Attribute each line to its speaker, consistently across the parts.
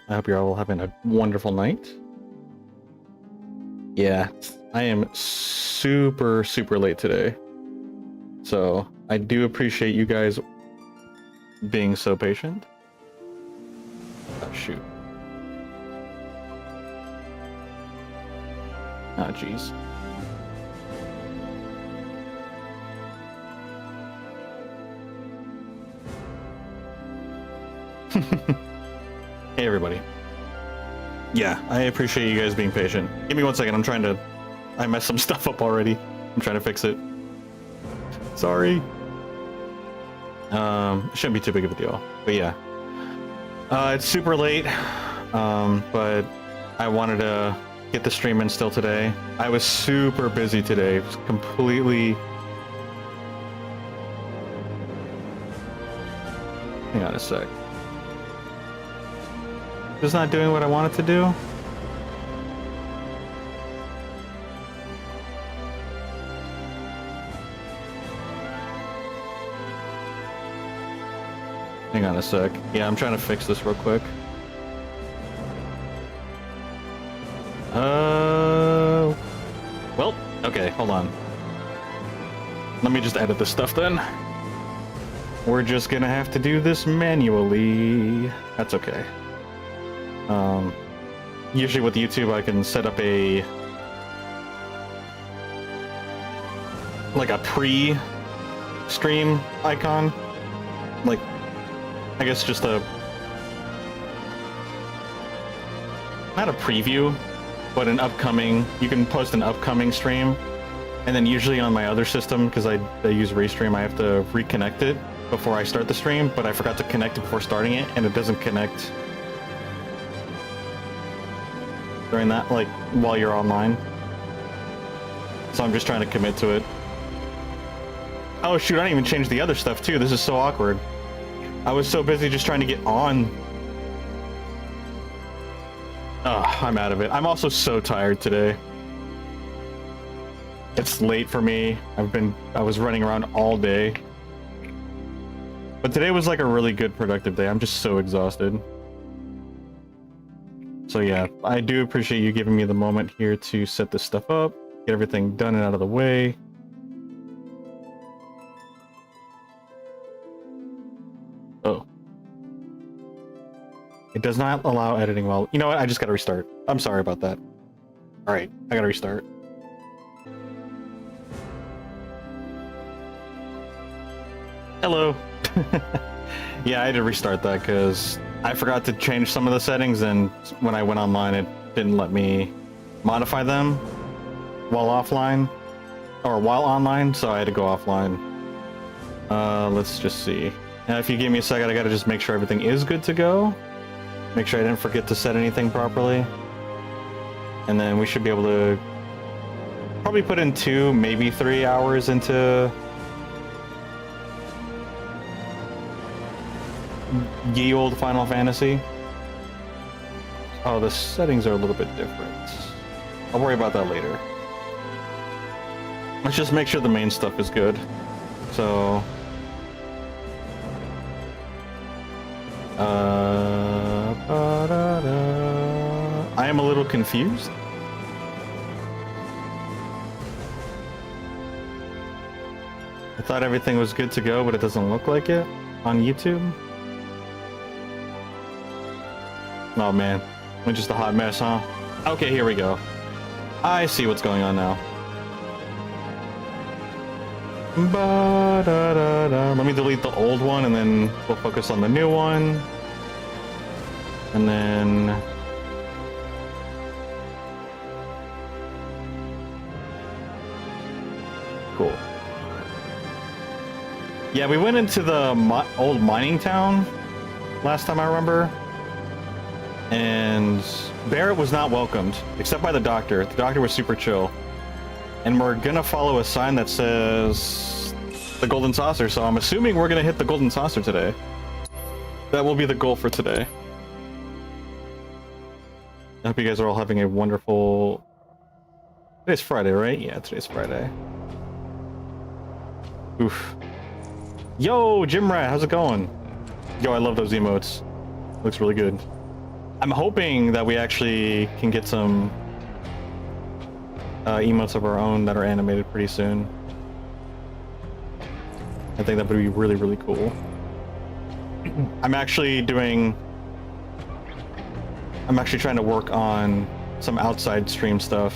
Speaker 1: I hope you're all having a wonderful night. Yeah, I am super late today. So, I do appreciate you guys being so patient. Oh, shoot. Oh, jeez. Hey, everybody. Yeah, I appreciate you guys being patient. Give me 1 second, I messed some stuff up already. I'm trying to fix it. Sorry. It shouldn't be too big of a deal, but yeah. It's super late, but I wanted to get the stream in still today. I was super busy today, completely... Hang on a sec. It's not doing what I want it to do? Hang on a sec. Yeah, I'm trying to fix this real quick. Well, okay, hold on. Let me just edit this stuff then. We're just gonna have to do this manually. That's okay. Usually with YouTube I can set up like a pre-stream icon. Like, I guess just not a preview, but you can post an upcoming stream. And then usually on my other system, because I use Restream, I have to reconnect it before I start the stream, but I forgot to connect it before starting it, and it doesn't connect during that, like, while you're online. So I'm just trying to commit to it. Oh shoot, I didn't even change the other stuff too. This is so awkward. I was so busy just trying to get on. Ugh, I'm out of it. I'm also so tired today. It's late for me. I was running around all day. But today was like a really good productive day. I'm just so exhausted. So yeah, I do appreciate you giving me the moment here to set this stuff up, get everything done and out of the way. Oh. It does not allow editing while... You know what? I just gotta restart. I'm sorry about that. Alright, I gotta restart. Hello. Yeah, I had to restart that because I forgot to change some of the settings, and when I went online it didn't let me modify them while offline, or while online, so I had to go offline. Let's just see. Now if you give me a second, I gotta just make sure everything is good to go. Make sure I didn't forget to set anything properly. And then we should be able to probably put in 2, maybe 3 hours into ye old Final Fantasy. Oh, the settings are a little bit different. I'll worry about that later. Let's just make sure the main stuff is good. So... I am a little confused. I thought everything was good to go, but it doesn't look like it on YouTube. Oh man, we're just a hot mess, huh? Okay, here we go. I see what's going on now. Let me delete the old one and then we'll focus on the new one. And then... Cool. Yeah, we went into the old mining town last time I remember. And Barrett was not welcomed, except by the doctor. The doctor was super chill. And we're gonna follow a sign that says the Golden Saucer, so I'm assuming we're gonna hit the Golden Saucer today. That will be the goal for today. I hope you guys are all having a wonderful... Today's Friday, right? Yeah, today's Friday. Oof. Yo, Jim Rat, how's it going? Yo, I love those emotes. Looks really good. I'm hoping that we actually can get some emotes of our own that are animated pretty soon. I think that would be really, really cool. I'm actually trying to work on some outside stream stuff,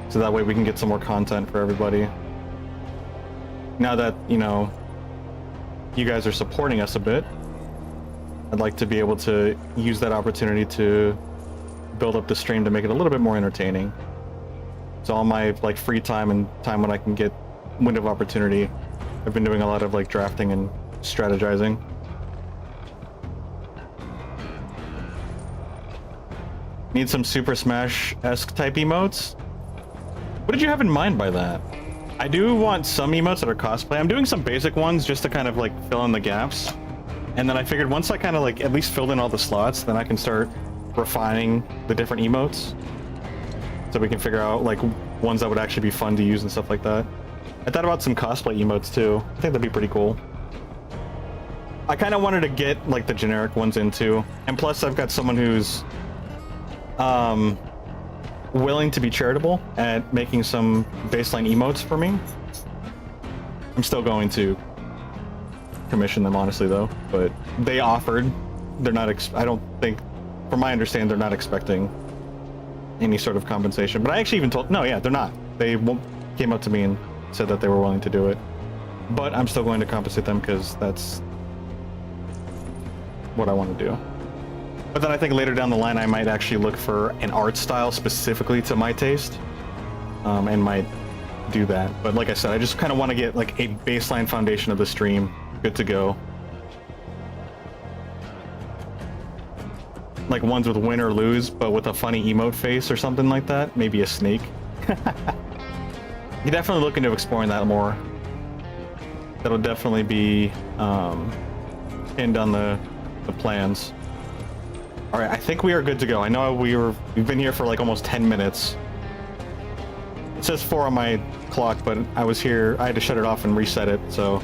Speaker 1: so that way we can get some more content for everybody. Now that, you know, you guys are supporting us a bit, I'd like to be able to use that opportunity to build up the stream to make it a little bit more entertaining. So all my like free time and time when I can get window of opportunity, I've been doing a lot of like drafting and strategizing. Need some Super Smash-esque type emotes? What did you have in mind by that? I do want some emotes that are cosplay. I'm doing some basic ones just to kind of like fill in the gaps. And then I figured once I kind of like at least filled in all the slots, then I can start refining the different emotes. So we can figure out like ones that would actually be fun to use and stuff like that. I thought about some cosplay emotes too. I think that'd be pretty cool. I kind of wanted to get like the generic ones in too. And plus I've got someone who's willing to be charitable at making some baseline emotes for me. I'm still going to commission them honestly though, but they offered. They're not I don't think, from my understanding, they're not expecting any sort of compensation. But I actually even told, no, yeah, they're not. They came up to me and said that they were willing to do it. But I'm still going to compensate them because that's what I want to do. But then I think later down the line I might actually look for an art style specifically to my taste, and might do that. But like I said, I just kind of want to get like a baseline foundation of the stream good to go. Like ones with win or lose, but with a funny emote face or something like that. Maybe a snake. You're definitely looking to exploring that more. That'll definitely be pinned on the plans. All right, I think we are good to go. I know we've been here for like almost 10 minutes. It says 4 on my clock, but I was here. I had to shut it off and reset it. So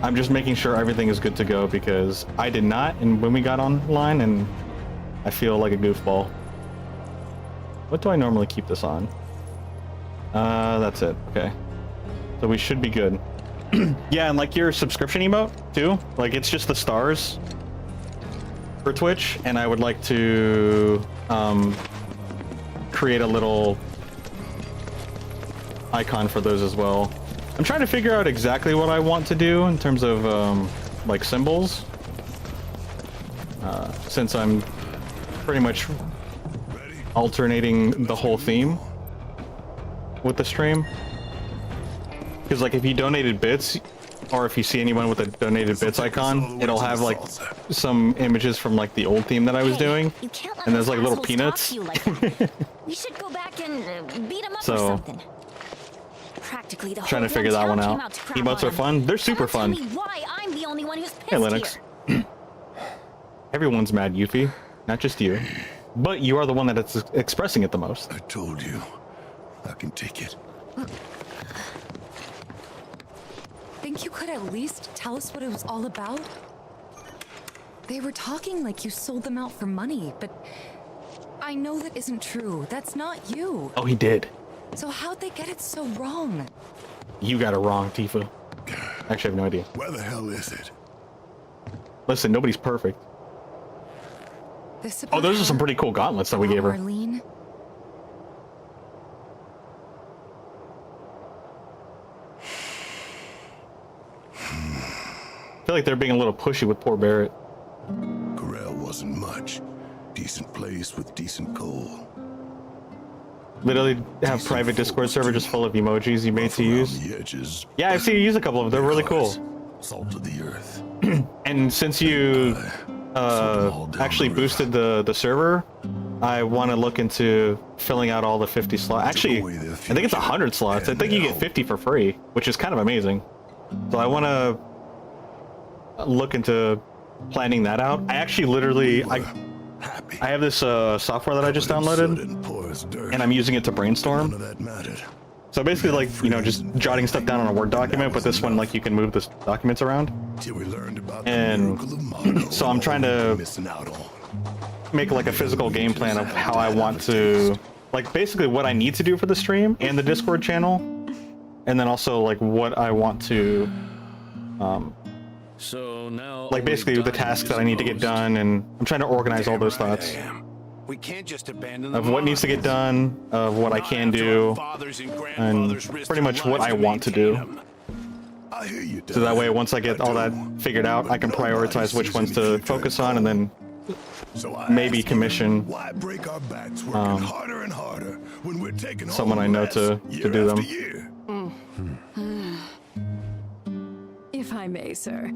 Speaker 1: I'm just making sure everything is good to go because I did not. And when we got online, and I feel like a goofball. What do I normally keep this on? That's it. Okay. So we should be good. Yeah, and like your subscription emote too. Like it's just the stars for Twitch, and I would like to create a little icon for those as well. I'm trying to figure out exactly what I want to do in terms of like symbols, since I'm pretty much alternating the whole theme with the stream. Because like if you donated bits, or if you see anyone with a donated bits icon, it'll have like some images from like the old theme that I was doing, and there's like little peanuts.
Speaker 2: We should go back and beat him up or something. Practically the
Speaker 1: trying to figure that one out. Emotes are fun. They're super fun.
Speaker 2: Why I'm the only one who's pissed
Speaker 1: hey Linux. Everyone's mad, Yippie. Not just you. But you are the one that's expressing it the most.
Speaker 3: I told you. I can take it.
Speaker 4: Think you could at least tell us what it was all about? They were talking like you sold them out for money, but I know that isn't true. That's not you.
Speaker 1: Oh, he did.
Speaker 4: So how'd they get it so wrong?
Speaker 1: You got it wrong, Tifa. Actually, I have no idea.
Speaker 3: Where the hell is it?
Speaker 1: Listen, nobody's perfect.
Speaker 4: This
Speaker 1: Oh, those are some pretty cool gauntlets that we gave her.
Speaker 4: Marlene?
Speaker 1: I feel like they're being a little pushy with poor Barrett.
Speaker 3: Corral wasn't much. Decent place with decent coal.
Speaker 1: Literally have private Discord server just full of emojis you made to use. Yeah, I've seen you use a couple of them. They're really cool.
Speaker 3: Salt of the earth.
Speaker 1: And since you actually boosted the server, I want to look into filling out all the 50 slots. Actually, I think it's 100 slots. I think you get 50 for free, which is kind of amazing. So I want to look into planning that out. I actually literally I have this software that I just downloaded, and I'm using it to brainstorm. So basically, like, you know, just jotting stuff down on a Word document, but this one, like, you can move the documents around.
Speaker 3: Till we learned about
Speaker 1: And
Speaker 3: the miracle of Marco
Speaker 1: so I'm trying to
Speaker 3: missing out on.
Speaker 1: make like a physical game plan of how I want to, like, basically what I need to do for the stream and the Discord channel, and then also like what I want to,
Speaker 5: So now
Speaker 1: like basically the tasks that I need to get done, and I'm trying to organize all those thoughts
Speaker 6: We can't just abandon
Speaker 1: of what needs to get done, of what I can do, and pretty much what I want to do.
Speaker 3: I hear you,
Speaker 1: So that
Speaker 3: Dad.
Speaker 1: way, once I get all that figured out, I can prioritize which ones to focus on, and then
Speaker 3: So I
Speaker 1: maybe
Speaker 3: ask you,
Speaker 1: commission
Speaker 3: why break our backs working harder and harder when we're taking
Speaker 1: someone
Speaker 3: home
Speaker 1: I know
Speaker 3: less
Speaker 1: to
Speaker 3: year
Speaker 1: do
Speaker 3: after
Speaker 1: them.
Speaker 3: year?
Speaker 7: If I may, sir.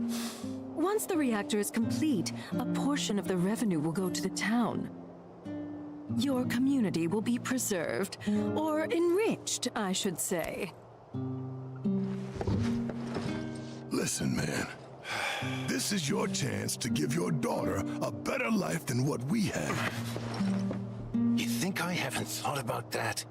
Speaker 7: Once the reactor is complete, a portion of the revenue will go to the town. Your community will be preserved, or enriched, I should say.
Speaker 3: Listen, man. This is your chance to give your daughter a better life than what we had.
Speaker 6: You think I haven't thought about that?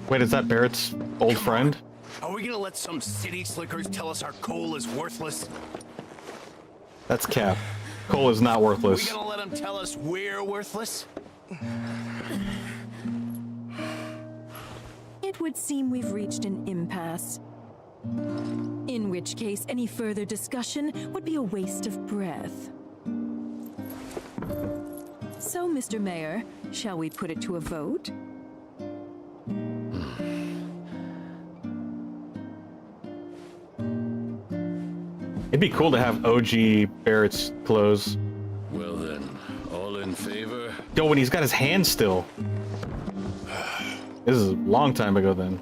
Speaker 1: Wait, is that Barrett's old friend?
Speaker 6: Are we gonna let some city slickers tell us our coal is worthless?
Speaker 1: That's Cap. Coal is not
Speaker 6: Are we
Speaker 1: worthless.
Speaker 6: gonna let them tell us we're worthless?
Speaker 7: It would seem we've reached an impasse. In which case, any further discussion would be a waste of breath. So, Mr. Mayor, shall we put it to a vote?
Speaker 1: It'd be cool to have OG Barrett's clothes.
Speaker 5: Well then, all in favor?
Speaker 1: Yo, when he's got his hand still. This is a long time ago then.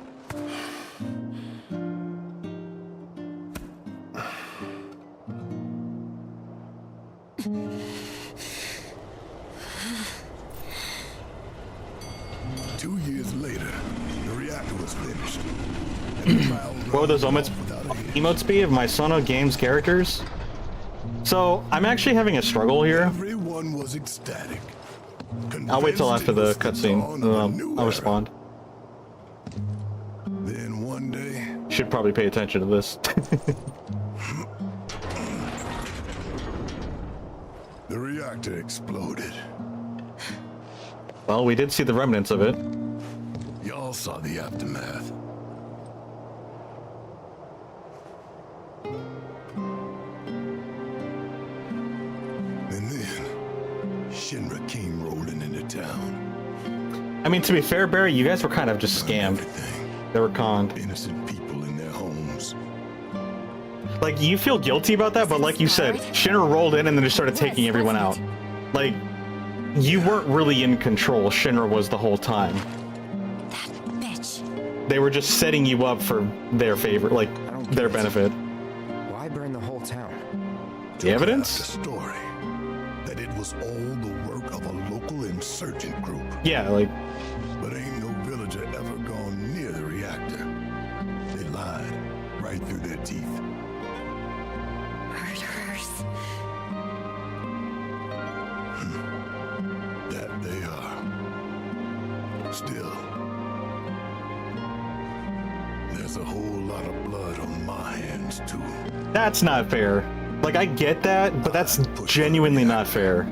Speaker 3: Two years later, the reactor was finished. And the trial
Speaker 1: What would those
Speaker 3: ran
Speaker 1: emotes,
Speaker 3: off without a hitch.
Speaker 1: emotes be of my Sono Games characters? So, I'm actually having a struggle here.
Speaker 3: Everyone was ecstatic.
Speaker 1: I'll wait till
Speaker 3: Convinced
Speaker 1: after
Speaker 3: it
Speaker 1: the
Speaker 3: was
Speaker 1: cutscene,
Speaker 3: dawn
Speaker 1: and
Speaker 3: of a
Speaker 1: then
Speaker 3: new
Speaker 1: I'll
Speaker 3: era.
Speaker 1: respond.
Speaker 3: Then one day,
Speaker 1: Should probably pay attention to this.
Speaker 3: the reactor exploded.
Speaker 1: Well, we did see the remnants of it.
Speaker 3: Y'all saw the aftermath. And then, Shinra came rolling into town.
Speaker 1: I mean, to be fair, Barry, you guys were kind of just scammed.
Speaker 3: Everything.
Speaker 1: They were conned.
Speaker 3: Innocent people in their homes.
Speaker 1: Like, you feel guilty about that, but like you said, Shinra rolled in and then just started taking everyone out. Like, you weren't really in control. Shinra was the whole time.
Speaker 2: That bitch.
Speaker 1: They were just setting you up for their favor, like, their benefit.
Speaker 8: Why burn the whole town?
Speaker 1: The evidence?
Speaker 3: The story that it was all the work of a local insurgent group.
Speaker 1: Yeah, like,
Speaker 3: But ain't no villager ever gone near the reactor. They lied right through their teeth.
Speaker 2: Murderers.
Speaker 3: That they are. Still, there's a whole lot of blood on my hands, too.
Speaker 1: that's not fair. Like, I get that, but that's genuinely not fair.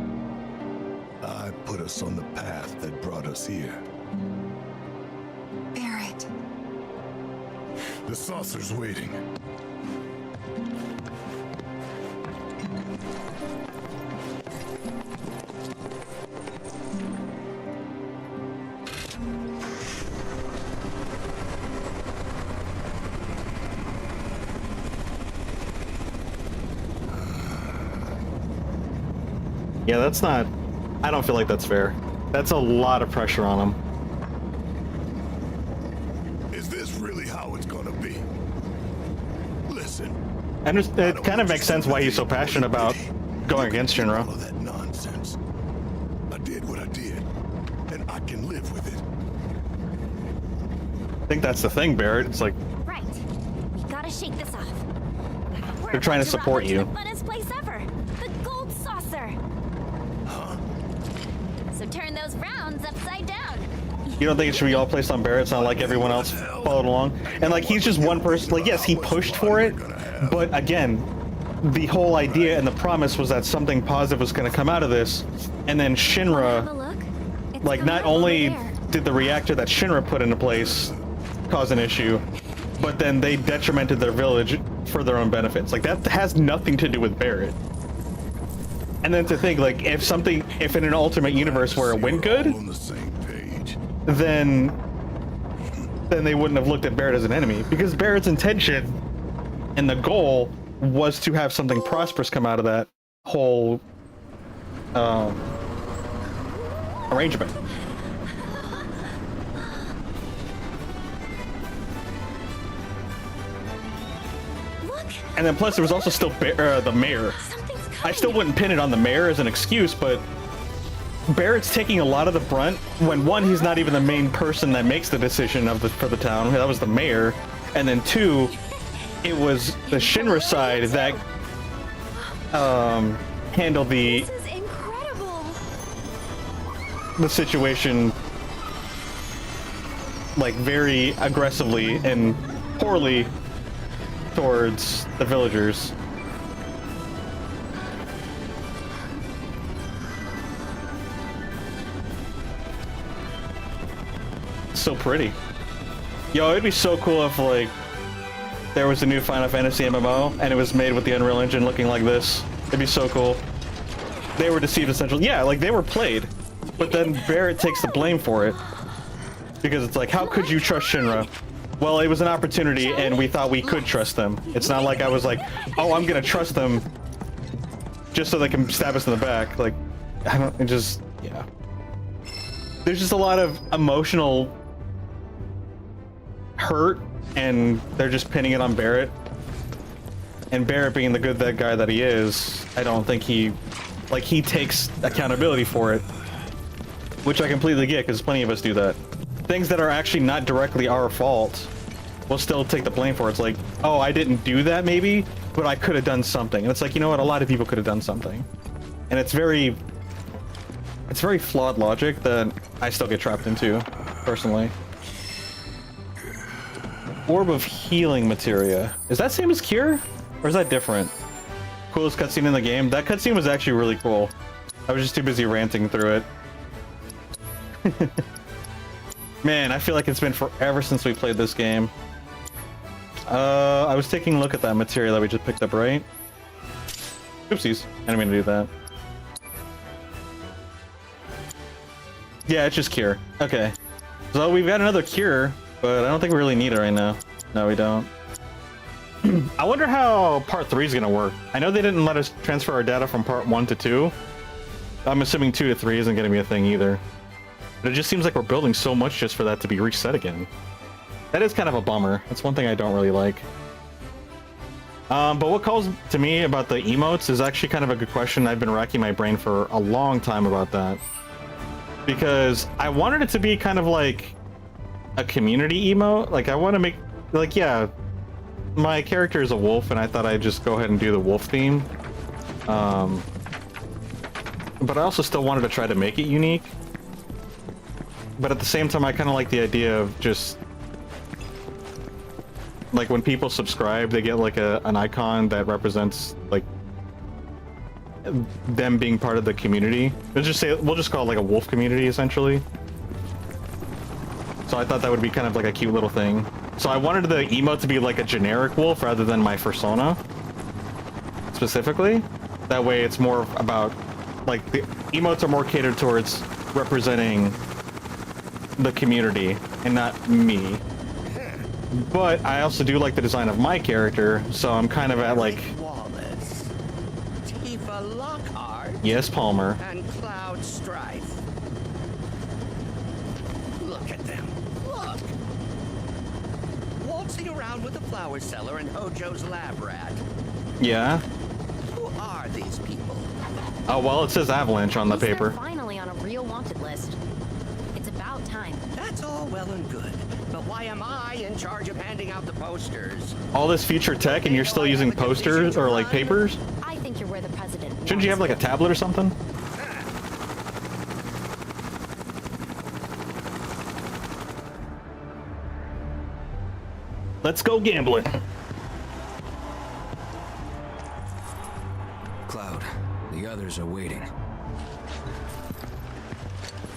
Speaker 3: I put us on the path that brought us here.
Speaker 4: Barrett.
Speaker 3: The saucer's waiting.
Speaker 1: Yeah, that's not... I don't feel like that's fair. That's a lot of pressure on them.
Speaker 3: Is this really how it's gonna be? Listen.
Speaker 1: And it kind of makes sense why he's so passionate about going against
Speaker 3: All
Speaker 1: Shinra.
Speaker 3: of that nonsense. I did what I did, and I can live with it.
Speaker 1: I think that's the thing, Barrett. It's like,
Speaker 2: Right. We gotta shake this off. We're
Speaker 1: They're trying to
Speaker 2: about
Speaker 1: support
Speaker 2: rock into
Speaker 1: you.
Speaker 2: The funnest place ever. The gold saucer.
Speaker 3: Huh?
Speaker 2: So turn those rounds upside down.
Speaker 1: You don't think it should be all placed on Barrett? It's not like everyone else followed along. And like he's just one person. Like yes, he pushed for it, but again, the whole idea and the promise was that something positive was going to come out of this, and then Shinra,
Speaker 2: Have a look. It's
Speaker 1: like
Speaker 2: coming
Speaker 1: not
Speaker 2: up over
Speaker 1: only
Speaker 2: there.
Speaker 1: did the reactor that Shinra put into place cause an issue, but then they detrimented their village for their own benefits. Like that has nothing to do with Barrett. And then to think like if in an alternate universe where it went good,
Speaker 3: On the same page.
Speaker 1: then they wouldn't have looked at Barrett as an enemy, because Barrett's intention and the goal was to have something prosperous come out of that whole arrangement.
Speaker 2: Look,
Speaker 1: And then plus there was also still the mayor.
Speaker 2: something's coming.
Speaker 1: I still wouldn't pin it on the mayor as an excuse, but Barrett's taking a lot of the brunt when one, he's not even the main person that makes the decision for the town. That was the mayor. And then two, it was the Shinra side that handled
Speaker 2: This is incredible.
Speaker 1: the situation like very aggressively and poorly towards the villagers. So pretty. Yo, it'd be so cool if like there was a new Final Fantasy MMO and it was made with the Unreal Engine looking like this. It'd be so cool. They were deceived essentially. Yeah, like they were played. But then Barrett takes the blame for it. Because it's like, how could you trust Shinra? Well, it was an opportunity and we thought we could trust them. It's not like I was like, oh, I'm gonna trust them just so they can stab us in the back. Like, I don't, it just, yeah. There's just a lot of emotional hurt and they're just pinning it on Barrett. And Barrett being the good that guy that he is, I don't think he takes accountability for it. Which I completely get, because plenty of us do that. Things that are actually not directly our fault, we'll still take the blame for it. It's like, oh, I didn't do that maybe, but I could have done something. And it's like, you know what, a lot of people could have done something. And it's very flawed logic that I still get trapped into, personally. Orb of Healing Materia. Is that same as Cure? Or is that different? Coolest cutscene in the game? That cutscene was actually really cool. I was just too busy ranting through it. Man, I feel like it's been forever since we played this game. I was taking a look at that material that we just picked up, right? Oopsies. I didn't mean to do that. Yeah, it's just Cure. Okay. So we've got another Cure, but I don't think we really need it right now. No, we don't. I wonder how part 3 is going to work. I know they didn't let us transfer our data from part 1 to 2. I'm assuming 2 to 3 isn't going to be a thing either. But it just seems like we're building so much just for that to be reset again. That is kind of a bummer. That's one thing I don't really like. But what calls to me about the emotes is actually kind of a good question. I've been racking my brain for a long time about that. Because I wanted it to be kind of like a community emote. Like I want to make, like, yeah, my character is a wolf and I thought I'd just go ahead and do the wolf theme. But I also still wanted to try to make it unique. But at the same time, I kind of like the idea of just like when people subscribe, they get like an icon that represents like them being part of the community. We'll just call it like a wolf community essentially. So I thought that would be kind of like a cute little thing. So I wanted the emote to be like a generic wolf rather than my persona specifically. That way it's more about like the emotes are more catered towards representing the community and not me. But I also do like the design of my character, so I'm kind of at like
Speaker 9: Wallace, Tifa Lockhart,
Speaker 1: yes, Palmer.
Speaker 9: and Cloud Strife. Look at them. Look. Waltzing around with the flower seller and Hojo's lab rat.
Speaker 1: Yeah.
Speaker 9: Who are these people?
Speaker 1: Oh well, it says Avalanche on the
Speaker 2: At least they're
Speaker 1: paper.
Speaker 2: finally on a real wanted list. It's about time.
Speaker 9: That's all well and good, but why am I in charge of handing out the posters?
Speaker 1: All this future tech and you're still using posters or like papers?
Speaker 2: I think you're where the president
Speaker 1: Shouldn't you have like a tablet or something? Let's go gambling.
Speaker 8: Cloud, the others are waiting.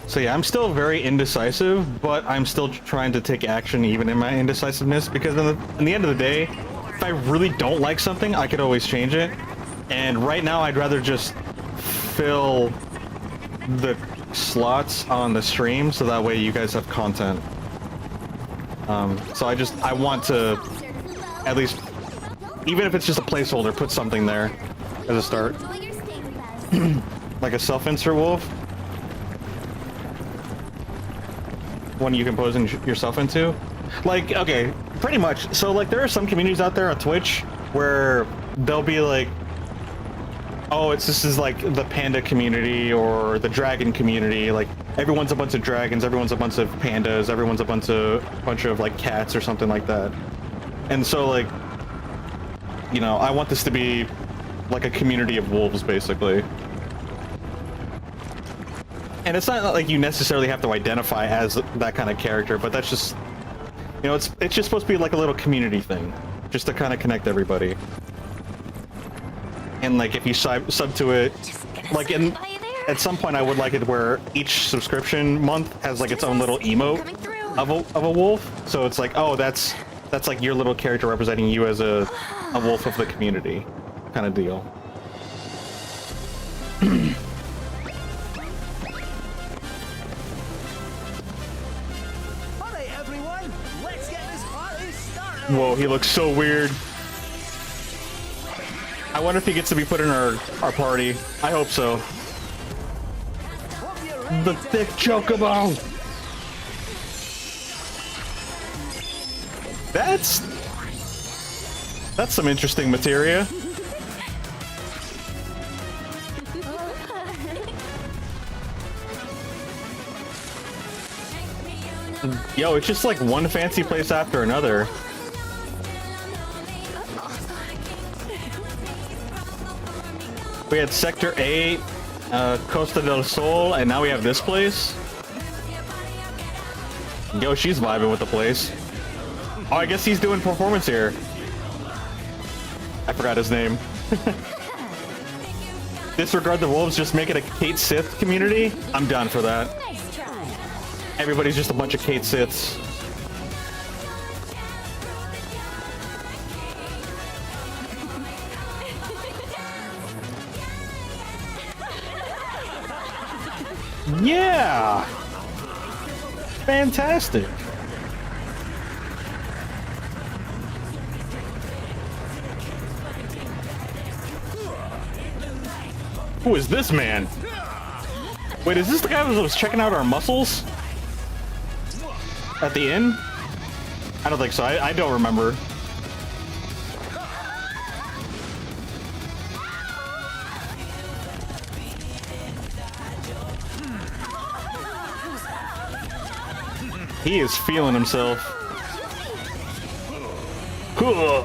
Speaker 1: So yeah, I'm still very indecisive, but I'm still trying to take action even in my indecisiveness, because in the end of the day, if I really don't like something, I could always change it. And right now, I'd rather just fill the slots on the stream so that way you guys have content. So I want to at least, even if it's just a placeholder, put something there as a start. Like a self-insert wolf. One you can pose yourself into. Like, okay, pretty much. So like there are some communities out there on Twitch where they'll be like, oh, this is like the panda community or the dragon community. Like everyone's a bunch of dragons, everyone's a bunch of pandas, everyone's a bunch of like cats or something like that. And so like, you know, I want this to be like a community of wolves, basically. And it's not like you necessarily have to identify as that kind of character, but that's just, you know, it's just supposed to be like a little community thing, just to kind of connect everybody. And like if you sub to it, like at some point I would like it where each subscription month has like its own little emote of a wolf. So it's like, oh, that's like your little character representing you as a wolf of the community kind of deal. Whoa, he looks so weird. I wonder if he gets to be put in our party. I hope so. The thick chocobo! That's some interesting materia. Yo, it's just like one fancy place after another. We had Sector 8, Costa del Sol, and now we have this place. Yo, she's vibing with the place. Oh, I guess he's doing performance here. I forgot his name. Disregard the wolves, just make it a Kate Sith community? I'm down for that. Everybody's just a bunch of Kate Siths. Yeah! Fantastic! Who is this man? Wait, is this the guy who was checking out our muscles? At the inn? I don't think so. I don't remember. He is feeling himself. Cool.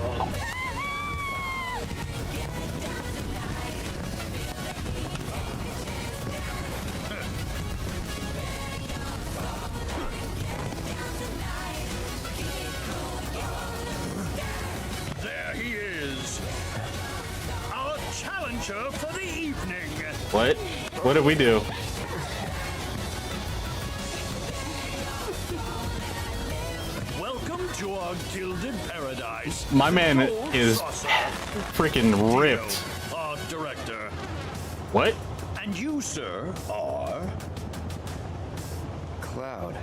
Speaker 6: There he is. Our challenger for the evening.
Speaker 1: What? What did we do?
Speaker 6: To our gilded paradise.
Speaker 1: My man is freaking ripped.
Speaker 6: Our director.
Speaker 1: What?
Speaker 6: And you, sir, are
Speaker 8: Cloud.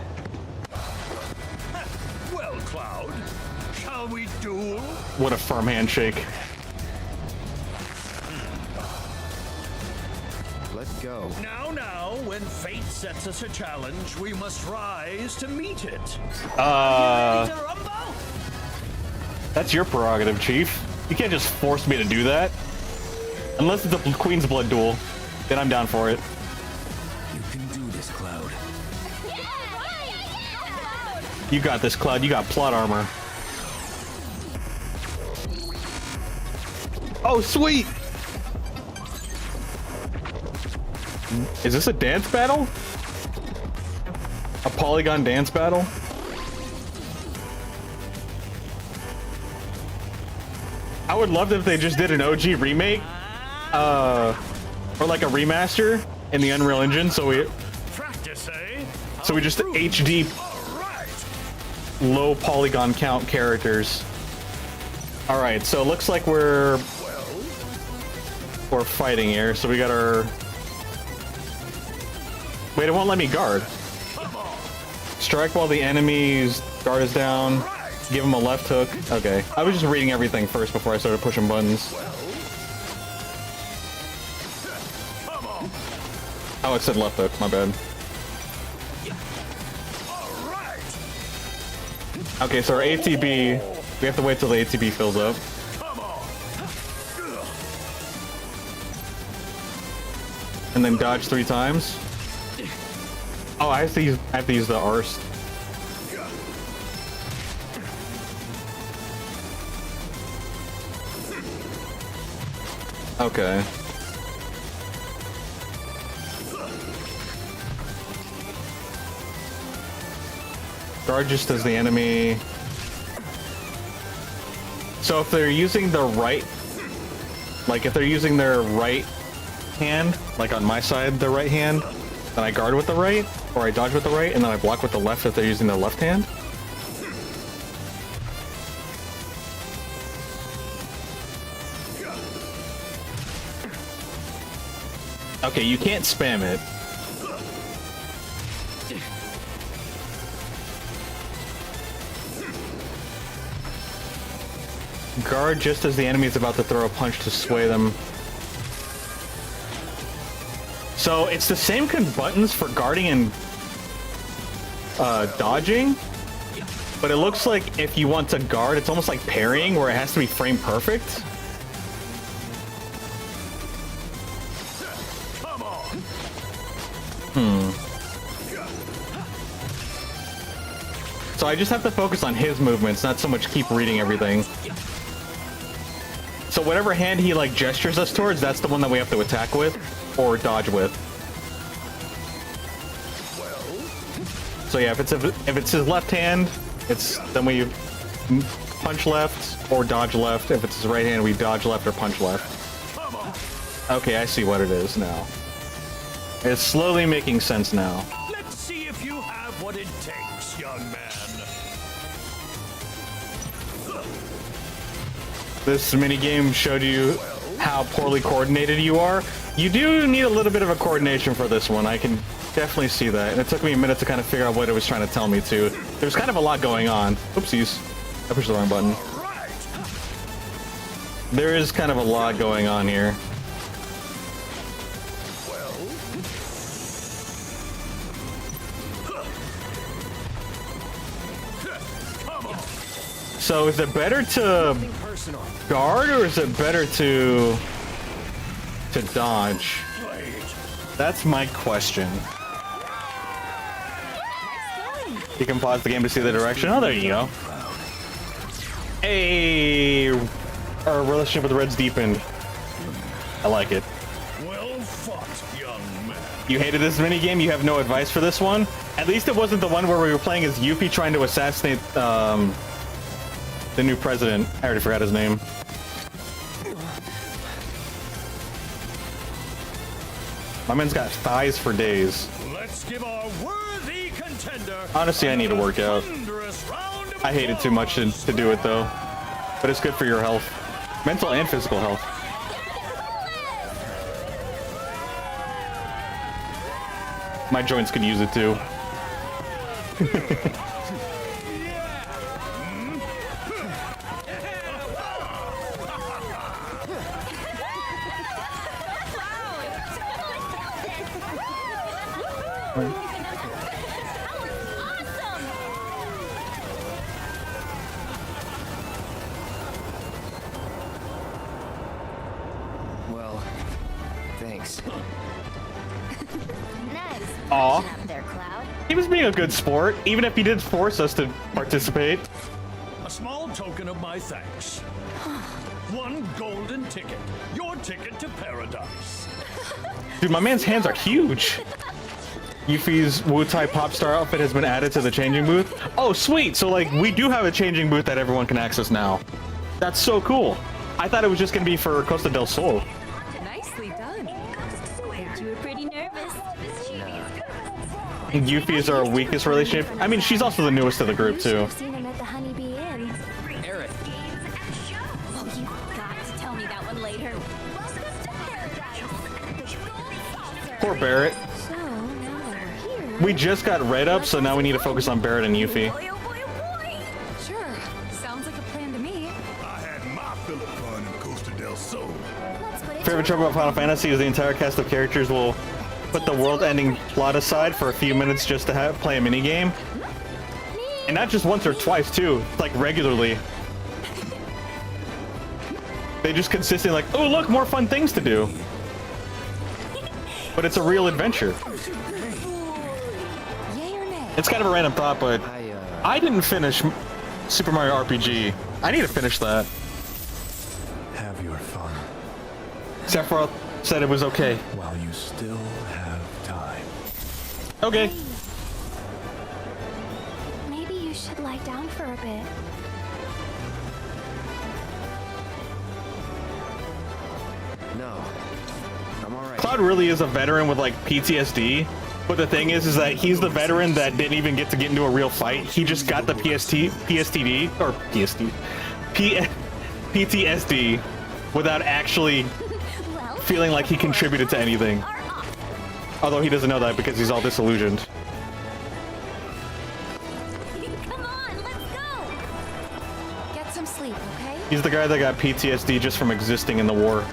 Speaker 6: Well, Cloud, shall we duel?
Speaker 1: What a firm handshake.
Speaker 8: Let's go.
Speaker 6: Now, when fate sets us a challenge, we must rise to meet it.
Speaker 1: That's your prerogative, Chief. You can't just force me to do that. Unless it's a Queen's Blood duel, then I'm down for it.
Speaker 8: You can do this, Cloud.
Speaker 1: You got this, Cloud. You got plot armor. Oh, sweet! Is this a dance battle? A polygon dance battle? would love if they just did an OG remake, or like a remaster in the Unreal Engine. So we just HD low polygon count characters. All right, so it looks like we're fighting here. So we got our. Wait, it won't let me guard. Strike while the enemy's guard is down. Give him a left hook. Okay. I was just reading everything first before I started pushing buttons. Oh, it said left hook. My bad. Okay, so our ATB, we have to wait till the ATB fills up. And then dodge 3 times. Oh, I have to use the arst. Okay. Guard just as the enemy. So if they're using the right, like if they're using their right hand, like on my side, the right hand, then I guard with the right, or I dodge with the right, and then I block with the left if they're using their left hand. Okay, you can't spam it. Guard just as the enemy is about to throw a punch to sway them. So it's the same buttons for guarding and dodging, but it looks like if you want to guard, it's almost like parrying where it has to be frame perfect. So I just have to focus on his movements, not so much keep reading everything. So whatever hand he like gestures us towards, that's the one that we have to attack with or dodge with. So yeah, if it's his left hand, then we punch left or dodge left. If it's his right hand, we dodge left or punch left. Okay, I see what it is now. It's slowly making sense now.
Speaker 6: Let's see if you have what it takes, young man.
Speaker 1: This minigame showed you how poorly coordinated you are. You do need a little bit of a coordination for this one. I can definitely see that. And it took me a minute to kind of figure out what it was trying to tell me too. There's kind of a lot going on. Oopsies. I pushed the wrong button. There is kind of a lot going on here. So is it better to guard or is it better to dodge? That's my question. You can pause the game to see the direction. Oh, there you go. Hey, our relationship with the Reds deepened. I like it.
Speaker 6: Well fought, young man.
Speaker 1: You hated this minigame? You have no advice for this one? At least it wasn't the one where we were playing as Yippie trying to assassinate the new president. I already forgot his name. My man's got thighs for days.
Speaker 6: Let's give our worthy contender.
Speaker 1: Honestly, I need to work out. I hate it too much to do it though. But it's good for your health. Mental and physical health. My joints could use it too.
Speaker 9: Well, thanks.
Speaker 2: Nice.
Speaker 1: Aw.
Speaker 2: Up there, Cloud.
Speaker 1: He was being a good sport, even if he did force us to participate.
Speaker 6: A small token of my thanks. One golden ticket. Your ticket to paradise.
Speaker 1: Dude, my man's hands are huge. Yuffie's Wu-Tai pop star outfit has been added to the changing booth. Oh, sweet. So, like, we do have a changing booth that everyone can access now. That's so cool. I thought it was just gonna be for Costa del Sol.
Speaker 4: Nicely done.
Speaker 2: You were pretty nervous.
Speaker 1: Yuffie is our weakest relationship. I mean, she's also the newest of the group too.
Speaker 2: I've seen him at the Honeybee Inn.
Speaker 9: Eric.
Speaker 2: Oh, you got to tell me that one later.
Speaker 1: Poor Barrett.
Speaker 2: So, now that we're here...
Speaker 1: We just got Red up, so now we need to focus on Barrett and Yuffie.
Speaker 2: Boy, oh boy, oh boy!
Speaker 4: Sure. Sounds like a plan to me.
Speaker 3: I had my fill of fun in Costa del Sol.
Speaker 2: Let's put it
Speaker 1: Favorite trouble about Final Fantasy is the entire cast of characters will put the world-ending plot aside for a few minutes just to play a minigame. And not just once or twice, too. Like, regularly. They just consistently like, oh, look, more fun things to do. But it's a real adventure.
Speaker 4: Yay or nay?
Speaker 1: It's kind of a random thought, but I didn't finish Super Mario RPG. I need to finish that.
Speaker 3: Have your fun
Speaker 1: Sephiroth said it was okay.
Speaker 3: while you still have time.
Speaker 1: Okay.
Speaker 2: Maybe you should lie down for a bit.
Speaker 8: No. I'm alright.
Speaker 1: Cloud really is a veteran with like PTSD, but the thing is that he's the veteran that didn't even get to get into a real fight. He just got the PTSD without actually
Speaker 2: Well,
Speaker 1: feeling like he contributed to anything.
Speaker 2: are off.
Speaker 1: Although he doesn't know that because he's all disillusioned.
Speaker 2: Come on, let's go!
Speaker 4: Get some sleep, okay?
Speaker 1: He's the guy that got PTSD just from existing in the war.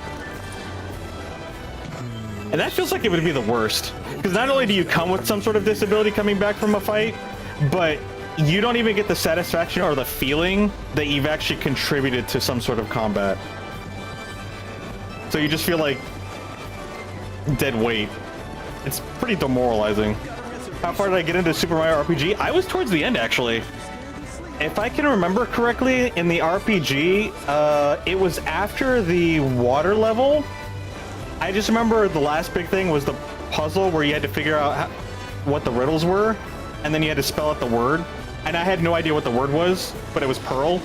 Speaker 1: And that feels like it would be the worst. Because not only do you come with some sort of disability coming back from a fight, but you don't even get the satisfaction or the feeling that you've actually contributed to some sort of combat. So you just feel like dead weight. It's pretty demoralizing. How far did I get into Super Mario RPG? I was towards the end, actually. If I can remember correctly, in the RPG, it was after the water level. I just remember the last big thing was the puzzle where you had to figure out what the riddles were, and then you had to spell out the word. And I had no idea what the word was, but it was Pearl.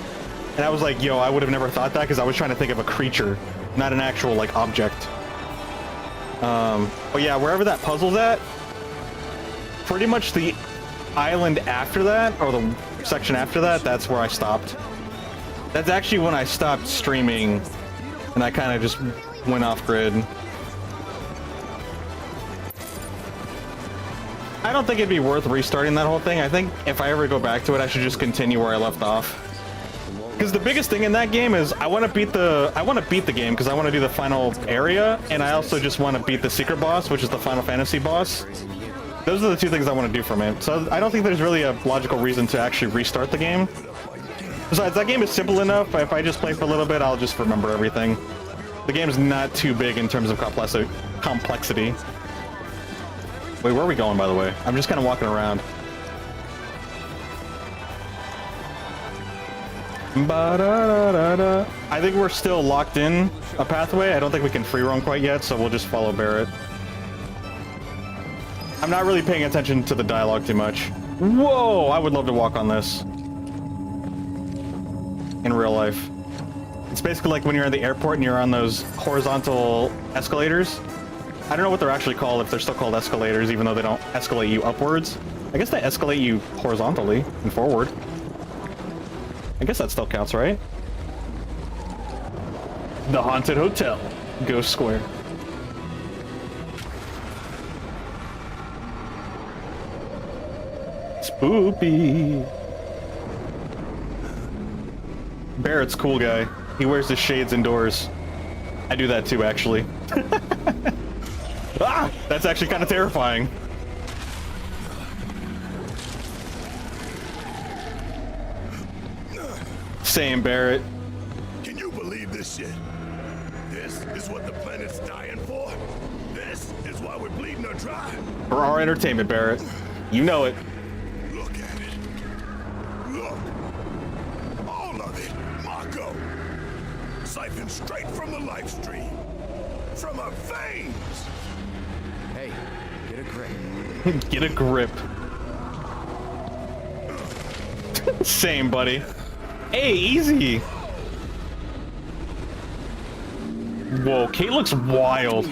Speaker 1: And I was like, yo, I would have never thought that because I was trying to think of a creature, not an actual, like, object. But yeah, wherever that puzzle's at, pretty much the island after that, or the section after that, that's where I stopped. That's actually when I stopped streaming, and I kind of just went off grid. I don't think it'd be worth restarting that whole thing. I think if I ever go back to it, I should just continue where I left off. Because the biggest thing in that game is I want to beat the game because I want to do the final area, and I also just want to beat the secret boss, which is the Final Fantasy boss. Those are the two things I want to do from it. So I don't think there's really a logical reason to actually restart the game. Besides, that game is simple enough. If I just play for a little bit, I'll just remember everything. The game is not too big in terms of complexity. Wait, where are we going, by the way? I'm just kind of walking around. Ba-da-da-da-da. I think we're still locked in a pathway. I don't think we can free roam quite yet, so we'll just follow Barrett. I'm not really paying attention to the dialogue too much. Whoa! I would love to walk on this. In real life. It's basically like when you're at the airport and you're on those horizontal escalators. I don't know what they're actually called, if they're still called escalators, even though they don't escalate you upwards. I guess they escalate you horizontally and forward. I guess that still counts, right? The Haunted Hotel, Ghost Square. Spoopy. Barrett's cool guy. He wears his shades indoors. I do that too, actually. Ah! That's actually kind of terrifying. Same, Barrett.
Speaker 3: Can you believe this shit? This is what the planet's dying for? This is why we're bleeding her dry?
Speaker 1: For our entertainment, Barrett. You know it.
Speaker 3: Look at it. Look. All of it. Marco. Siphoned straight from the life stream. From her veins.
Speaker 8: Hey, get a grip.
Speaker 1: Get a grip. Same, buddy. Hey, easy. Whoa, Kate looks wild.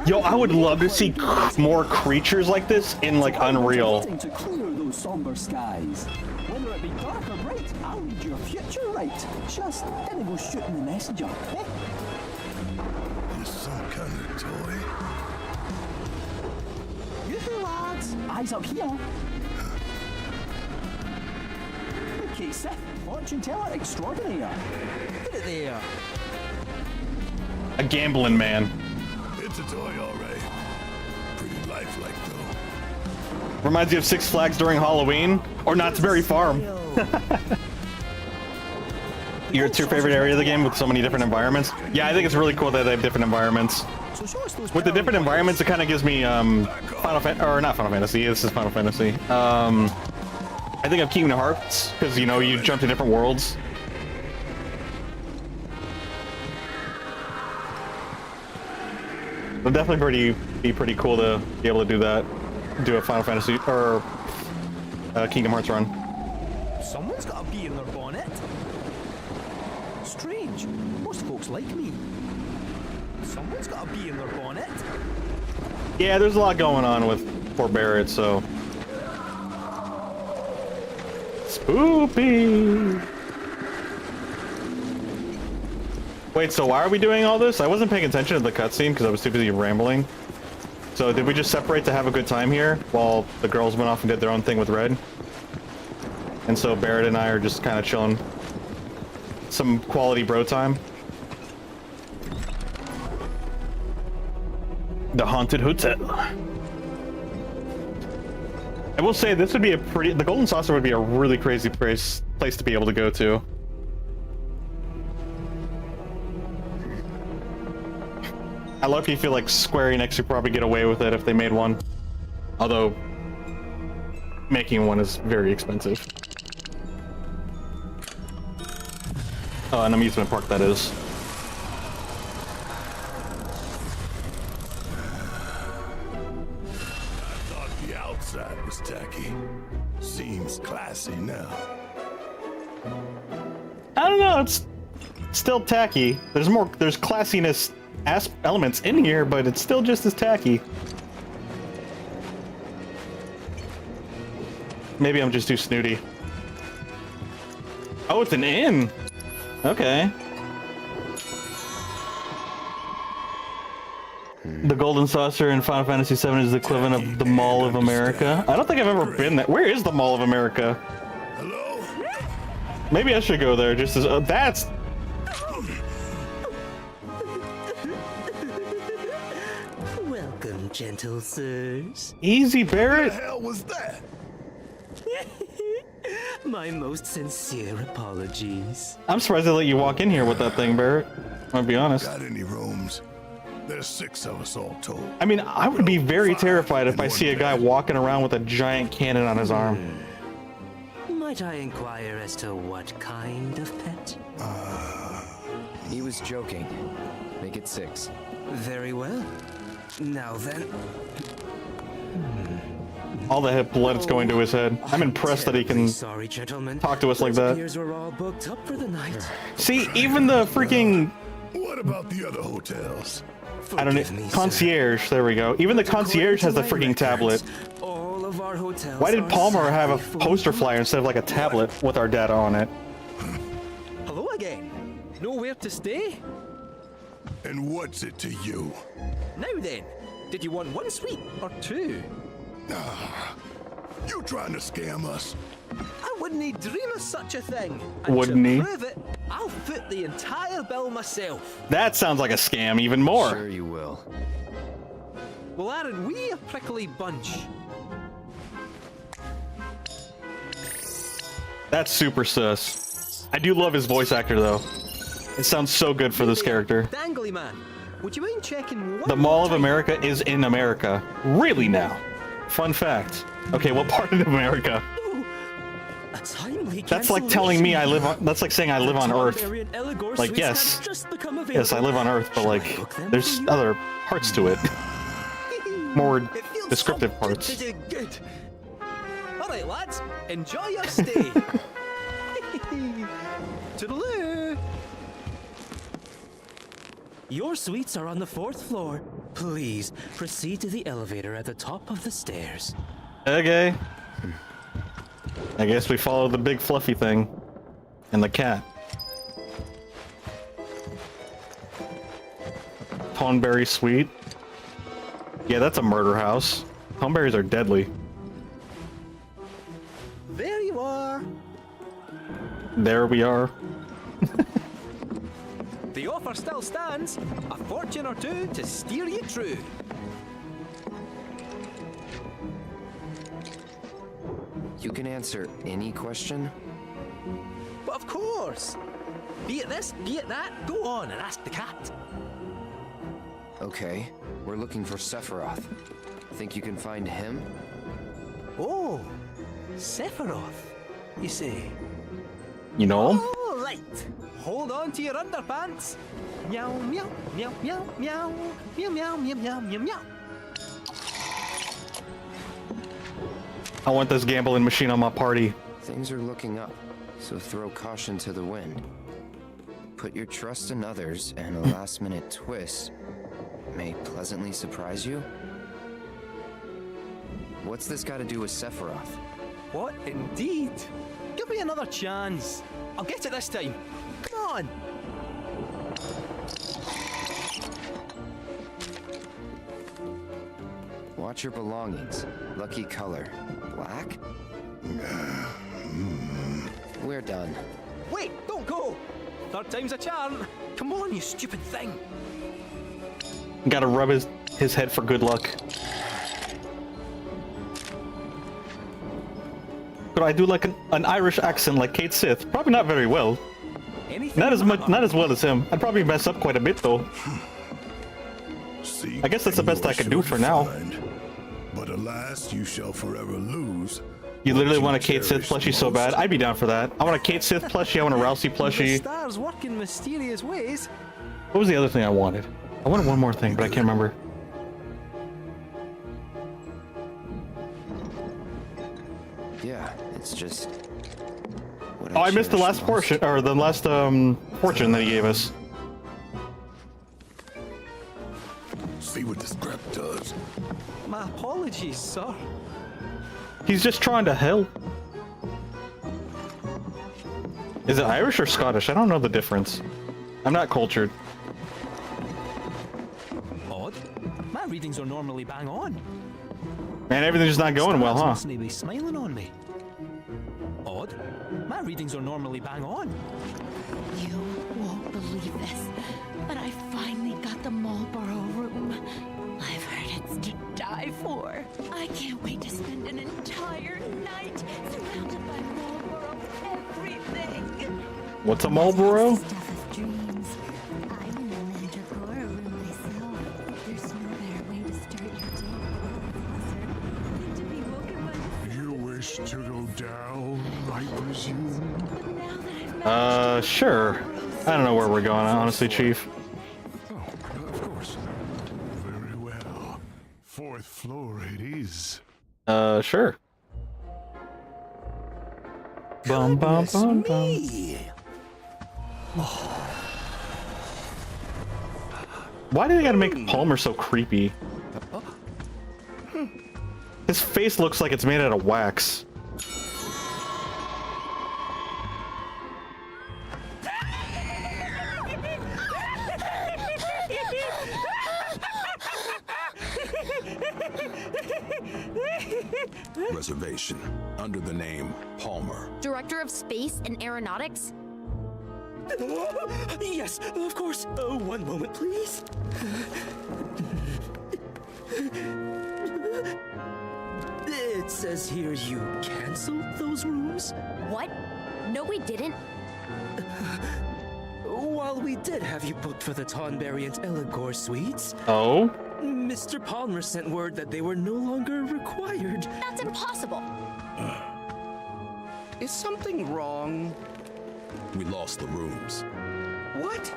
Speaker 1: Yo, I would love to see more creatures like this in like Unreal.
Speaker 10: To clear those somber skies. Whether it be dark or bright, I'll read your future right. Just didn't go shooting the messenger, eh?
Speaker 3: You're some kind of toy.
Speaker 10: Yoo-hoo, lads! Eyes up here. Okay, Sith, fortune teller extraordinaire. Put it there.
Speaker 1: A gambling man.
Speaker 3: It's a toy, all right. Pretty lifelike, though.
Speaker 1: Reminds you of Six Flags during Halloween, or Knott's Berry Farm. It's your favorite area of the game with so many different environments? Yeah, I think it's really cool that they have different environments. With the different environments, it kind of gives me not Final Fantasy. This is Final Fantasy. I think of Kingdom Hearts because you know you jump to different worlds. It'll definitely be pretty cool to be able to do that. Do a Final Fantasy or Kingdom Hearts run.
Speaker 10: Someone's got a bee in their bonnet. Strange. Most folks like me. Someone's got a bee in their bonnet.
Speaker 1: Yeah, there's a lot going on with poor Barrett, so. Spoopy. Wait, so why are we doing all this? I wasn't paying attention to the cutscene because I was too busy rambling. So did we just separate to have a good time here while the girls went off and did their own thing with Red? And so Barrett and I are just kind of chilling. Some quality bro time. The Haunted Hotel. I will say this would be the Golden Saucer would be a really crazy place to be able to go to. I luckily feel like Square Enix could probably get away with it if they made one. Although, making one is very expensive. Oh, an amusement park that is.
Speaker 3: I thought the outside was tacky. Seems classy now.
Speaker 1: I don't know, it's still tacky. There's classiness elements in here, but it's still just as tacky. Maybe I'm just too snooty. Oh, it's an inn. Okay. The Golden Saucer in Final Fantasy VII is the equivalent of the Mall of America. I don't think I've ever been there. Where is the Mall of America?
Speaker 3: Hello?
Speaker 1: Maybe I should go there just as... that's...
Speaker 9: Welcome, gentle sirs.
Speaker 1: Easy, Barrett.
Speaker 3: What the hell was that?
Speaker 9: My most sincere apologies.
Speaker 1: I'm surprised they let you walk in here with that thing, Barrett. I'll be honest.
Speaker 3: Got any rooms? There's 6 of us all told.
Speaker 1: I mean, I would be very terrified if I see a guy walking around with a giant cannon on his arm.
Speaker 9: Might I inquire as to what kind of pet?
Speaker 8: He was joking. Make it 6.
Speaker 9: Very well. Now then.
Speaker 1: All the blood's going to his head. I'm impressed that he can
Speaker 9: Sorry, gentlemen.
Speaker 1: talk to us like that.
Speaker 9: Ears are all booked up for the night.
Speaker 1: See, even the freaking...
Speaker 3: What about the other hotels?
Speaker 1: I don't know.
Speaker 9: Forgive me, sir.
Speaker 1: Concierge, there we go. Even the concierge has the freaking tablet.
Speaker 9: All of our hotels
Speaker 1: Why did
Speaker 9: are
Speaker 1: Palmer have a
Speaker 9: sadly
Speaker 1: poster
Speaker 9: full.
Speaker 1: flyer instead of like a tablet with our data on it?
Speaker 10: Hello again. Nowhere to stay?
Speaker 3: And what's it to you?
Speaker 10: Now then, did you want 1 suite or 2?
Speaker 3: You trying to scam us?
Speaker 10: I wouldn't dream of such a thing. And
Speaker 1: Wouldn't
Speaker 10: to
Speaker 1: he?
Speaker 10: prove it, I'll foot the entire bill myself.
Speaker 1: That sounds like a scam even more.
Speaker 8: Sure you will.
Speaker 10: Well, aren't we a prickly bunch?
Speaker 1: That's super sus. I do love his voice actor though. It sounds so good for this character.
Speaker 10: Dangly man, would you mind checking one
Speaker 1: The Mall
Speaker 10: more
Speaker 1: of
Speaker 10: time?
Speaker 1: America is in America. Really now? Fun fact. Okay, what part of America?
Speaker 10: A timely
Speaker 1: That's like telling me I live on... That's like saying I live on Earth.
Speaker 10: Targaryen Eligor
Speaker 1: Like,
Speaker 10: suites
Speaker 1: yes.
Speaker 10: have just become
Speaker 1: Yes, I live on Earth, but like, there's other parts to it. More
Speaker 10: It feels
Speaker 1: descriptive
Speaker 10: so
Speaker 1: parts.
Speaker 10: good. All right, lads, enjoy your stay. Toodaloo.
Speaker 11: Your suites are on the 4th floor. Please proceed to the elevator at the top of the stairs.
Speaker 1: Okay. I guess we follow the big fluffy thing. And the cat. Tonberry Suite. Yeah, that's a murder house. Tonberries are deadly.
Speaker 11: There you are.
Speaker 1: There we are.
Speaker 11: The offer still stands. A fortune or two to steer you true.
Speaker 8: You can answer any question?
Speaker 11: But of course. Be it this, be it that, go on and ask the cat.
Speaker 8: Okay, we're looking for Sephiroth. Think you can find him?
Speaker 11: Oh, Sephiroth, you say?
Speaker 1: You know him?
Speaker 11: All right. Hold on to your underpants. Meow, meow, meow, meow, meow, meow, meow, meow, meow, meow, meow.
Speaker 1: I want this gambling machine on my party.
Speaker 8: Things are looking up, so throw caution to the wind. Put your trust in others, and a last-minute twist may pleasantly surprise you? What's this got to do with Sephiroth?
Speaker 11: What indeed? Give me another chance. I'll get it this time. Come on.
Speaker 8: Watch your belongings. Lucky color. Black? We're done.
Speaker 11: Wait, don't go. 3rd time's a charm. Come on, you stupid thing.
Speaker 1: Gotta rub his head for good luck. Could I do like an Irish accent like Kate Sith? Probably not very well. Not as well as him. I'd probably mess up quite a bit though. I guess that's the best I can do for now.
Speaker 3: But alas, you shall forever lose.
Speaker 1: You literally want a Kate Sith plushie so bad? I'd be down for that. I want a Kate Sith plushie, I want a Rousey plushie.
Speaker 11: The stars work in mysterious ways.
Speaker 1: What was the other thing I wanted? I wanted one more thing, but I can't remember.
Speaker 8: Yeah, it's just...
Speaker 1: Oh, I missed the last portion, or the last fortune that he gave us.
Speaker 3: See what this crap does.
Speaker 11: My apologies, sir.
Speaker 1: He's just trying to help. Is it Irish or Scottish? I don't know the difference. I'm not cultured.
Speaker 11: Odd. My readings are normally bang on.
Speaker 1: Man, everything's just not going well, huh?
Speaker 11: Mustn't be smiling on me. Odd. My readings are normally bang on.
Speaker 2: You won't believe this, but I finally got the Marlborough room. I've heard it's to die for. I can't wait to spend an entire night surrounded by Marlborough everything.
Speaker 1: What's a Marlborough?
Speaker 2: Stuff of dreams. I'm in the Mandragora room myself. There's no better way to start your day than to be woken by
Speaker 3: You wish to go down, I presume?
Speaker 2: But now that I've
Speaker 1: Sure. I don't know where we're going, honestly, Chief.
Speaker 3: Oh, of course. Very well. 4th floor it is.
Speaker 1: Sure. Bum bum bum bum. Why do they gotta make Palmer so creepy? His face looks like it's made out of wax.
Speaker 3: Reservation under the name Palmer.
Speaker 2: Director of Space and Aeronautics?
Speaker 11: Yes, of course. Oh, one moment, please. It says here you canceled those rooms?
Speaker 2: What? No, we didn't.
Speaker 11: While we did have you booked for the Tonberry and Elagor suites,
Speaker 1: Oh?
Speaker 11: Mr. Palmer sent word that they were no longer required.
Speaker 2: That's impossible.
Speaker 9: Is something wrong?
Speaker 3: We lost the rooms.
Speaker 9: What?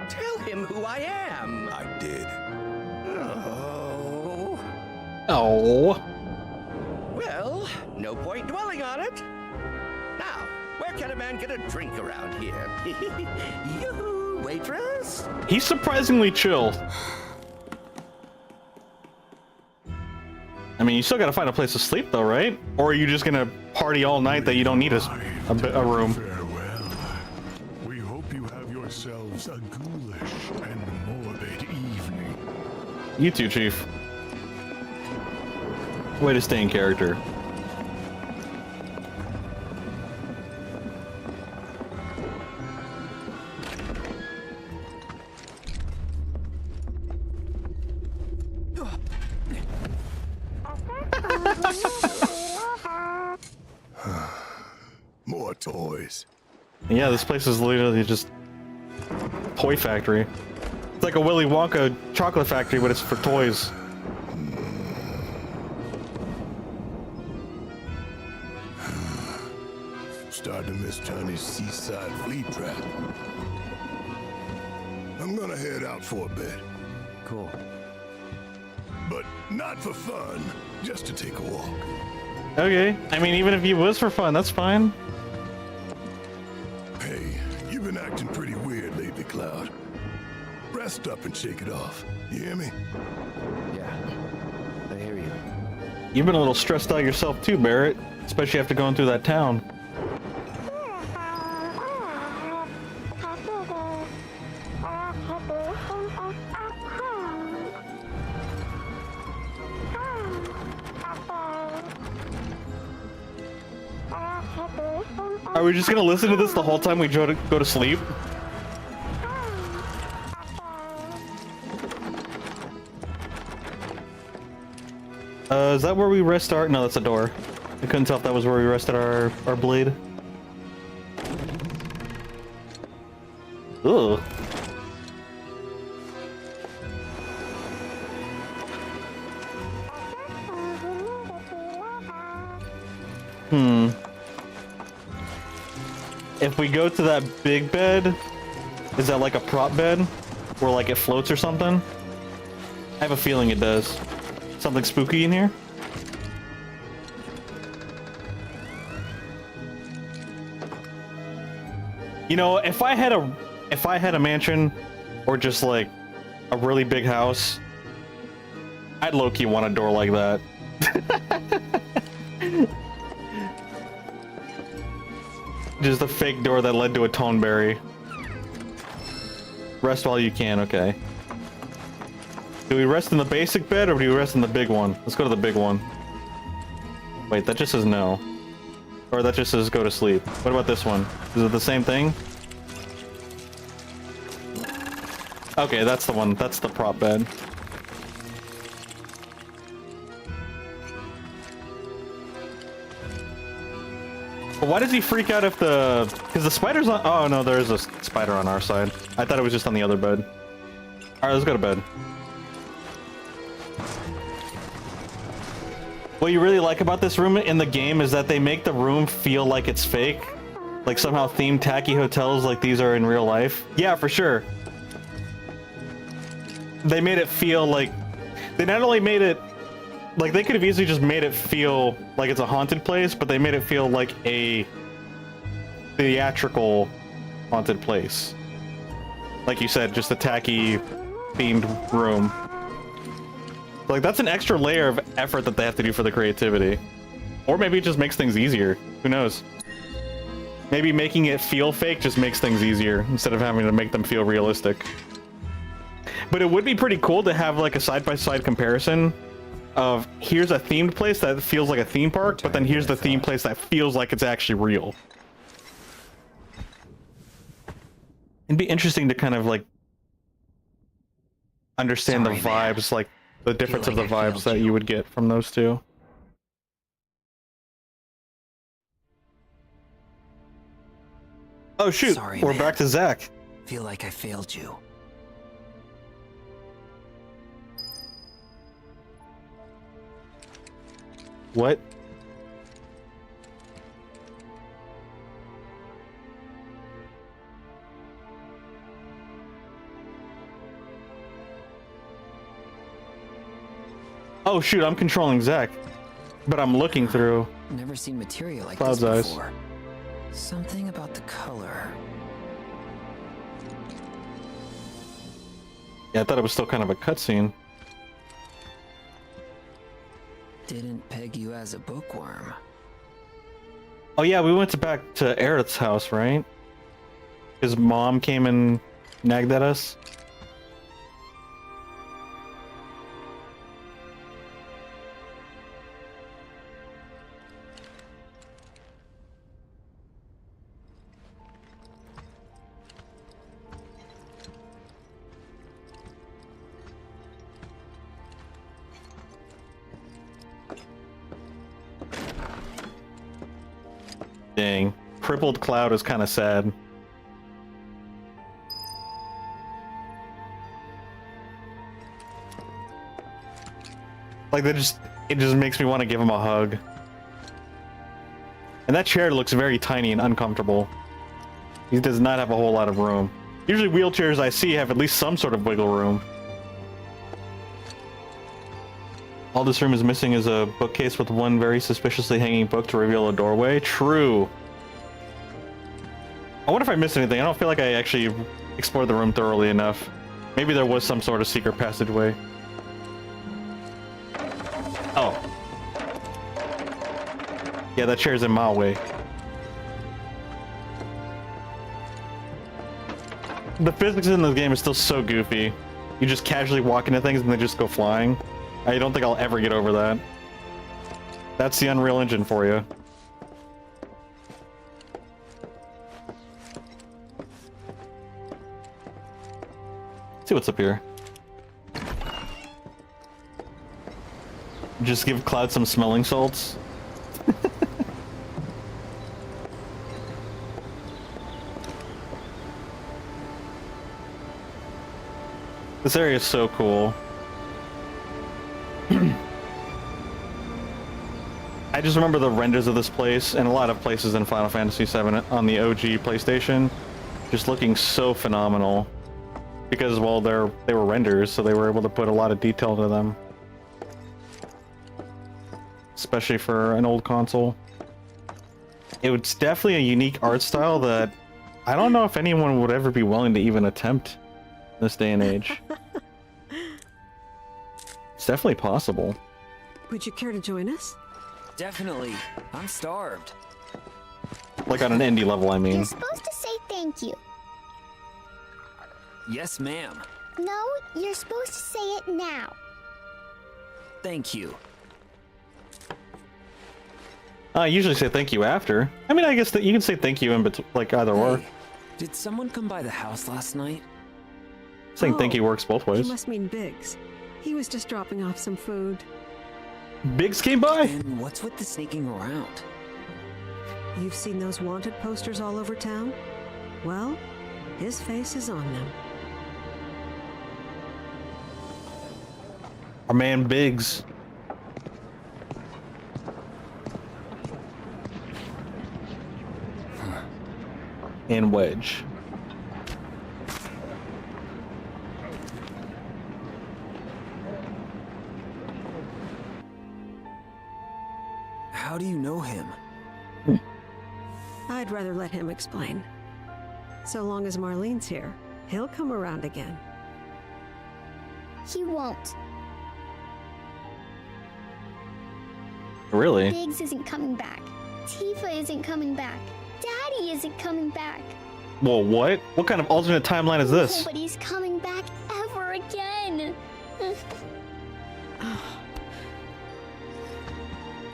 Speaker 9: Tell him who I am.
Speaker 3: I did.
Speaker 9: Oh.
Speaker 1: Oh.
Speaker 9: Well, no point dwelling on it. Now, where can a man get a drink around here? Yoo-hoo! you, waitress?
Speaker 1: He's surprisingly chill. I mean, you still gotta find a place to sleep though, right? Or are you just gonna party all night that you don't need a room?
Speaker 3: Farewell. We hope you have yourselves a ghoulish and morbid evening.
Speaker 1: You too, Chief. Way to stay in character.
Speaker 3: More toys.
Speaker 1: Yeah, this place is literally just toy factory. It's like a Willy Wonka chocolate factory, but it's for toys.
Speaker 3: Starting to miss Johnny's seaside flea trap. I'm gonna head out for a bit.
Speaker 8: Cool.
Speaker 3: But not for fun, just to take a walk.
Speaker 1: Okay, I mean, even if you was for fun, that's fine.
Speaker 3: Hey, you've been acting pretty weird lately, Cloud. Rest up and shake it off. You hear me?
Speaker 8: Yeah, I hear you.
Speaker 1: You've been a little stressed out yourself too, Barrett. Especially after going through that town. Are we just gonna listen to this the whole time we go to sleep? Is that where we rest our... No, that's a door. I couldn't tell if that was where we rested our blade. Ugh. If we go to that big bed, is that like a prop bed? Where like it floats or something? I have a feeling it does. Something spooky in here? You know, if I had a mansion or just like a really big house, I'd low-key want a door like that. Just a fake door that led to a toneberry. Rest while you can, okay. Do we rest in the basic bed or do we rest in the big one? Let's go to the big one. Wait, that just says no. Or that just says go to sleep. What about this one? Is it the same thing? Okay, that's the one. That's the prop bed. But why does he freak out if the... Because the spider's on... Oh, no, there is a spider on our side. I thought it was just on the other bed. Alright, let's go to bed. What you really like about this room in the game is that they make the room feel like it's fake. Like somehow themed tacky hotels like these are in real life. Yeah, for sure. They made it feel like... They not only made it... Like, they could have easily just made it feel like it's a haunted place, but they made it feel like a theatrical haunted place. Like you said, just a tacky themed room. Like, that's an extra layer of effort that they have to do for the creativity. Or maybe it just makes things easier. Who knows? Maybe making it feel fake just makes things easier instead of having to make them feel realistic. But it would be pretty cool to have like a side-by-side comparison of here's a themed place that feels like a theme park, but then here's the theme place that feels like it's actually real. It'd be interesting to kind of like understand the vibes, like the difference of the vibes that you would get from those two. Oh shoot, we're back to Zach.
Speaker 9: Feel like I failed you.
Speaker 1: What? Oh shoot, I'm controlling Zach. But I'm looking through
Speaker 9: Never seen material like
Speaker 1: Cloud's
Speaker 9: this
Speaker 1: eyes.
Speaker 9: before. Something about the color.
Speaker 1: Yeah, I thought it was still kind of a cutscene.
Speaker 8: Didn't peg you as a bookworm.
Speaker 1: Oh yeah, we went back to Aerith's house, right? His mom came and nagged at us. Dang. Crippled Cloud is kind of sad. Like, it just makes me want to give him a hug. And that chair looks very tiny and uncomfortable. He does not have a whole lot of room. Usually wheelchairs I see have at least some sort of wiggle room. All this room is missing is a bookcase with one very suspiciously hanging book to reveal a doorway. True. I wonder if I missed anything. I don't feel like I actually explored the room thoroughly enough. Maybe there was some sort of secret passageway. Oh. Yeah, that chair's in my way. The physics in this game is still so goofy. You just casually walk into things and they just go flying. I don't think I'll ever get over that. That's the Unreal Engine for you. Let's see what's up here. Just give Cloud some smelling salts. This area is so cool. I just remember the renders of this place and a lot of places in Final Fantasy VII on the OG PlayStation just looking so phenomenal. Because, well, they were renders, so they were able to put a lot of detail to them. Especially for an old console. It was definitely a unique art style that I don't know if anyone would ever be willing to even attempt in this day and age. It's definitely possible.
Speaker 12: Would you care to join us?
Speaker 13: Definitely. I'm starved.
Speaker 1: Like on an indie level, I mean.
Speaker 14: You're supposed to say thank you.
Speaker 13: Yes, ma'am.
Speaker 14: No, you're supposed to say it now.
Speaker 13: Thank you.
Speaker 1: I usually say thank you after. I mean, I guess that you can say thank you in between, like either or.
Speaker 13: Did someone come by the house last night?
Speaker 1: Saying thank you works both ways.
Speaker 12: You must mean Biggs. He was just dropping off some food.
Speaker 1: Biggs came by?
Speaker 13: And what's with the sneaking around?
Speaker 12: You've seen those wanted posters all over town? Well, his face is on them.
Speaker 1: Our man Biggs. And Wedge.
Speaker 13: How do you know him?
Speaker 12: I'd rather let him explain. So long as Marlene's here, he'll come around again.
Speaker 14: He won't.
Speaker 1: Really?
Speaker 14: Biggs isn't coming back. Tifa isn't coming back. Daddy isn't coming back.
Speaker 1: Whoa, what? What kind of alternate timeline is this?
Speaker 14: Nobody's coming back ever again.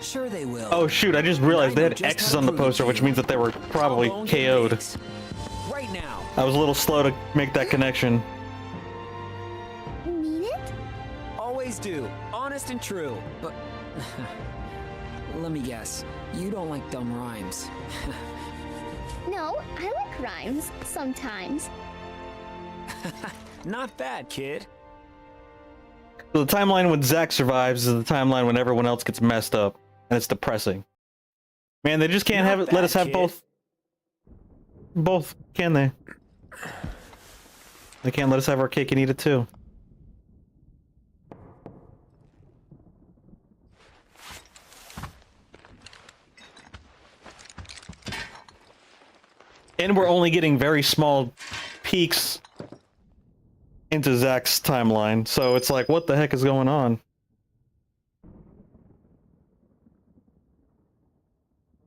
Speaker 13: Sure they will.
Speaker 1: Oh shoot, I just realized they had X's on the poster, which means that they were probably KO'd.
Speaker 13: Right now.
Speaker 1: I was a little slow to make that connection.
Speaker 14: Mean it?
Speaker 13: Always do. Honest and true. But let me guess. You don't like dumb rhymes.
Speaker 14: No, I like rhymes sometimes.
Speaker 13: Not bad, kid.
Speaker 1: So the timeline when Zack survives is the timeline when everyone else gets messed up, and it's depressing. Man, they just can't have it. Let us have both. Both, can they? They can't let us have our cake and eat it too. And we're only getting very small peaks into Zach's timeline, so it's like, what the heck is going on?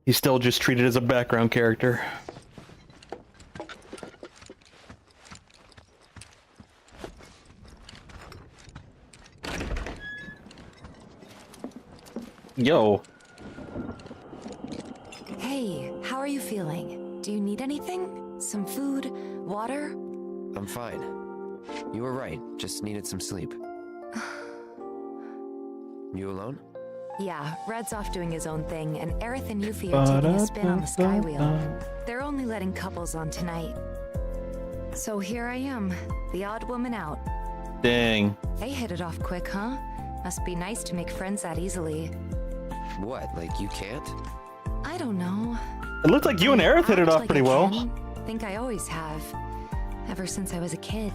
Speaker 1: He's still just treated as a background character. Yo.
Speaker 4: Hey, how are you feeling? Do you need anything? Some food? Water?
Speaker 8: I'm fine. You were right, just needed some sleep. You alone?
Speaker 4: Yeah, Red's off doing his own thing, and Aerith and Yuffie are taking a spin on the Skywheel. They're only letting couples on tonight. So here I am, the odd woman out.
Speaker 1: Dang.
Speaker 4: They hit it off quick, huh? Must be nice to make friends that easily.
Speaker 8: What, like you can't?
Speaker 4: I don't know.
Speaker 1: It looked like you and Aerith hit it off pretty well.
Speaker 4: Think I always have. Ever since I was a kid.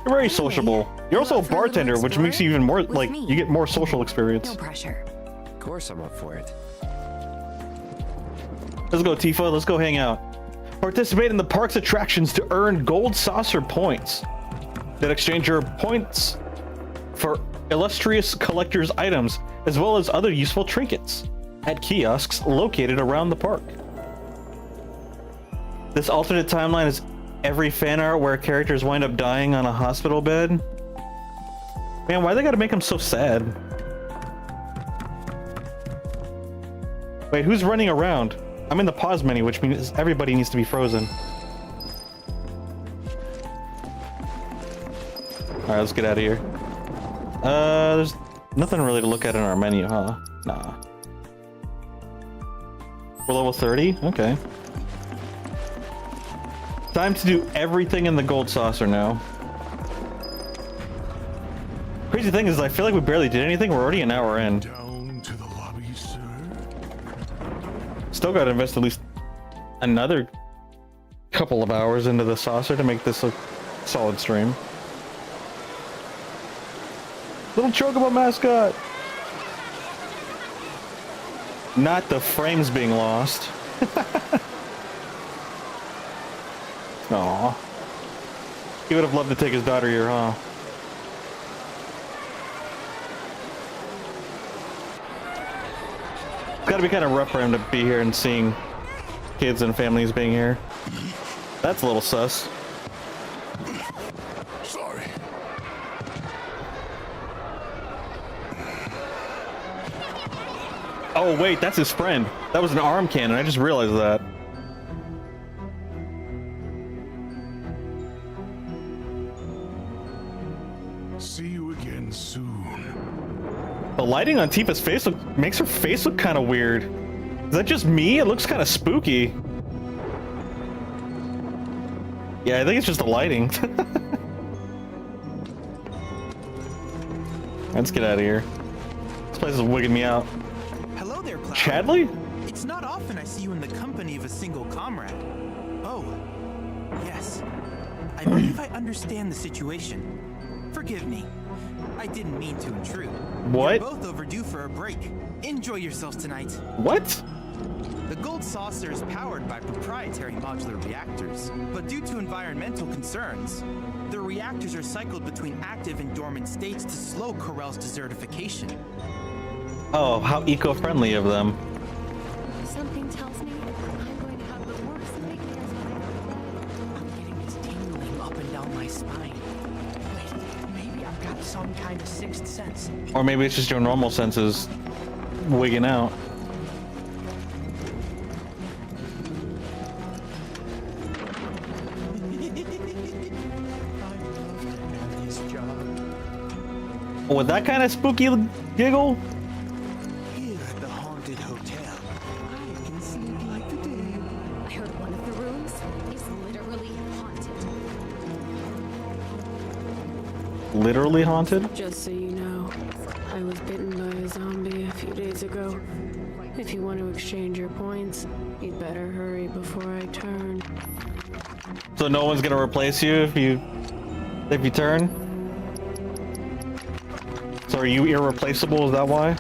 Speaker 1: You're very sociable. You're also a bartender, which makes you even more, like, you get more social experience.
Speaker 4: No pressure.
Speaker 8: Of course I'm up for it.
Speaker 1: Let's go, Tifa. Let's go hang out. Participate in the park's attractions to earn gold saucer points. That exchange your points for illustrious collector's items, as well as other useful trinkets at kiosks located around the park. This alternate timeline is every fan art where characters wind up dying on a hospital bed. Man, why they gotta make them so sad? Wait, who's running around? I'm in the pause menu, which means everybody needs to be frozen. Alright, let's get out of here. There's nothing really to look at in our menu, huh? Nah. We're level 30? Okay. Time to do everything in the gold saucer now. Crazy thing is, I feel like we barely did anything. We're already an hour in.
Speaker 3: Down to the lobby, sir.
Speaker 1: Still gotta invest at least another couple of hours into the saucer to make this a solid stream. Little chocobo mascot! Not the frames being lost. Aw. He would have loved to take his daughter here, huh? It's gotta be kind of rough for him to be here and seeing kids and families being here. That's a little sus.
Speaker 3: Sorry.
Speaker 1: Oh wait, that's his friend. That was an arm cannon. I just realized that.
Speaker 3: See you again soon.
Speaker 1: The lighting on Tifa's face makes her face look kind of weird. Is that just me? It looks kind of spooky. Yeah, I think it's just the lighting. Let's get out of here. This place is wigging me out.
Speaker 15: Hello there, Cloud.
Speaker 1: Chadley?
Speaker 15: It's not often I see you in the company of a single comrade. Oh, yes. I believe I understand the situation. Forgive me. I didn't mean to intrude.
Speaker 1: What?
Speaker 15: You're both overdue for a break. Enjoy yourselves tonight.
Speaker 1: What?
Speaker 15: The gold saucer is powered by proprietary modular reactors, but due to environmental concerns, the reactors are cycled between active and dormant states to slow Corel's desertification.
Speaker 1: Oh, how eco-friendly of them.
Speaker 2: Something tells me I'm going to have the worst nightmares when I go to bed.
Speaker 9: I'm getting this tingling up and down my spine. Wait, maybe I've got some kind of sixth sense.
Speaker 1: Or maybe it's just your normal senses wigging out. With that kind of spooky giggle?
Speaker 15: Here at the haunted hotel, I can sleep like the dead.
Speaker 2: I heard one of the rooms is literally haunted.
Speaker 1: Literally haunted?
Speaker 16: Just so you know, I was bitten by a zombie a few days ago. If you want to exchange your points, you'd better hurry before I turn.
Speaker 1: So no one's gonna replace you if you turn? So are you irreplaceable? Is that why?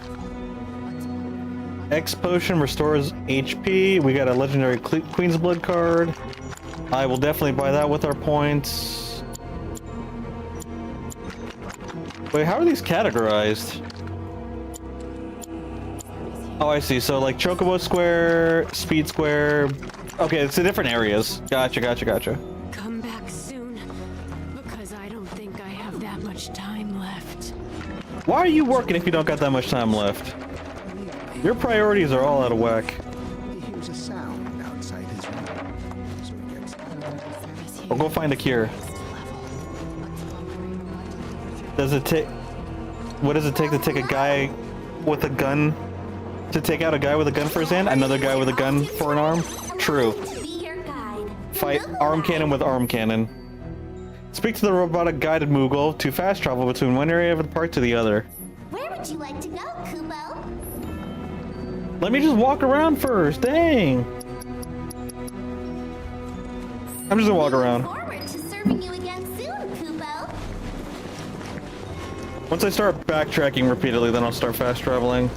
Speaker 1: X potion restores HP. We got a legendary Queen's Blood card. I will definitely buy that with our points. Wait, how are these categorized? Oh, I see. So like Chocobo Square, Speed Square. Okay, it's in different areas. Gotcha, gotcha, gotcha.
Speaker 7: Come back soon, because I don't think I have that much time left.
Speaker 1: Why are you working if you don't got that much time left? Your priorities are all out of whack.
Speaker 3: He hears a sound outside his room. So he gets
Speaker 1: I'll go find a cure. Does it take... What does it take to take a guy with a gun... To take out a guy with a gun for his hand? Another guy with a gun for an arm? True. Fight arm cannon with arm cannon. Speak to the robotic guided Moogle to fast travel between one area of the park to the other.
Speaker 14: Where would you like to go, Kubo?
Speaker 1: Let me just walk around first, dang! I'm just gonna walk around.
Speaker 14: Forward to serving you again soon, Kubo.
Speaker 1: Once I start backtracking repeatedly, then I'll start fast traveling.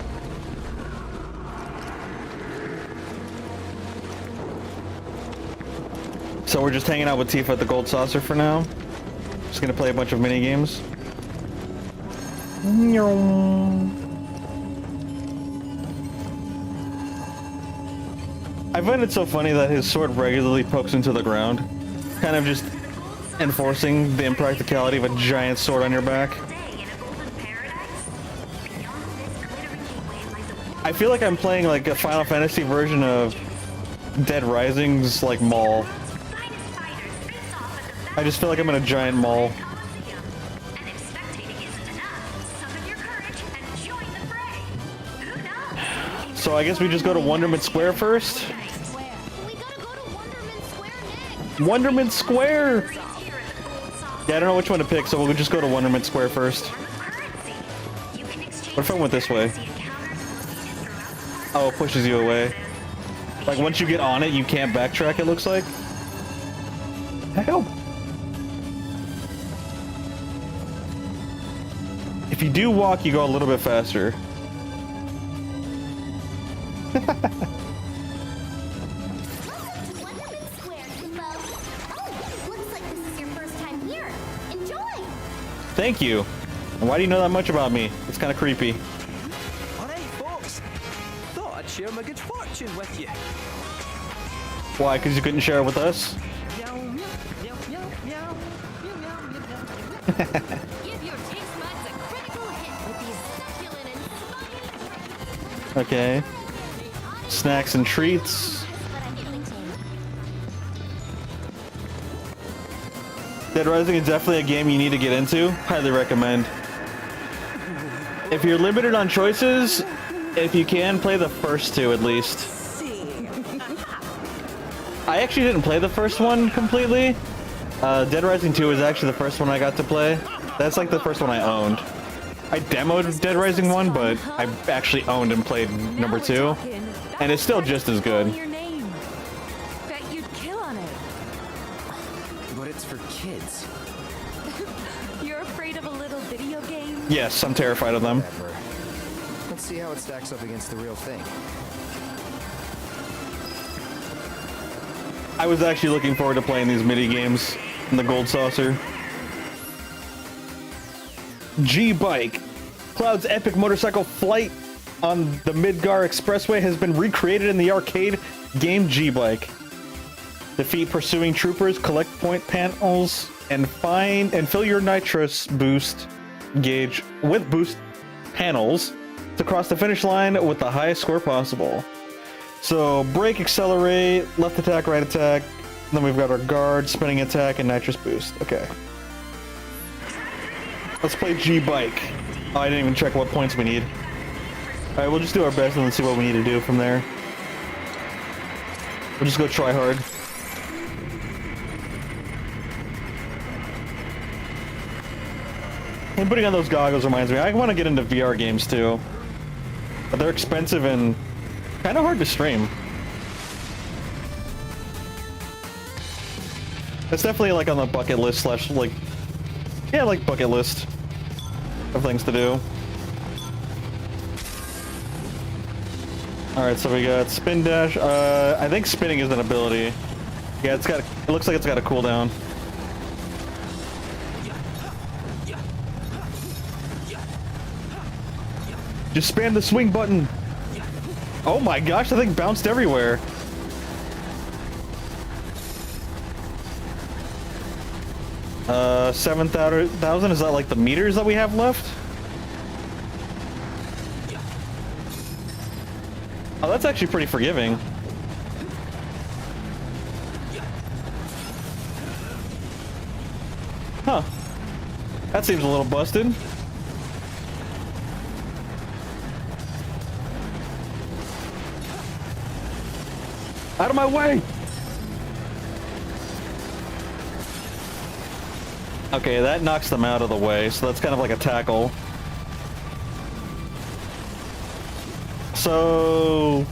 Speaker 1: So we're just hanging out with Tifa at the Gold Saucer for now. Just gonna play a bunch of mini games. I find it so funny that his sword regularly pokes into the ground, kind of just enforcing the impracticality of a giant sword on your back. I feel like I'm playing like a Final Fantasy version of Dead Rising's like mall. I just feel like I'm in a giant mall. So I guess we just go to Wonderment Square first? Wonderment Square! Yeah, I don't know which one to pick, so we'll just go to Wonderment Square first. What if I went this way? Oh, it pushes you away. Like, once you get on it, you can't backtrack, it looks like. Help! If you do walk, you go a little bit faster. Thank you. And why do you know that much about me? It's kind of creepy.
Speaker 11: Alright, folks. Thought I'd share my good fortune with you.
Speaker 1: Why? Because you couldn't share it with us?
Speaker 11: Meow, meow, meow, meow, meow, meow, meow, meow, meow.
Speaker 2: Give your taste buds a critical hit with these succulent and spicy.
Speaker 1: Okay. Snacks and treats. Dead Rising is definitely a game you need to get into. Highly recommend. If you're limited on choices, if you can, play the first two at least. I actually didn't play the first one completely. Dead Rising 2 was actually the first one I got to play. That's like the first one I owned. I demoed Dead Rising 1, but I actually owned and played number 2. And it's still just as good.
Speaker 7: Bet you'd kill on it.
Speaker 8: But it's for kids.
Speaker 7: You're afraid of a little video game?
Speaker 1: Yes, I'm terrified of them.
Speaker 8: Whatever. Let's see how it stacks up against the real thing.
Speaker 1: I was actually looking forward to playing these mini games in the Gold Saucer. G-Bike. Cloud's epic motorcycle flight on the Midgar Expressway has been recreated in the arcade game G-Bike. Defeat pursuing troopers, collect point panels, and fill your nitrous boost gauge with boost panels to cross the finish line with the highest score possible. So brake, accelerate, left attack, right attack. Then we've got our guard, spinning attack, and nitrous boost. Okay. Let's play G-Bike. Oh, I didn't even check what points we need. Alright, we'll just do our best and let's see what we need to do from there. We'll just go try hard. And putting on those goggles reminds me, I want to get into VR games too. But they're expensive and kind of hard to stream. It's definitely like on the bucket list slash like, yeah, like bucket list of things to do. Alright, so we got spin dash. I think spinning is an ability. Yeah, it looks like it's got a cooldown. Just spam the swing button. Oh my gosh, that thing bounced everywhere. Uh, 7,000, is that like the meters that we have left? Oh, that's actually pretty forgiving. Huh. That seems a little busted. Out of my way! Okay, that knocks them out of the way, so that's kind of like a tackle. So...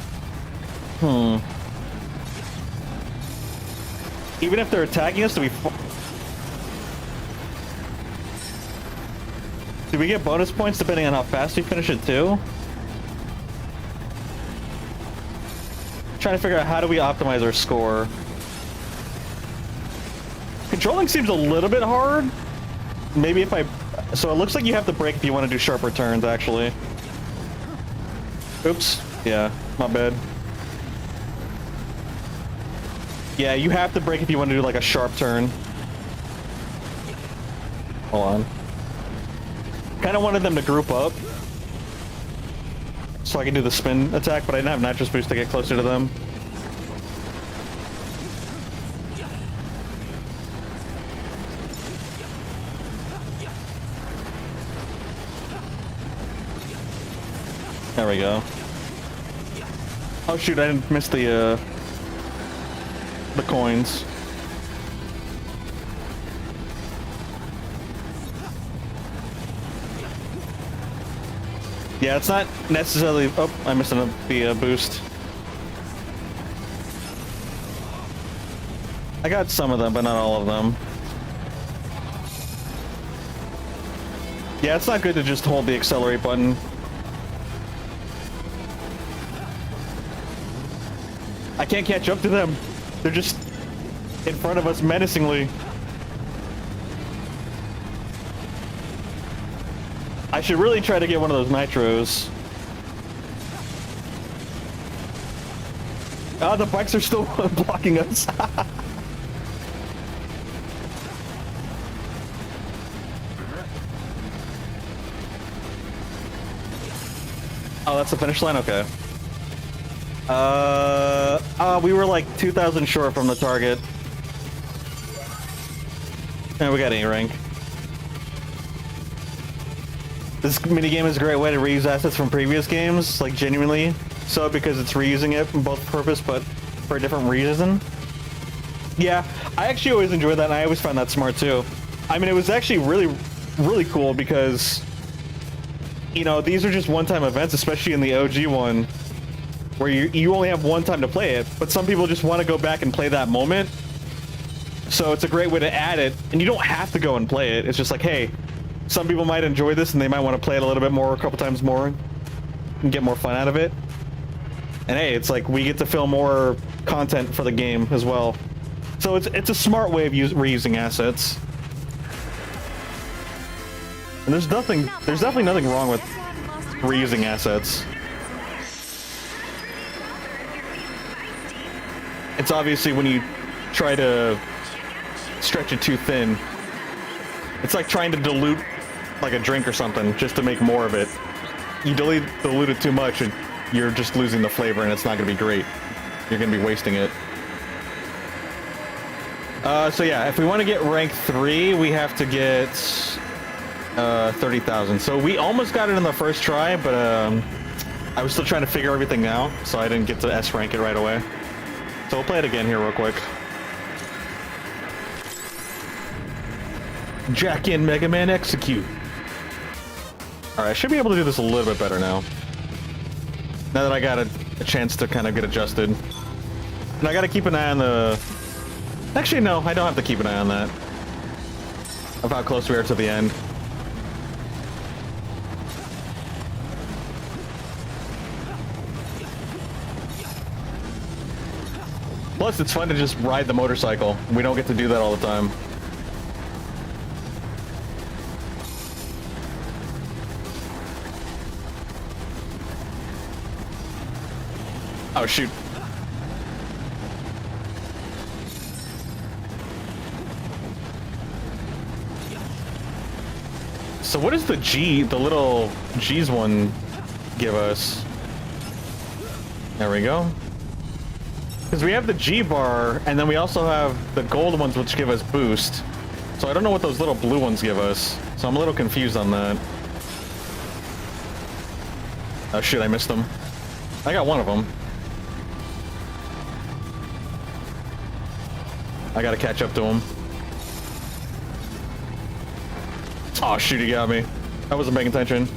Speaker 1: Even if they're attacking us, do we get bonus points depending on how fast we finish it too? Trying to figure out how do we optimize our score. Controlling seems a little bit hard. Maybe if I... So it looks like you have to brake if you want to do sharper turns, actually. Oops. Yeah, my bad. Yeah, you have to brake if you want to do like a sharp turn. Hold on. Kind of wanted them to group up so I can do the spin attack, but I didn't have nitrous boost to get closer to them. There we go. Oh shoot, I didn't miss the coins. Yeah, it's not necessarily... Oh, I missed the boost. I got some of them, but not all of them. Yeah, it's not good to just hold the accelerate button. I can't catch up to them. They're just in front of us menacingly. I should really try to get one of those nitros. Oh, the bikes are still blocking us. Oh, that's the finish line? Okay. We were like 2,000 short from the target. And we got A rank. This minigame is a great way to reuse assets from previous games, like genuinely so, because it's reusing it for both purpose but for a different reason. Yeah, I actually always enjoyed that, and I always found that smart too. I mean, it was actually really cool because, you know, these are just one-time events, especially in the OG one, where you only have one time to play it, but some people just want to go back and play that moment. So it's a great way to add it, and you don't have to go and play it. It's just like, hey, some people might enjoy this and they might want to play it a little bit more, a couple times more, and get more fun out of it. And hey, it's like we get to fill more content for the game as well. So it's a smart way of reusing assets. And there's definitely nothing wrong with reusing assets. It's obviously when you try to stretch it too thin. It's like trying to dilute like a drink or something just to make more of it. You dilute it too much and you're just losing the flavor and it's not going to be great. You're going to be wasting it. So yeah, if we want to get rank 3, we have to get 30,000. So we almost got it in the first try, but I was still trying to figure everything out, so I didn't get to S rank it right away. So we'll play it again here real quick. Jack in, Mega Man, execute. Alright, I should be able to do this a little bit better now. Now that I got a chance to kind of get adjusted. And I gotta keep an eye on the... Actually, no, I don't have to keep an eye on that. Of how close we are to the end. Plus, it's fun to just ride the motorcycle. We don't get to do that all the time. Oh, shoot. So what does the little G's one give us? There we go. Because we have the G bar, and then we also have the gold ones, which give us boost. So I don't know what those little blue ones give us. So I'm a little confused on that. Oh shit, I missed them. I got one of them. I gotta catch up to him. Oh shoot, he got me. I wasn't paying attention.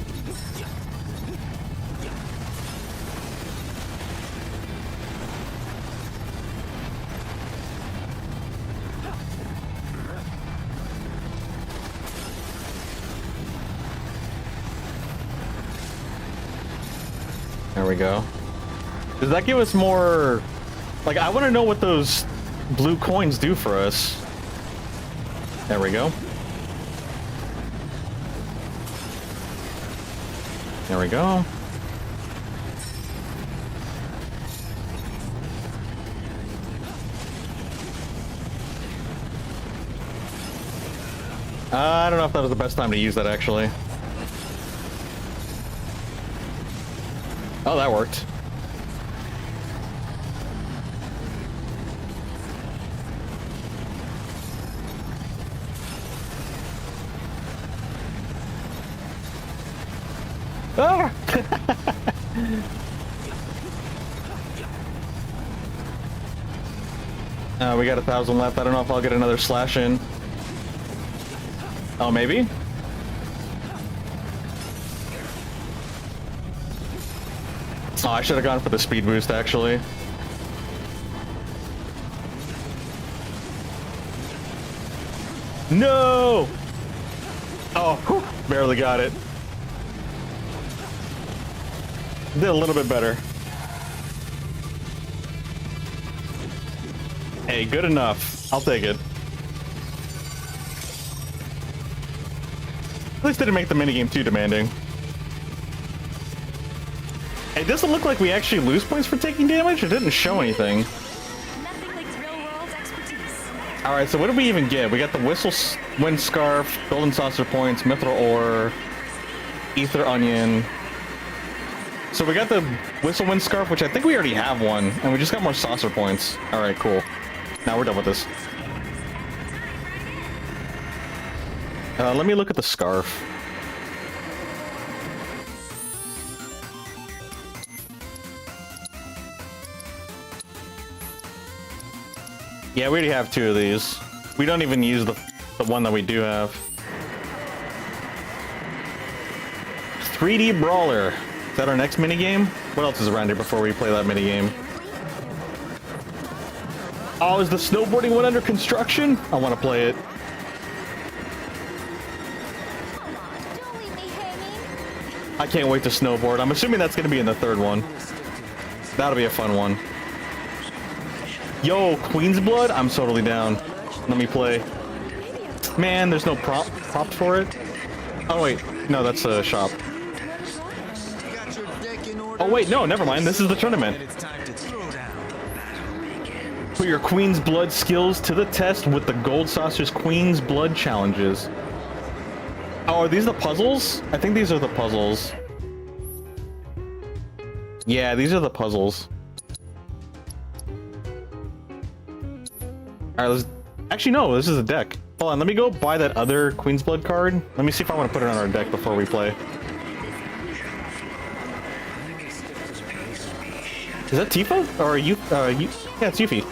Speaker 1: There we go. Does that give us more... Like, I want to know what those blue coins do for us. There we go. There we go. I don't know if that was the best time to use that, actually. Oh, that worked. Ah! We got 1,000 left. I don't know if I'll get another slash in. Oh, maybe? Oh, I should have gone for the speed boost, actually. No! Oh, whew, barely got it. Did a little bit better. Hey, good enough. I'll take it. At least didn't make the minigame too demanding. It doesn't look like we actually lose points for taking damage. It didn't show anything. Alright, so what did we even get? We got the Whistle Wind Scarf, Golden Saucer points, Mithril Ore, Ether Onion. So we got the Whistle Wind Scarf, which I think we already have one, and we just got more saucer points. Alright, cool. Now we're done with this. Let me look at the scarf. Yeah, we already have 2 of these. We don't even use the one that we do have. 3D Brawler. Is that our next minigame? What else is around here before we play that minigame? Oh, is the snowboarding one under construction? I want to play it. I can't wait to snowboard. I'm assuming that's going to be in the 3rd one. That'll be a fun one. Yo, Queen's Blood? I'm totally down. Let me play. Man, there's no props for it. Oh, wait. No, that's a shop. Oh, wait. No, never mind. This is the tournament. Put your Queen's Blood skills to the test with the Gold Saucer's Queen's Blood challenges. Oh, are these the puzzles? I think these are the puzzles. Yeah, these are the puzzles. Alright, let's... Actually, no, this is a deck. Hold on, let me go buy that other Queen's Blood card. Let me see if I want to put it on our deck before we play. Is that Tifa? Or are you, yeah, it's Yippie.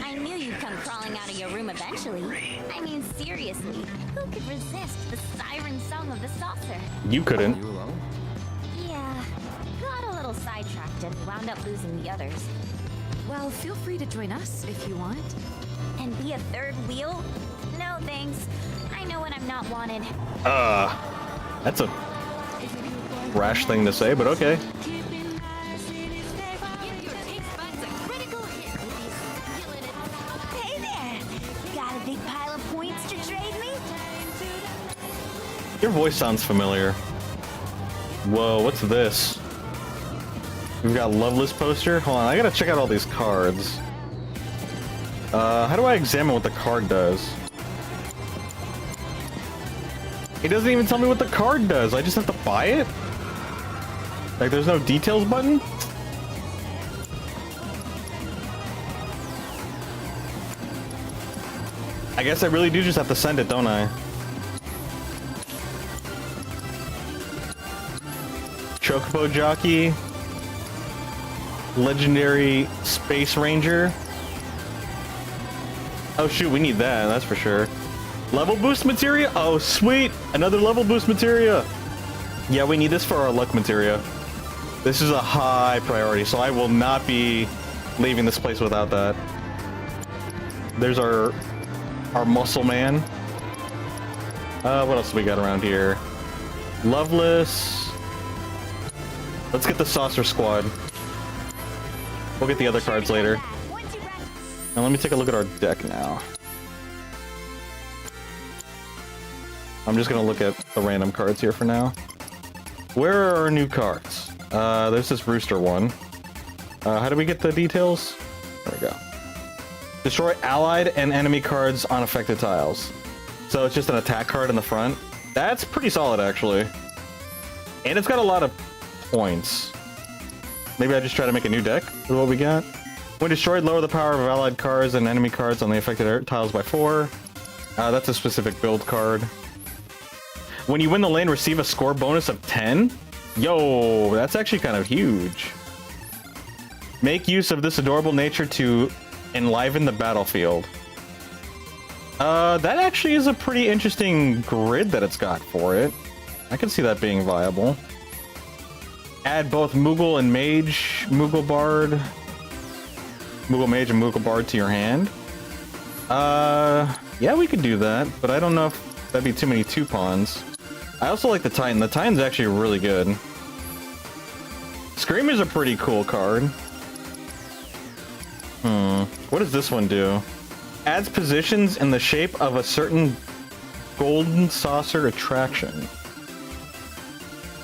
Speaker 17: I knew you'd come crawling out of your room eventually. I mean, seriously, who could resist the siren song of the saucer?
Speaker 1: You couldn't.
Speaker 8: You alone?
Speaker 17: Yeah, got a little sidetracked and wound up losing the others.
Speaker 4: Well, feel free to join us if you want.
Speaker 17: And be a 3rd wheel? No thanks. I know when I'm not wanted.
Speaker 1: That's a rash thing to say, but okay.
Speaker 17: Hey there! Got a big pile of points to trade me?
Speaker 1: Your voice sounds familiar. Whoa, what's this? We've got Loveless poster. Hold on, I gotta check out all these cards. How do I examine what the card does? It doesn't even tell me what the card does. I just have to buy it? Like, there's no details button? I guess I really do just have to send it, don't I? Chocobo Jockey. Legendary Space Ranger. Oh shoot, we need that, that's for sure. Level boost materia? Oh sweet! Another level boost materia! Yeah, we need this for our luck materia. This is a high priority, so I will not be leaving this place without that. There's our muscle man. What else do we got around here? Loveless. Let's get the Saucer Squad. We'll get the other cards later. Now let me take a look at our deck now. I'm just gonna look at the random cards here for now. Where are our new cards? There's this Rooster one. How do we get the details? There we go. Destroy allied and enemy cards on affected tiles. So it's just an attack card in the front. That's pretty solid, actually. And it's got a lot of points. Maybe I just try to make a new deck with what we got. When destroyed, lower the power of allied cards and enemy cards on the affected tiles by 4. That's a specific build card. When you win the lane, receive a score bonus of 10. Yo, that's actually kind of huge. Make use of this adorable nature to enliven the battlefield. That actually is a pretty interesting grid that it's got for it. I can see that being viable. Add both Moogle and Mage, Moogle Bard, Moogle Mage and Moogle Bard to your hand. Yeah, we could do that, but I don't know if that'd be too many 2-pawns. I also like the Titan. The Titan's actually really good. Screamer's a pretty cool card. What does this one do? Adds positions in the shape of a certain golden saucer attraction.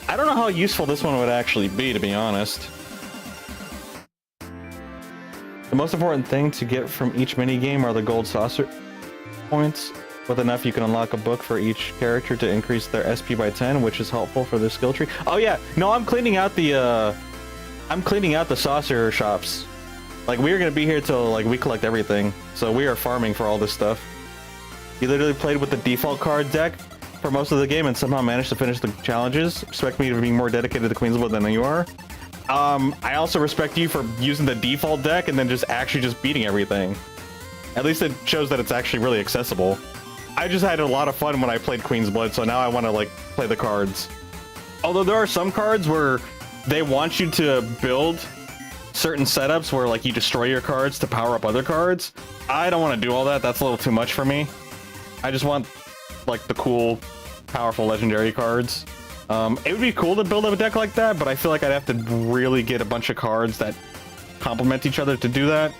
Speaker 1: I don't know how useful this one would actually be, to be honest. The most important thing to get from each minigame are the gold saucer points. With enough, you can unlock a book for each character to increase their SP by 10, which is helpful for their skill tree. Oh yeah, no, I'm cleaning out the saucer shops. Like, we are gonna be here till like we collect everything, so we are farming for all this stuff. You literally played with the default card deck for most of the game and somehow managed to finish the challenges. Respect me for being more dedicated to Queensblood than you are. I also respect you for using the default deck and then just beating everything. At least it shows that it's actually really accessible. I just had a lot of fun when I played Queen's Blood, so now I want to like play the cards. Although there are some cards where they want you to build certain setups where like you destroy your cards to power up other cards. I don't want to do all that. That's a little too much for me. I just want like the cool, powerful legendary cards. It would be cool to build up a deck like that, but I feel like I'd have to really get a bunch of cards that complement each other to do that.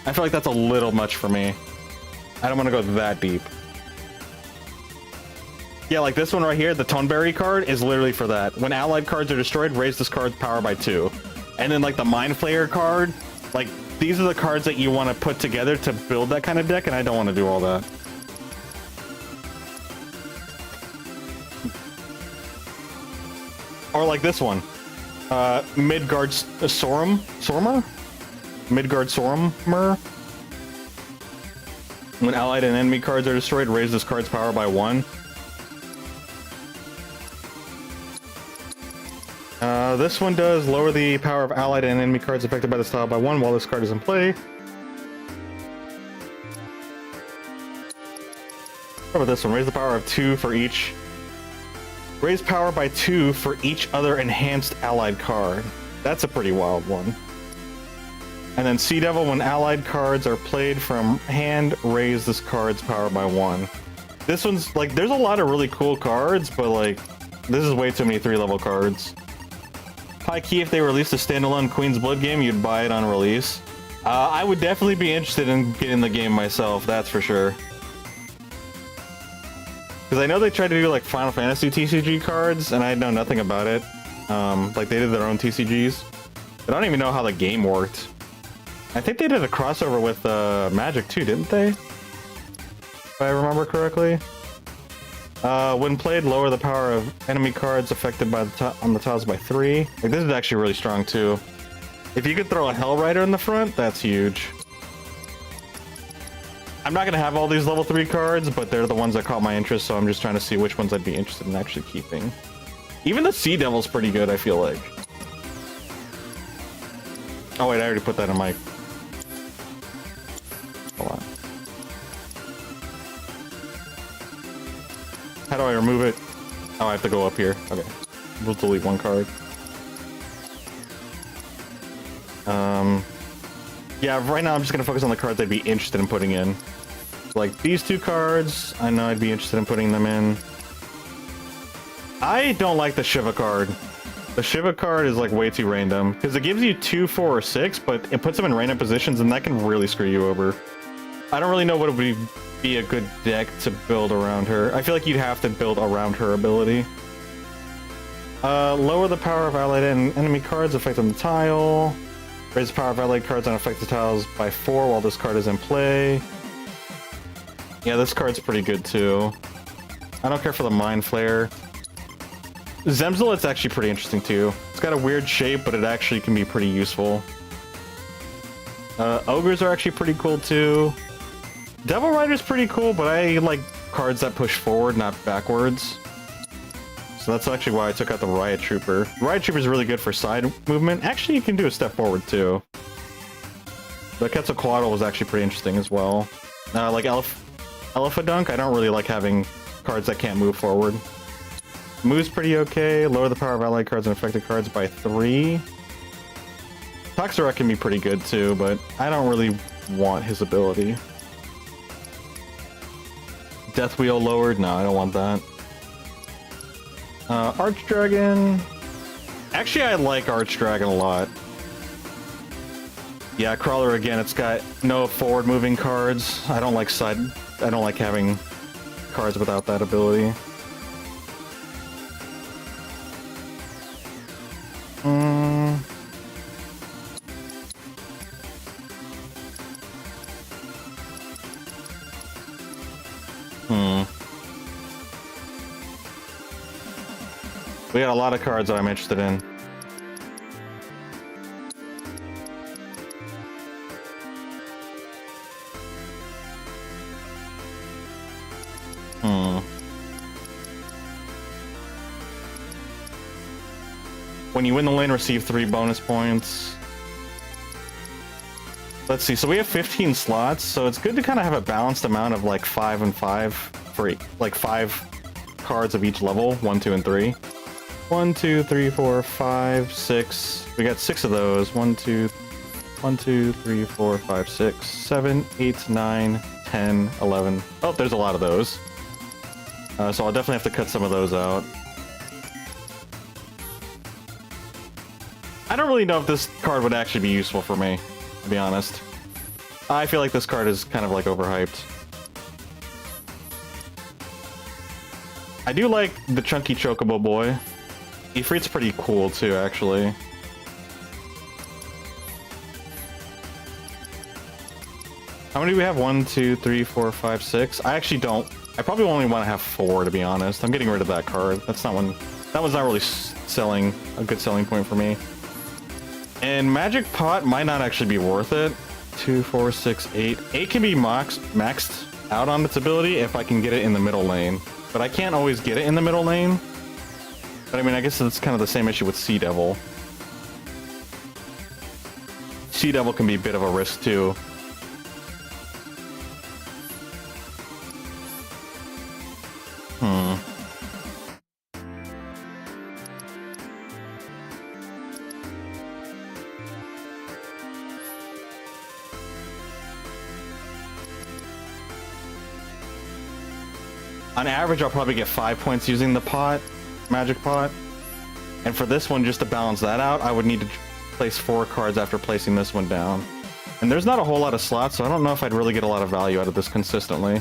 Speaker 1: I feel like that's a little much for me. I don't want to go that deep. Yeah, like this one right here, the Tonberry card is literally for that. When allied cards are destroyed, raise this card's power by 2. And then like the Mind Flayer card, like these are the cards that you want to put together to build that kind of deck, and I don't want to do all that. Or like this one, Midgard Sormer? Midgard Sormer? When allied and enemy cards are destroyed, raise this card's power by 1. This one does lower the power of allied and enemy cards affected by this tile by 1 while this card is in play. What about this one? Raise the power of 2 for each. Raise power by 2 for each other enhanced allied card. That's a pretty wild one. And then Sea Devil, when allied cards are played from hand, raise this card's power by 1. This one's like, there's a lot of really cool cards, but like, this is way too many 3-level cards. High key, if they released a standalone Queen's Blood game, you'd buy it on release. I would definitely be interested in getting the game myself, that's for sure. Because I know they tried to do like Final Fantasy TCG cards, and I know nothing about it. Like they did their own TCGs. I don't even know how the game worked. I think they did a crossover with Magic too, didn't they? If I remember correctly. When played, lower the power of enemy cards affected by on the tiles by 3. Like, this is actually really strong too. If you could throw a Hell Rider in the front, that's huge. I'm not gonna have all these level 3 cards, but they're the ones that caught my interest, so I'm just trying to see which ones I'd be interested in actually keeping. Even the Sea Devil's pretty good, I feel like. Oh wait, I already put that in my... Hold on. How do I remove it? Oh, I have to go up here. Okay. We'll delete one card. Yeah, right now I'm just gonna focus on the cards I'd be interested in putting in. Like these 2 cards, I know I'd be interested in putting them in. I don't like the Shiva card. The Shiva card is like way too random because it gives you 2, 4, or 6, but it puts them in random positions and that can really screw you over. I don't really know what would be a good deck to build around her. I feel like you'd have to build around her ability. Lower the power of allied and enemy cards affecting the tile. Raise the power of allied cards on affected tiles by 4 while this card is in play. Yeah, this card's pretty good too. I don't care for the Mind Flare. Zemzil, actually pretty interesting too. It's got a weird shape, but it actually can be pretty useful. Ogres are actually pretty cool too. Devil Rider's pretty cool, but I like cards that push forward, not backwards. So that's actually why I took out the Riot Trooper. Riot Trooper is really good for side movement. Actually, you can do a step forward too. The Quetzalcoatl was actually pretty interesting as well. Like Elephadunk, I don't really like having cards that can't move forward. Move's pretty okay. Lower the power of allied cards and affected cards by 3. Toxarek can be pretty good too, but I don't really want his ability. Death Wheel lowered? No, I don't want that. Archdragon. Actually, I like Archdragon a lot. Yeah, Crawler again. It's got no forward moving cards. I don't like having cards without that ability. We got a lot of cards that I'm interested in. When you win the lane, receive 3 bonus points. Let's see, so we have 15 slots, so it's good to kind of have a balanced amount of like 5 and 5 for like 5 cards of each level, 1, 2, and 3. 1, 2, 3, 4, 5, 6. We got 6 of those. 1, 2, 3, 4, 5, 6, 7, 8, 9, 10, 11. Oh, there's a lot of those. So I'll definitely have to cut some of those out. I don't really know if this card would actually be useful for me, to be honest. I feel like this card is kind of like overhyped. I do like the chunky Chocobo Boy. Ifrit's pretty cool too, actually. How many do we have? 1, 2, 3, 4, 5, 6. I actually don't. I probably only want to have 4, to be honest. I'm getting rid of that card. That's not one. That one's not really selling a good selling point for me. And Magic Pot might not actually be worth it. 2, 4, 6, 8. 8 can be maxed out on its ability if I can get it in the middle lane. But I can't always get it in the middle lane. But I mean, I guess it's kind of the same issue with Sea Devil. Sea Devil can be a bit of a risk too. On average, I'll probably get 5 points using the pot, Magic Pot. And for this one, just to balance that out, I would need to place 4 cards after placing this one down. And there's not a whole lot of slots, so I don't know if I'd really get a lot of value out of this consistently.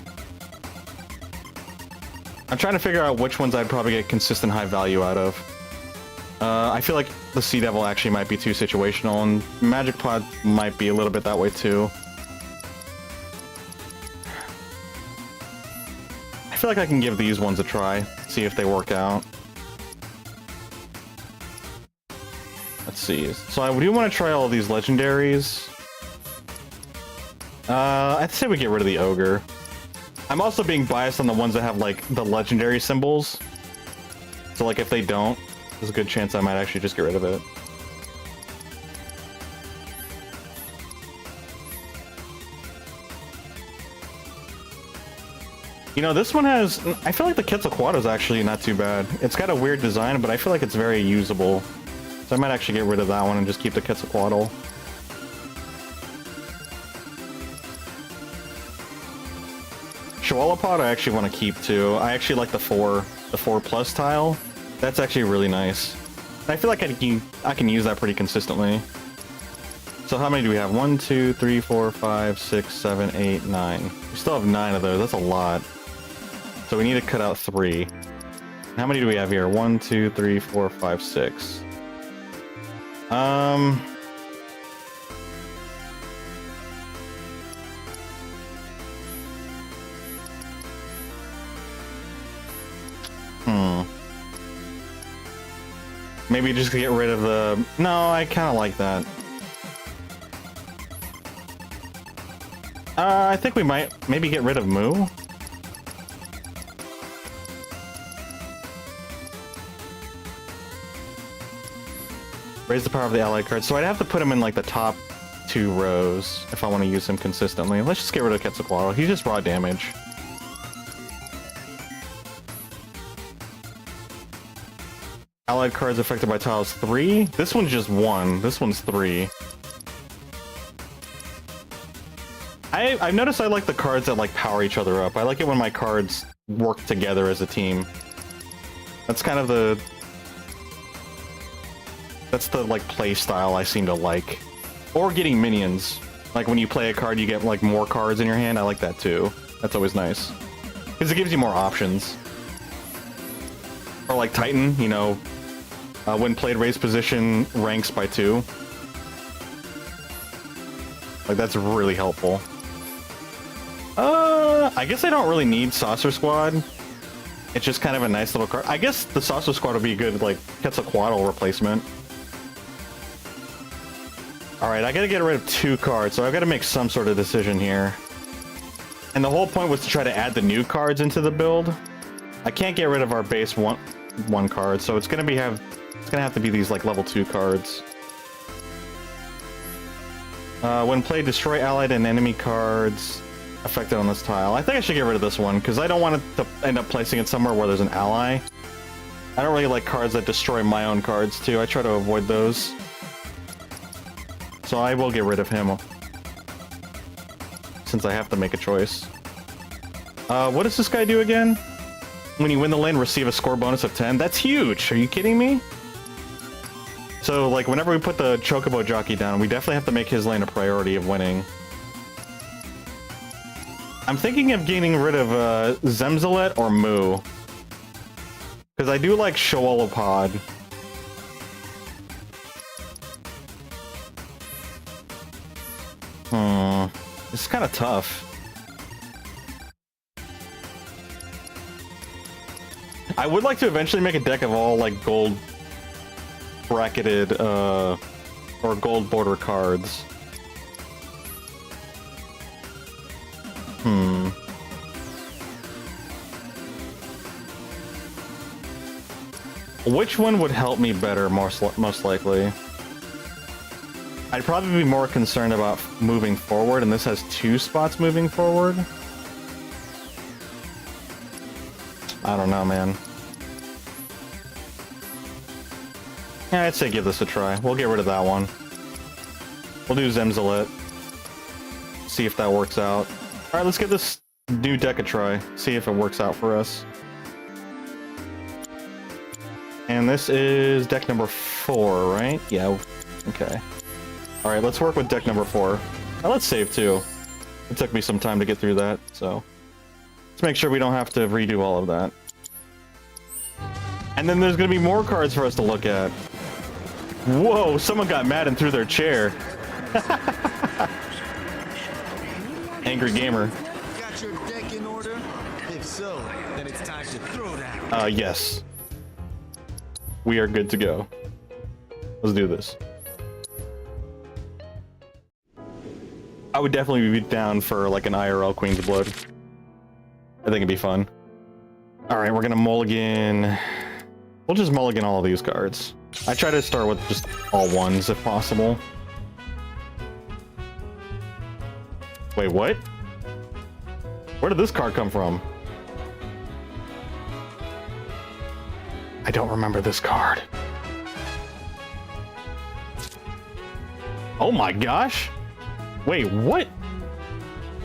Speaker 1: I'm trying to figure out which ones I'd probably get consistent high value out of. I feel like the Sea Devil actually might be too situational, and Magic Pod might be a little bit that way too. I feel like I can give these ones a try, see if they work out. Let's see. So I do want to try all of these legendaries. I'd say we get rid of the Ogre. I'm also being biased on the ones that have, like, the legendary symbols. So, like, if they don't, there's a good chance I might actually just get rid of it. You know, this one has... I feel like the Quetzalcoatl is actually not too bad. It's got a weird design, but I feel like it's very usable. So I might actually get rid of that one and just keep the Quetzalcoatl. Shawalapod I actually want to keep too. I actually like the 4+ tile. That's actually really nice. I feel like I can use that pretty consistently. So how many do we have? 1, 2, 3, 4, 5, 6, 7, 8, 9. We still have 9 of those. That's a lot. So we need to cut out 3. How many do we have here? 1, 2, 3, 4, 5, 6. Maybe just get rid of the... No, I kind of like that. I think we might maybe get rid of Moo. Raise the power of the allied card. So I'd have to put him in like the top 2 rows if I want to use him consistently. Let's just get rid of Quetzalcoatl. He's just raw damage. Allied cards affected by tiles 3. This one's just 1. This one's 3. I've noticed I like the cards that like power each other up. I like it when my cards work together as a team. That's kind of the... That's the like play style I seem to like. Or getting minions. Like when you play a card you get like more cards in your hand. I like that too. That's always nice. Because it gives you more options. Or like Titan, you know, when played raised position ranks by 2. Like that's really helpful. I guess I don't really need Saucer Squad. It's just kind of a nice little card. I guess the Saucer Squad would be a good like Quetzalcoatl replacement. Alright, I gotta get rid of 2 cards, so I've gotta make some sort of decision here. And the whole point was to try to add the new cards into the build. I can't get rid of our base one card, so it's gonna have to be these like level 2 cards. When played, destroy allied and enemy cards affected on this tile. I think I should get rid of this one, because I don't want it to end up placing it somewhere where there's an ally. I don't really like cards that destroy my own cards too. I try to avoid those. So I will get rid of him. Since I have to make a choice. What does this guy do again? When you win the lane, receive a score bonus of 10. That's huge! Are you kidding me? So, like, whenever we put the Chocobo Jockey down, we definitely have to make his lane a priority of winning. I'm thinking of getting rid of Zemzalet or Moo. Because I do like Shawalapod. This is kind of tough. I would like to eventually make a deck of all, like, gold bracketed, or gold border cards. Which one would help me better, most likely? I'd probably be more concerned about moving forward, and this has 2 spots moving forward. I don't know, man. Yeah, I'd say give this a try. We'll get rid of that one. We'll do Zemzalet. See if that works out. Alright, let's give this new deck a try. See if it works out for us. And this is deck number 4, right? Yeah, okay. Alright, let's work with deck number 4. Let's save too. It took me some time to get through that, so... Let's make sure we don't have to redo all of that. And then there's gonna be more cards for us to look at. Whoa, someone got mad and threw their chair. Angry gamer.
Speaker 18: Got your deck in order? If so, then it's time to throw down.
Speaker 1: Yes. We are good to go. Let's do this. I would definitely be down for like an IRL Queen's Blood. I think it'd be fun. Alright, we're gonna mulligan. We'll just mulligan all of these cards. I try to start with just all ones if possible. Wait, what? Where did this card come from? I don't remember this card. Oh my gosh! Wait, what?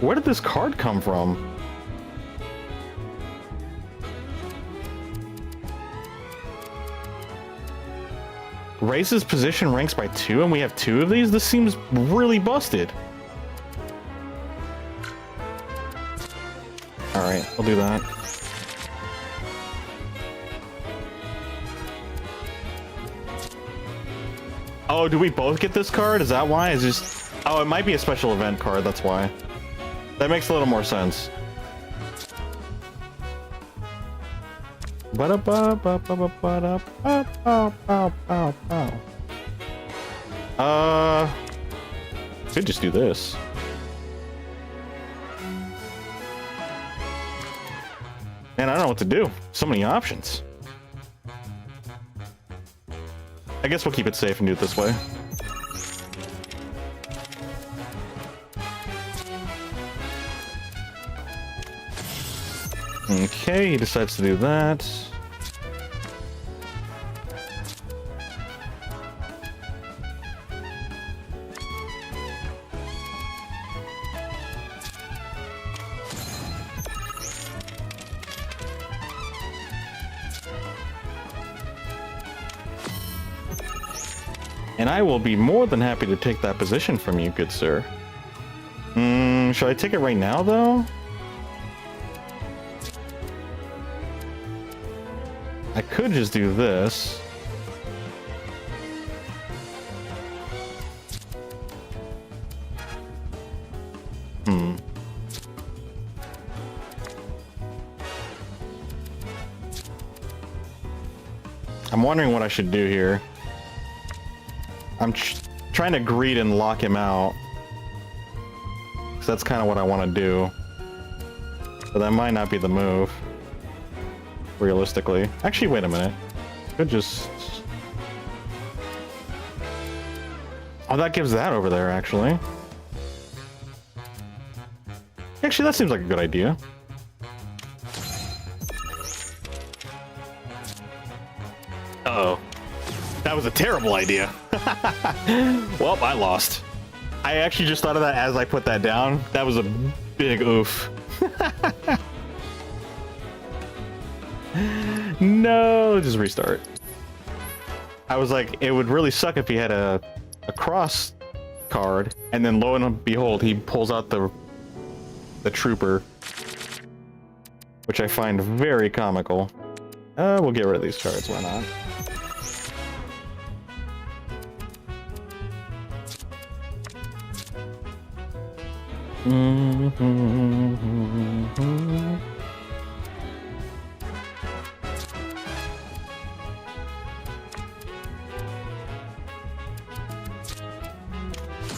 Speaker 1: Where did this card come from? Raises position ranks by 2 and we have 2 of these? This seems really busted. Alright, I'll do that. Oh, do we both get this card? Is that why? Is just... Oh, it might be a special event card, that's why. That makes a little more sense. Could just do this. Man, I don't know what to do. So many options. I guess we'll keep it safe and do it this way. Okay, he decides to do that. And I will be more than happy to take that position from you, good sir. Should I take it right now, though? I could just do this. I'm wondering what I should do here. I'm trying to greed and lock him out. So that's kind of what I want to do. But that might not be the move. Realistically. Actually, wait a minute. Could just... Oh, that gives that over there, actually. Actually, that seems like a good idea. Uh-oh. That was a terrible idea. Well, I lost. I actually just thought of that as I put that down. That was a big oof. No, just restart. I was like, it would really suck if he had a cross card, and then lo and behold, he pulls out the trooper, which I find very comical. We'll get rid of these cards, why not?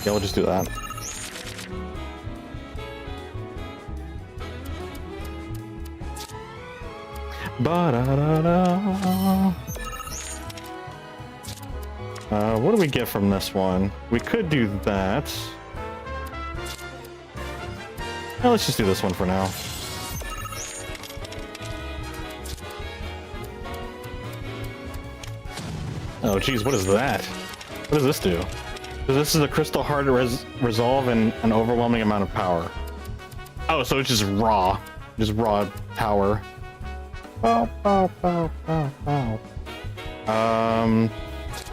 Speaker 1: Yeah, we'll just do that. What do we get from this one? We could do that. Well, let's just do this one for now. Oh, geez, what is that? What does this do? This is a crystal hard to resolve and an overwhelming amount of power. Oh, so it's just raw power.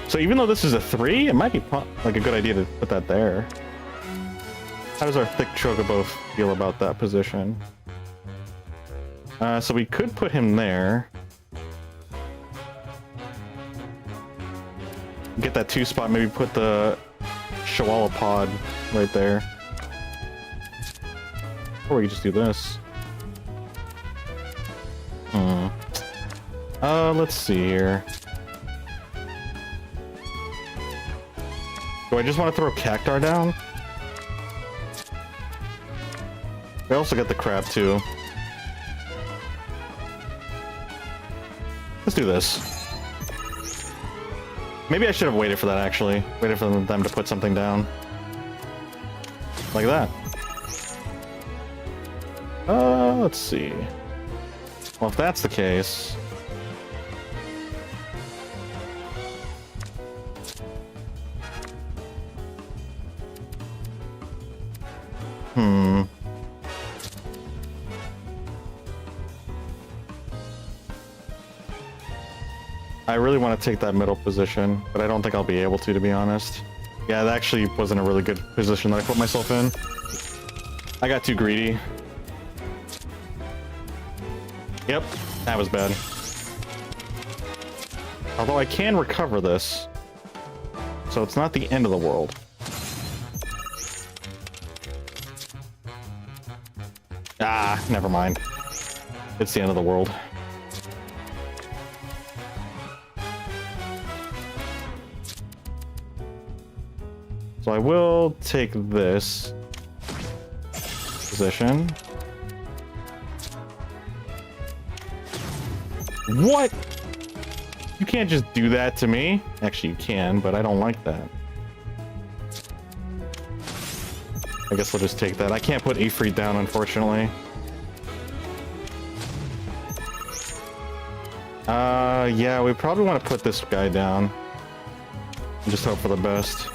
Speaker 1: So even though this is a 3, it might be like a good idea to put that there. How does our thick chocobo feel about that position? So we could put him there. get that 2 spot, maybe put the Chihuahua pod right there. Or we could just do this. Let's see here. Do I just want to throw Cactar down? We also got the crab too. Let's do this. Maybe I should have waited for that actually. Waited for them to put something down. Like that. Let's see. Well, if that's the case... I really want to take that middle position, but I don't think I'll be able to be honest. Yeah, that actually wasn't a really good position that I put myself in. I got too greedy. Yep, that was bad. Although I can recover this, so it's not the end of the world. Ah, never mind. It's the end of the world. So I will take this position. What? You can't just do that to me. Actually, you can, but I don't like that. I guess we'll just take that. I can't put Ifrit down, unfortunately. Yeah, we probably want to put this guy down. And just hope for the best.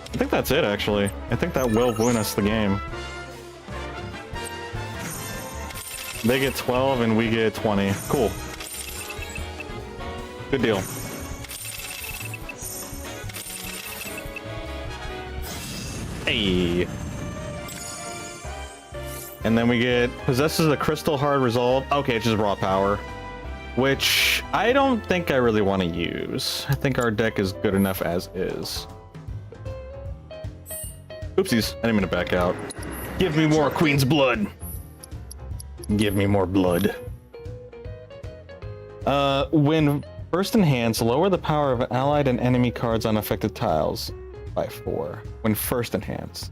Speaker 1: I think that's it, actually. I think that will win us the game. They get 12 and we get 20. Cool. Good deal. Hey. And then we get possesses a crystal hard resolve. Okay, it's just raw power, which I don't think I really want to use. I think our deck is good enough as is. Oopsies, I didn't mean to back out. Give me more Queen's blood. Give me more blood. When first enhanced, lower the power of allied and enemy cards on affected tiles by 4. When first enhanced.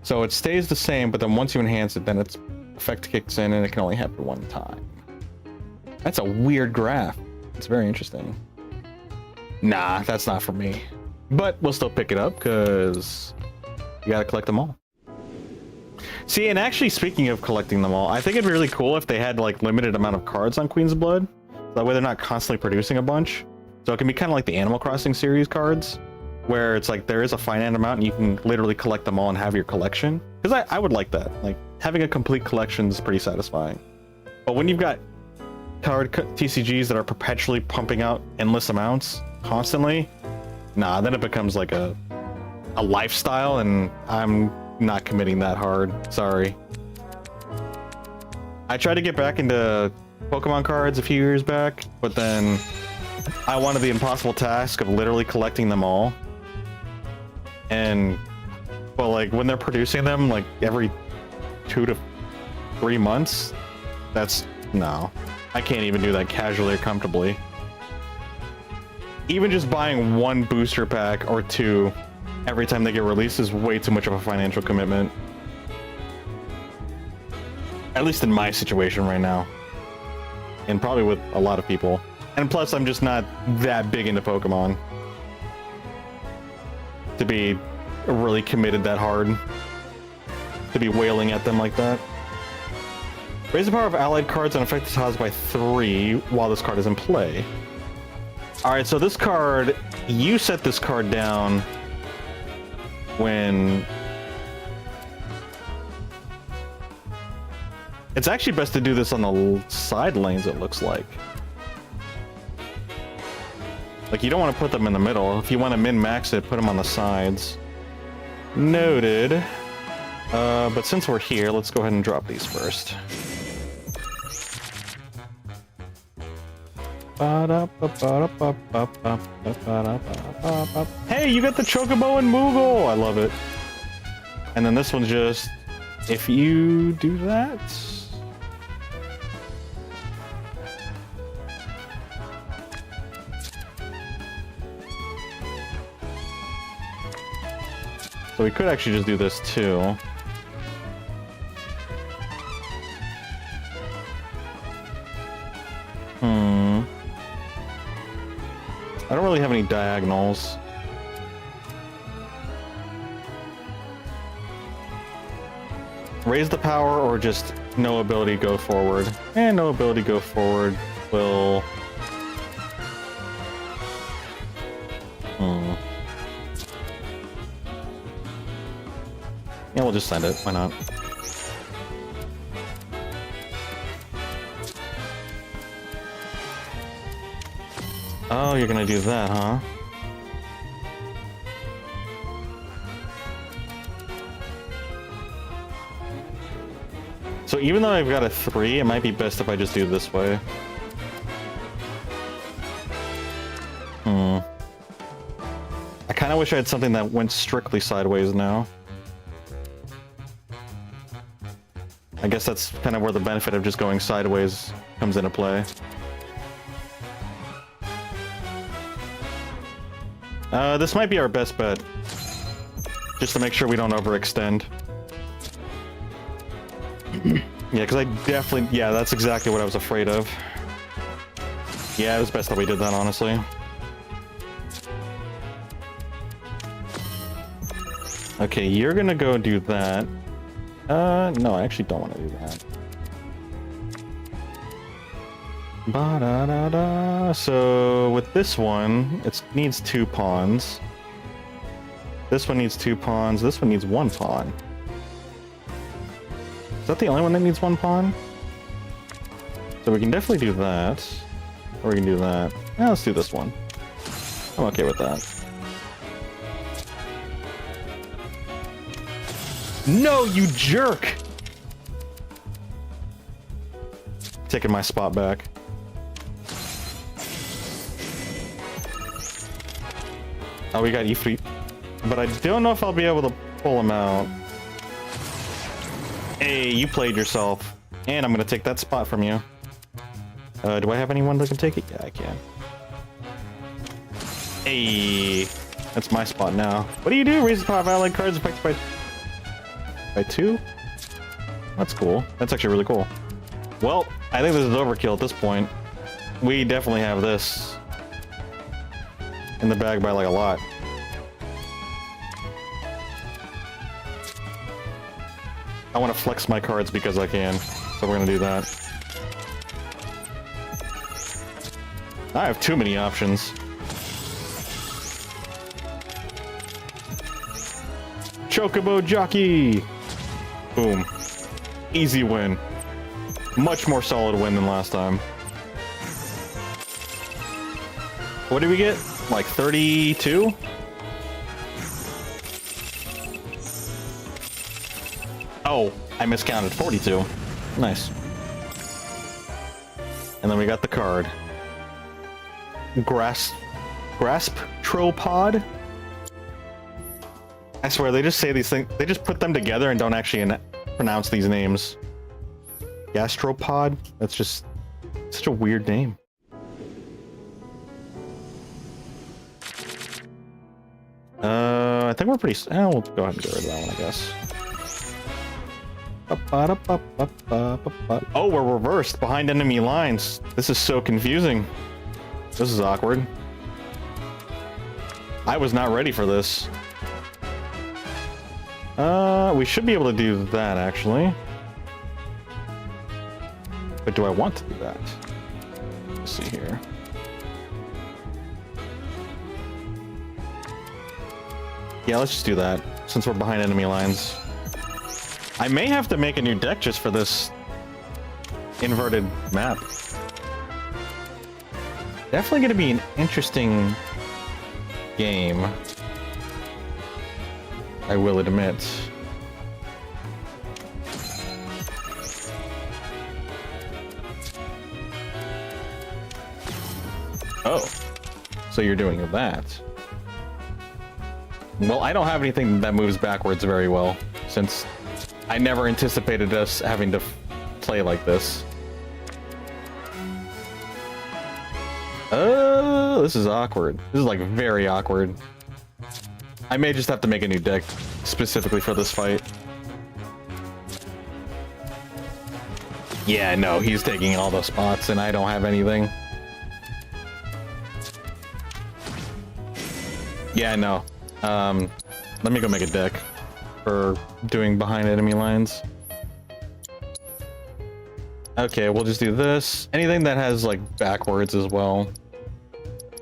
Speaker 1: So it stays the same, but then once you enhance it, then its effect kicks in and it can only happen one time. That's a weird graph. It's very interesting. Nah, that's not for me. But we'll still pick it up because you gotta collect them all. See, and actually speaking of collecting them all, I think it'd be really cool if they had like limited amount of cards on Queen's Blood. That way they're not constantly producing a bunch. So it can be kind of like the Animal Crossing series cards, where it's like there is a finite amount and you can literally collect them all and have your collection. Because I would like that. Like having a complete collection is pretty satisfying. But when you've got card TCGs that are perpetually pumping out endless amounts constantly, nah, then it becomes like a lifestyle, and I'm not committing that hard. Sorry. I tried to get back into Pokemon cards a few years back, but then I wanted the impossible task of literally collecting them all. And well, like when they're producing them like every 2 to 3 months, that's no. I can't even do that casually or comfortably. Even just buying 1 booster pack or 2 every time they get released is way too much of a financial commitment. At least in my situation right now. And probably with a lot of people. And plus, I'm just not that big into Pokemon to be really committed that hard. To be wailing at them like that. Raise the power of allied cards on affected tiles by 3 while this card is in play. Alright, so this card, you set this card down when... It's actually best to do this on the side lanes, it looks like. Like, you don't want to put them in the middle. If you want to min-max it, put them on the sides. Noted. But since we're here, let's go ahead and drop these first. Hey, you got the Chocobo and Moogle! I love it. And then this one's just, if you do that... So we could actually just do this too. I don't really have any diagonals. Raise the power or just no ability go forward. And no ability go forward will... Yeah, we'll just send it. Why not? Oh, you're gonna do that, huh? So even though I've got a 3, it might be best if I just do it this way. I kind of wish I had something that went strictly sideways now. I guess that's kind of where the benefit of just going sideways comes into play. This might be our best bet. Just to make sure we don't overextend. Yeah, because I definitely... Yeah, that's exactly what I was afraid of. Yeah, it was best that we did that, honestly. Okay, you're gonna go do that. No, I actually don't want to do that. Ba-da-da-da. So with this one, it needs 2 pawns. This one needs 2 pawns. This one needs 1 pawn. Is that the only one that needs 1 pawn? So we can definitely do that. Or we can do that. Yeah, let's do this one. I'm okay with that. No, you jerk! Taking my spot back. Oh, we got Yippie. But I don't know if I'll be able to pull him out. Hey, you played yourself. And I'm gonna take that spot from you. Do I have anyone that can take it? Yeah, I can. Hey, that's my spot now. What do you do? Raise the power of allied cards affected by 2? That's cool. That's actually really cool. Well, I think this is overkill at this point. We definitely have this in the bag by like a lot. I want to flex my cards because I can, so we're gonna do that. I have too many options. Chocobo Jockey! Boom. Easy win. Much more solid win than last time. What did we get? Like 32? Oh, I miscounted. 42. Nice. And then we got the card. Grasp Tropod? I swear, they just say these things, they just put them together and don't actually pronounce these names. Gastropod? That's just such a weird name. I think we're pretty... we'll go ahead and get rid of that one, I guess. Oh, we're reversed behind enemy lines. This is so confusing. This is awkward. I was not ready for this. We should be able to do that, actually. But do I want to do that? Let's see here. Yeah, let's just do that, since we're behind enemy lines. I may have to make a new deck just for this inverted map. Definitely going to be an interesting game, I will admit. Oh, so you're doing that. Well, I don't have anything that moves backwards very well, since I never anticipated us having to play like this. Oh, this is awkward. This is like very awkward. I may just have to make a new deck specifically for this fight. Yeah, no, he's taking all the spots and I don't have anything. Yeah, no. Let me go make a deck for doing behind enemy lines. Okay, we'll just do this. Anything that has like backwards as well.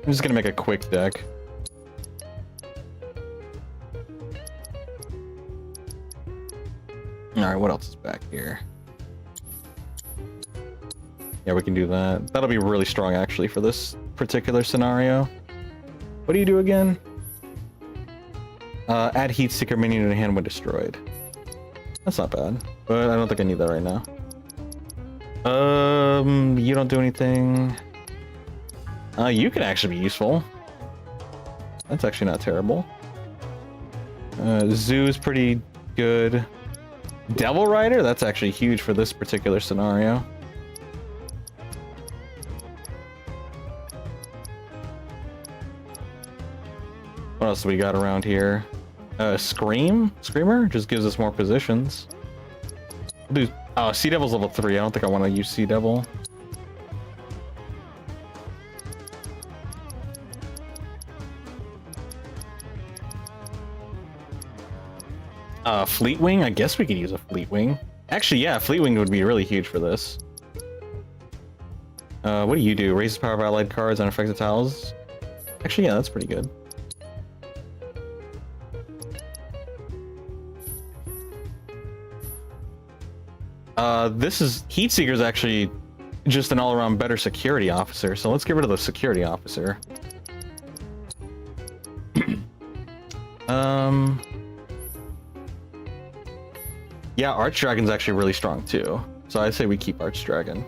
Speaker 1: I'm just gonna make a quick deck. Alright, what else is back here? Yeah, we can do that. That'll be really strong actually for this particular scenario. What do you do again? Add heat seeker minion to hand when destroyed. That's not bad, but I don't think I need that right now. You don't do anything. You can actually be useful. That's actually not terrible. Zoo's pretty good. Devil Rider? That's actually huge for this particular scenario. What else do we got around here? Screamer just gives us more positions. We'll do Sea Devil's level 3. I don't think I want to use Sea Devil. Fleetwing? I guess we could use a Fleetwing. Actually, yeah, Fleetwing would be really huge for this. What do you do? Raise the power of allied cards on effective tiles? Actually, yeah, that's pretty good. This is Heatseeker's actually just an all-around better security officer, so let's get rid of the security officer. Yeah, Archdragon's actually really strong too, so I say we keep Archdragon.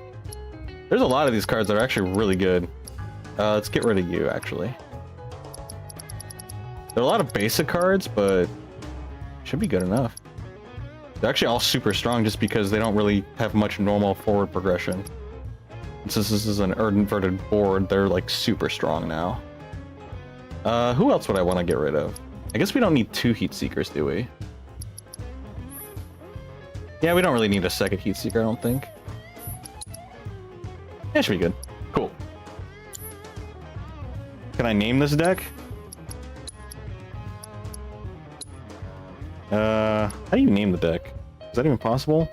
Speaker 1: There's a lot of these cards that are actually really good. Let's get rid of you, actually. There are a lot of basic cards, but should be good enough. They're actually all super strong just because they don't really have much normal forward progression. And since this is an inverted board, they're like super strong now. Who else would I want to get rid of? I guess we don't need 2 Heat Seekers, do we? Yeah, we don't really need a second Heat Seeker, I don't think. That should be good. Cool. Can I name this deck? How do you name the deck? Is that even possible?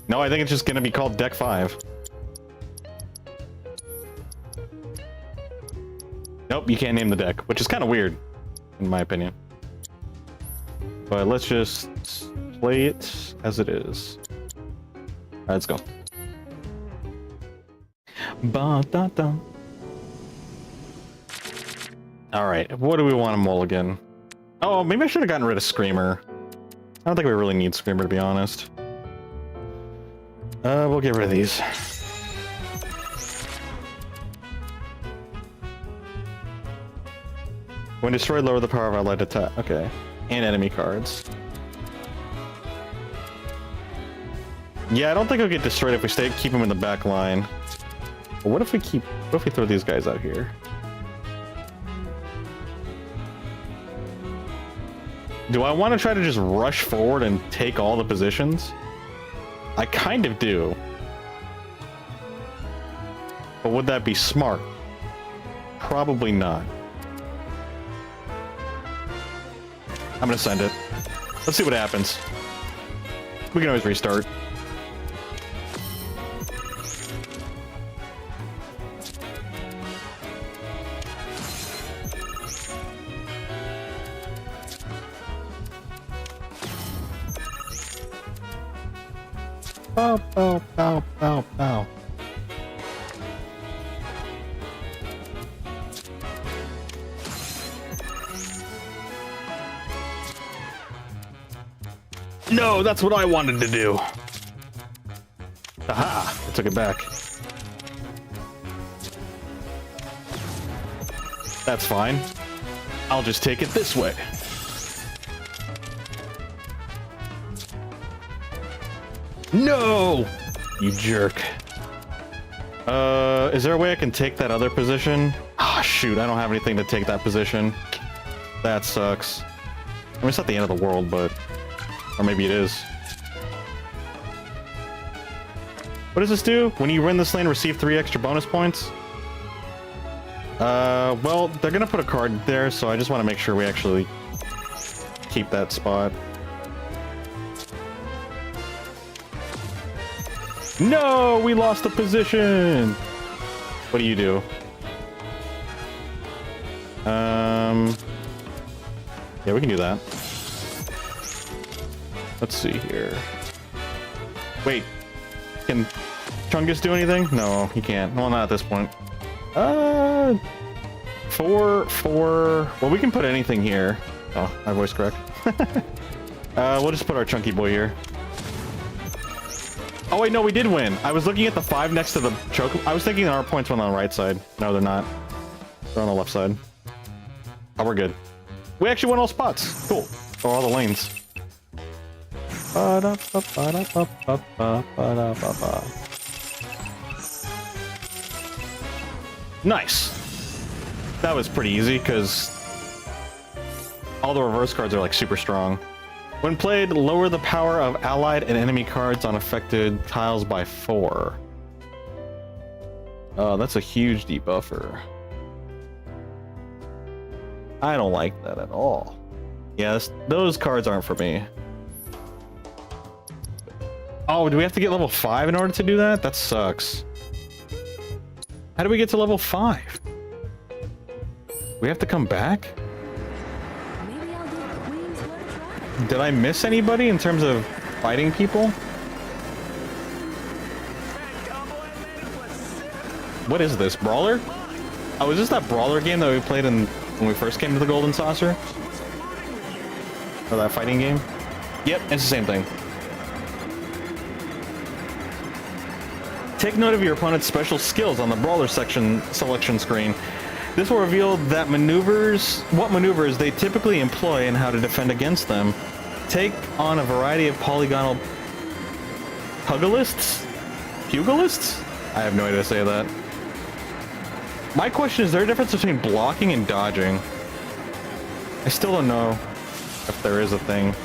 Speaker 1: No, I think it's just gonna be called Deck 5. Nope, you can't name the deck, which is kind of weird, in my opinion. But let's just play it as it is. Alright, let's go. Ba-da-da. Alright, what do we want to mulligan? Oh, maybe I should have gotten rid of Screamer. I don't think we really need Screamer, to be honest. We'll get rid of these. When destroyed, lower the power of allied attack. Okay. And enemy cards. Yeah, I don't think he'll get destroyed if we keep him in the back line. But what if we throw these guys out here? Do I want to try to just rush forward and take all the positions? I kind of do. But would that be smart? Probably not. I'm gonna send it. Let's see what happens. We can always restart. Bow, bow, bow, bow, bow. No, that's what I wanted to do. I took it back. That's fine. I'll just take it this way. No! You jerk. Is there a way I can take that other position? Ah, shoot, I don't have anything to take that position. That sucks. I mean, it's not the end of the world, but... Or maybe it is. What does this do? When you win this lane, receive 3 extra bonus points? Well, they're gonna put a card there, so I just want to make sure we actually keep that spot. No, we lost the position. What do you do? Yeah, we can do that. Let's see here. Wait, can Chungus do anything? No, he can't. Well, not at this point. 4. Well, we can put anything here. Oh, my voice correct. We'll just put our chunky boy here. Oh wait, no, we did win. I was looking at the 5 next to the choke. I was thinking our points went on the right side. No, they're not. They're on the left side. Oh, we're good. We actually won all spots. Cool. Or all the lanes. Nice. That was pretty easy because all the reverse cards are like super strong. When played, lower the power of allied and enemy cards on affected tiles by 4. Oh, that's a huge debuffer. I don't like that at all. Yes, those cards aren't for me. Oh, do we have to get level 5 in order to do that? That sucks. How do we get to level 5? We have to come back? Did I miss anybody in terms of fighting people? What is this, Brawler? Oh, is this that Brawler game that we played in when we first came to the Golden Saucer? Or that fighting game? Yep, it's the same thing. Take note of your opponent's special skills on the Brawler section selection screen. This will reveal that what maneuvers they typically employ and how to defend against them. Take on a variety of polygonal pugilists? Pugilists? I have no idea to say that. My question is there a difference between blocking and dodging? I still don't know if there is a thing.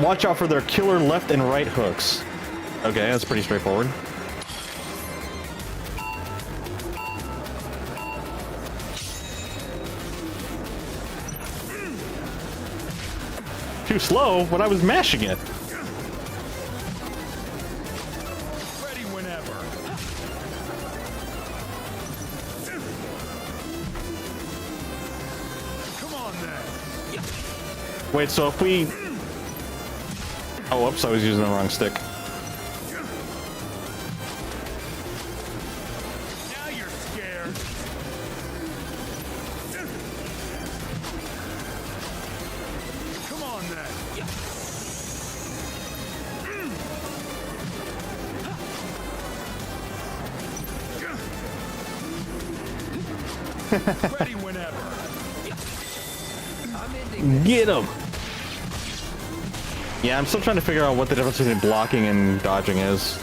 Speaker 1: Watch out for their killer left and right hooks. Okay, that's pretty straightforward. Too slow when I was mashing it.
Speaker 6: Ready whenever. Come on then.
Speaker 1: Wait, so if we... Oh, whoops, I was using the wrong stick.
Speaker 6: Now you're scared. Come on then. Ready whenever.
Speaker 1: Get him! Yeah, I'm still trying to figure out what the difference between blocking and dodging is.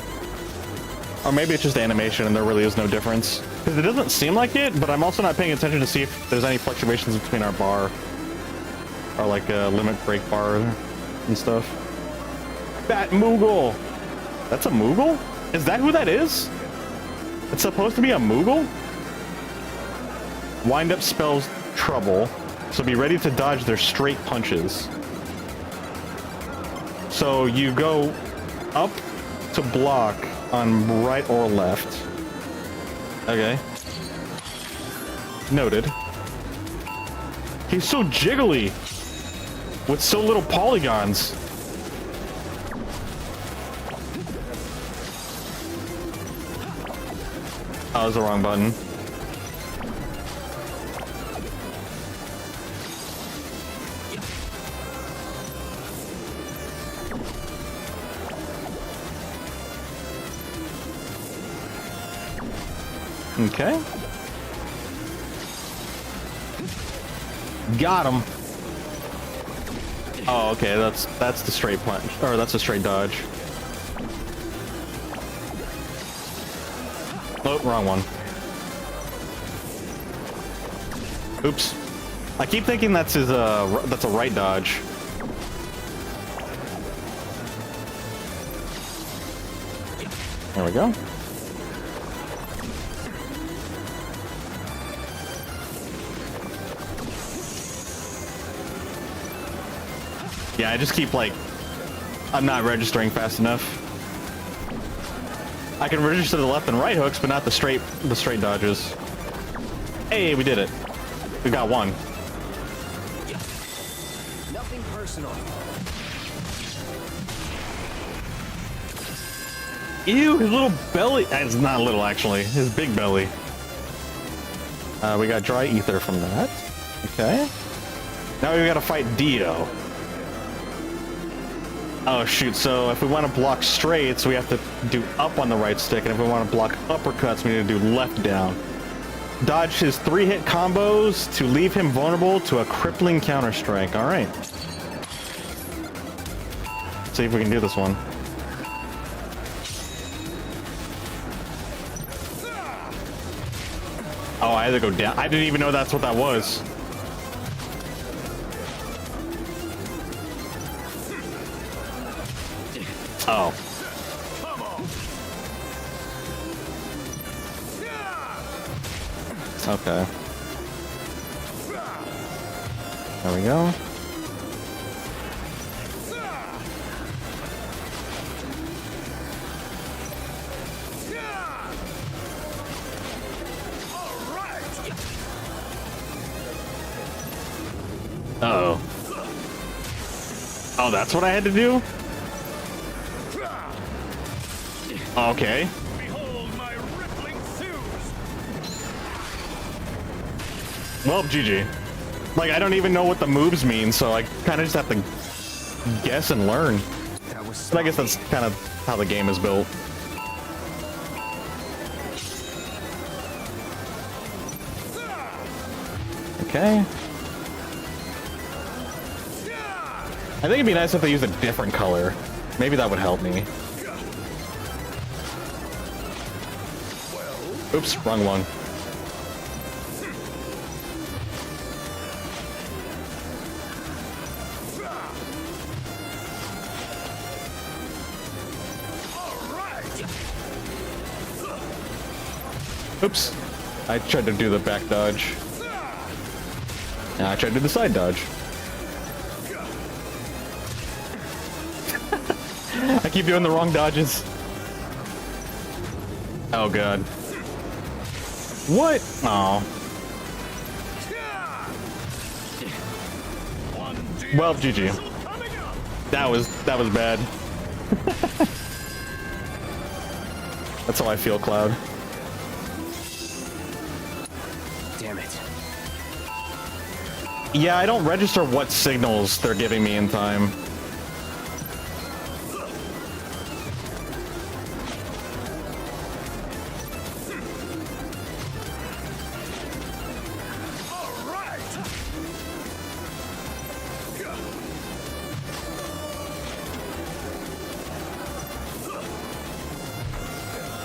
Speaker 1: Or maybe it's just animation and there really is no difference. Because it doesn't seem like it, but I'm also not paying attention to see if there's any fluctuations between our bar. Or like a limit break bar and stuff. Bat Moogle! That's a Moogle? Is that who that is? It's supposed to be a Moogle? Wind up spells trouble, so be ready to dodge their straight punches. So you go up to block on right or left. Okay. Noted. He's so jiggly with so little polygons. Oh, that was the wrong button. Okay. Got him. Oh, okay, that's the straight punch, or that's a straight dodge. Oh, wrong one. Oops. I keep thinking that's his that's a right dodge. There we go. Yeah, I just keep like, I'm not registering fast enough. I can register the left and right hooks, but not the straight dodges. Hey, we did it. We got one.
Speaker 13: Nothing personal.
Speaker 1: Ew, his little belly. It's not little, actually. His big belly. We got dry ether from that. Okay. Now we gotta fight Dio. Oh shoot, so if we want to block straights, we have to do up on the right stick, and if we want to block uppercuts, we need to do left down. Dodge his 3-hit combos to leave him vulnerable to a crippling counter-strike. Alright. See if we can do this one. Oh, I had to go down. I didn't even know that's what that was. Oh. Okay. There we go. Uh-oh. Oh, that's what I had to do? Okay. Well, GG. Like, I don't even know what the moves mean, so I kind of just have to guess and learn. But I guess that's kind of how the game is built. Okay. I think it'd be nice if they used a different color. Maybe that would help me. Oops, wrong one. Oops. I tried to do the back dodge. Now I tried to do the side dodge. I keep doing the wrong dodges. Oh god. What? Oh. Well, GG. That was bad. That's how I feel, Cloud.
Speaker 13: Damn it.
Speaker 1: Yeah, I don't register what signals they're giving me in time.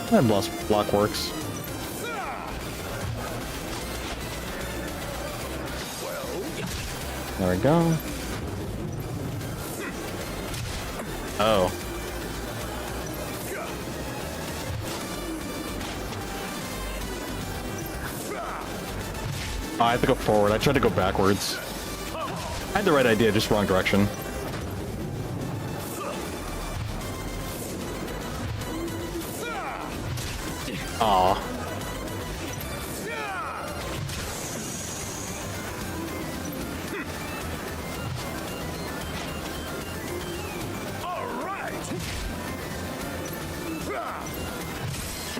Speaker 1: That block works. There we go. Oh. Oh, I have to go forward. I tried to go backwards. I had the right idea, just wrong direction. Aw.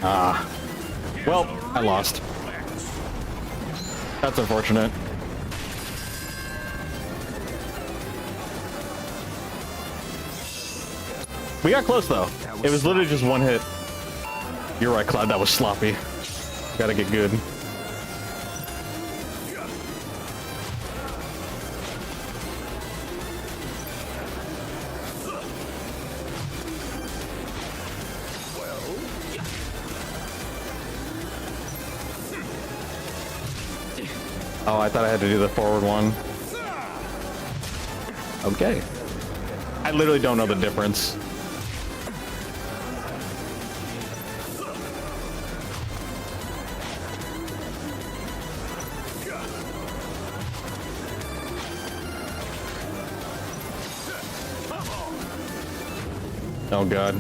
Speaker 1: Ah. Well, I lost. That's unfortunate. We got close though. It was literally just one hit. You're right, Cloud, that was sloppy. Gotta get good. Oh, I thought I had to do the forward one. Okay. I literally don't know the difference. Oh god.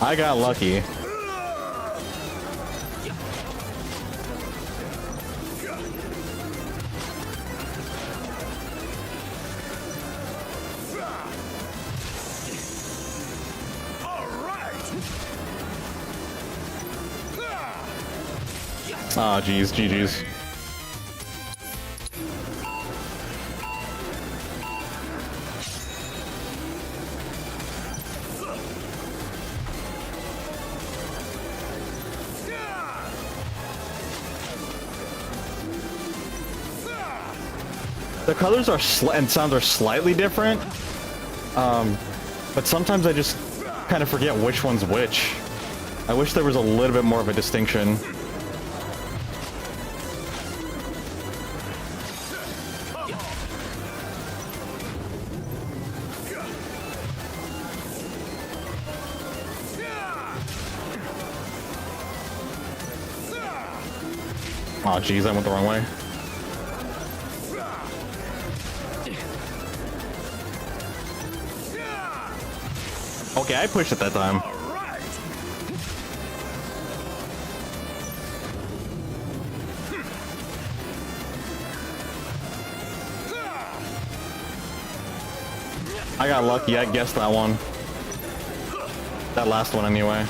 Speaker 1: I got lucky. Ah, geez, GG's. The colors are and sounds are slightly different, but sometimes I just kind of forget which one's which. I wish there was a little bit more of a distinction. Oh geez, I went the wrong way. Okay, I pushed it that time. I got lucky, I guessed that one. That last one anyway.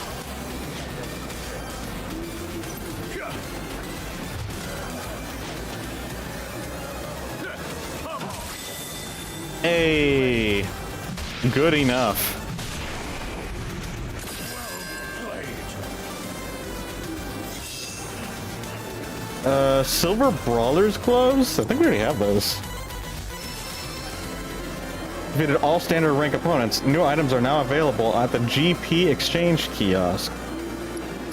Speaker 1: Hey, good enough. Silver Brawler's Gloves? I think we already have those. Defeated all standard rank opponents. New items are now available at the GP exchange kiosk.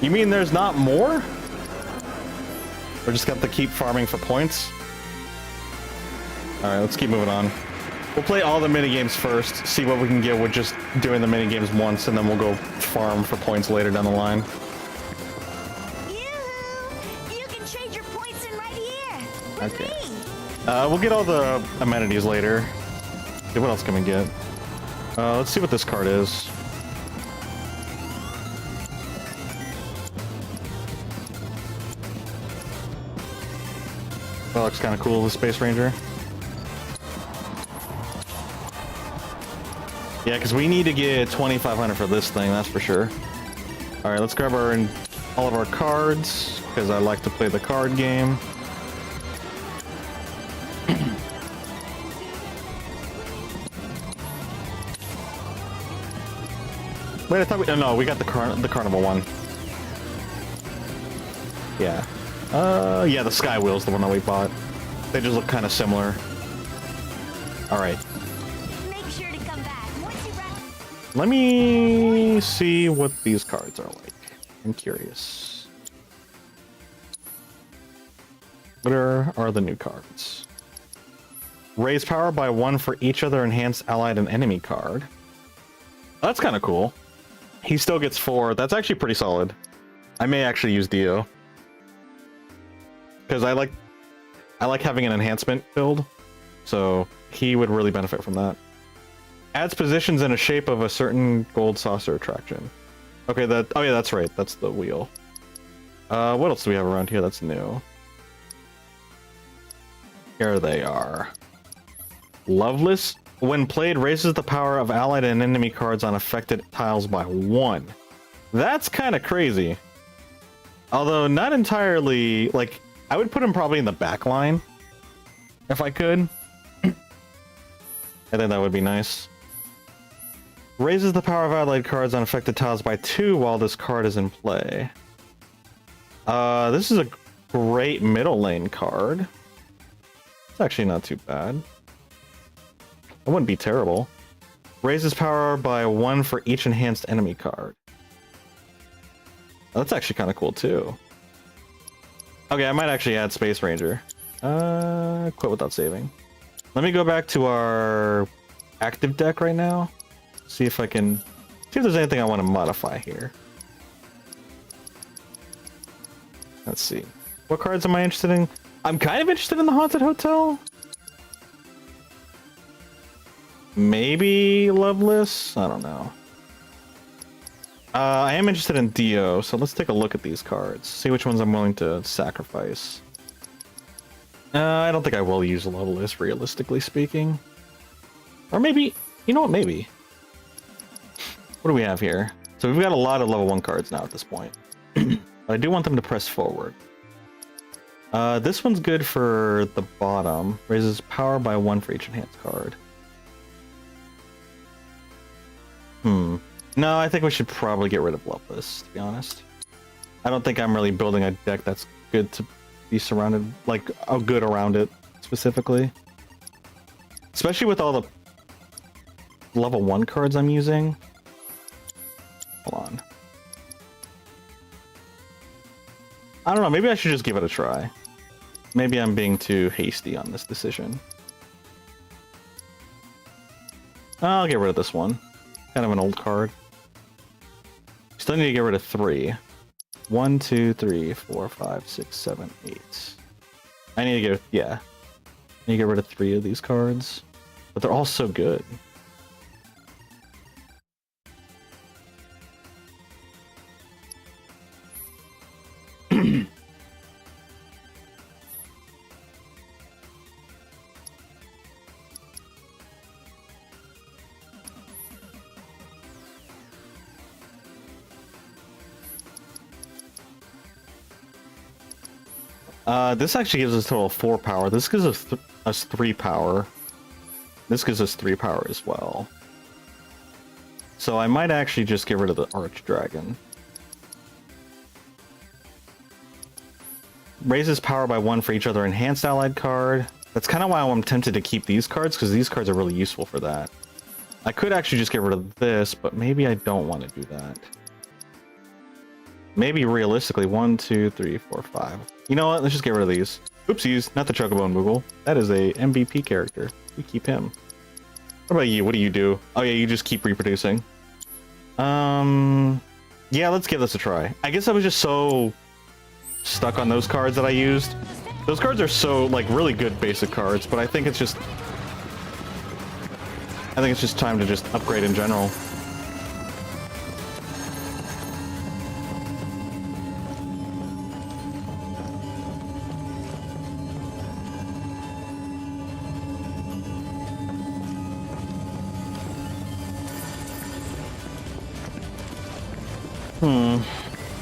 Speaker 1: You mean there's not more? We're just got to keep farming for points? Alright, let's keep moving on. We'll play all the minigames first, see what we can get with just doing the minigames once, and then we'll go farm for points later down the line. Okay. We'll get all the amenities later. Okay, what else can we get? Let's see what this card is. That looks kind of cool, the Space Ranger. Yeah, because we need to get 2,500 for this thing, that's for sure. Alright, let's grab all of our cards, because I like to play the card game. Wait, I thought we... Oh, no, we got the carnival one. Yeah. Yeah, the Sky Wheel's the one that we bought. They just look kind of similar. Alright.
Speaker 17: Make sure to come back once you
Speaker 1: Let me see what these cards are like. I'm curious. What are the new cards? Raise power by 1 for each other enhanced allied and enemy card. That's kind of cool. He still gets 4. That's actually pretty solid. I may actually use Dio. Because I like having an enhancement build. So he would really benefit from that. Adds positions in a shape of a certain gold saucer attraction. Okay, oh yeah, that's right. That's the wheel. What else do we have around here that's new? Here they are. Loveless. When played, raises the power of allied and enemy cards on affected tiles by 1. That's kind of crazy. Although not entirely, like, I would put him probably in the back line. If I could. I think that would be nice. Raises the power of allied cards on affected tiles by 2 while this card is in play. This is a great middle lane card. It's actually not too bad. It wouldn't be terrible. Raises power by 1 for each enhanced enemy card. That's actually kind of cool too. Okay, I might actually add Space Ranger. Quit without saving. Let me go back to our active deck right now. See if I can... see if there's anything I want to modify here. Let's see. What cards am I interested in? I'm kind of interested in the Haunted Hotel. Maybe Loveless? I don't know. I am interested in Dio, so let's take a look at these cards. See which ones I'm willing to sacrifice. I don't think I will use Loveless, realistically speaking. Or maybe... you know what? Maybe. What do we have here? So we've got a lot of level 1 cards now at this point. But I do want them to press forward. This one's good for the bottom. Raises power by 1 for each enhanced card. No, I think we should probably get rid of Loveless, to be honest. I don't think I'm really building a deck that's good to be surrounded, like, good around it, specifically. Especially with all the level 1 cards I'm using. Hold on. I don't know, maybe I should just give it a try. Maybe I'm being too hasty on this decision. I'll get rid of this one. Kind of an old card. Still need to get rid of 3. 1, 2, 3, 4, 5, 6, 7, 8. I need to get... yeah. I need to get rid of 3 of these cards. But they're all so good. This actually gives us a total of 4 power. This gives us 3 power. This gives us 3 power as well. So I might actually just get rid of the Archdragon. Raises power by 1 for each other enhanced allied card. That's kind of why I'm tempted to keep these cards, because these cards are really useful for that. I could actually just get rid of this, but maybe I don't want to do that. Maybe realistically, 1, 2, 3, 4, 5. You know what? Let's just get rid of these. Oopsies, not the Chocobo and Moogle. That is a MVP character. We keep him. What about you? What do you do? Oh yeah, you just keep reproducing. Yeah, let's give this a try. I guess I was just so stuck on those cards that I used. Those cards are so, like, really good basic cards, but I think it's just time to just upgrade in general.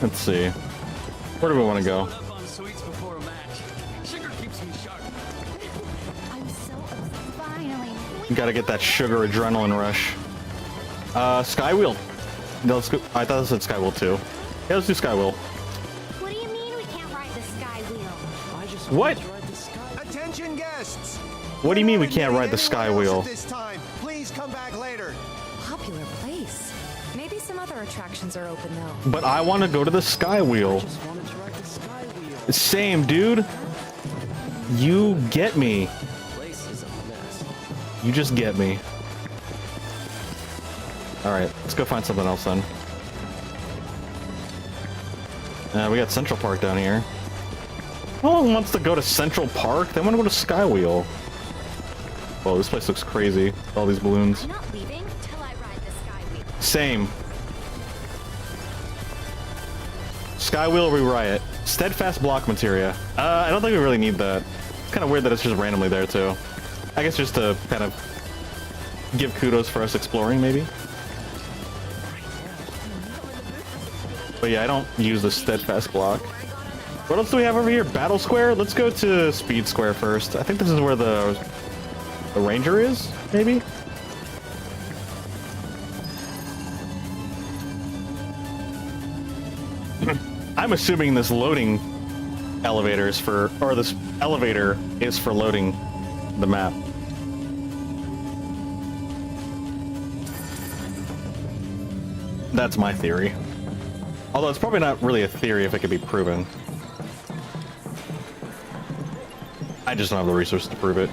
Speaker 1: Let's see. Where do we want to go? You gotta get that sugar adrenaline rush. Skywheel. No, let's go. I thought it said Skywheel too. Yeah, let's do Skywheel.
Speaker 17: What do you mean we can't ride the Skywheel?
Speaker 1: What?
Speaker 18: Attention guests!
Speaker 1: What do you mean we can't ride the Skywheel?
Speaker 18: This time, please come back later.
Speaker 4: Popular place. Maybe some other attractions are open though.
Speaker 1: But I want to go to the Skywheel. Same, dude. You get me. You just get me. Alright, let's go find something else then. We got Central Park down here. No one wants to go to Central Park. They want to go to Skywheel. Whoa, this place looks crazy. All these balloons.
Speaker 17: I'm not leaving till I ride the Skywheel.
Speaker 1: Same. Skywheel re-riot. Steadfast block materia. I don't think we really need that. It's kind of weird that it's just randomly there too. I guess just to kind of give kudos for us exploring, maybe. But yeah, I don't use the steadfast block. What else do we have over here? Battle Square? Let's go to Speed Square first. I think this is where the Ranger is, maybe? I'm assuming this loading elevator is for, or this elevator is for loading the map. That's my theory. Although it's probably not really a theory if it could be proven. I just don't have the resources to prove it.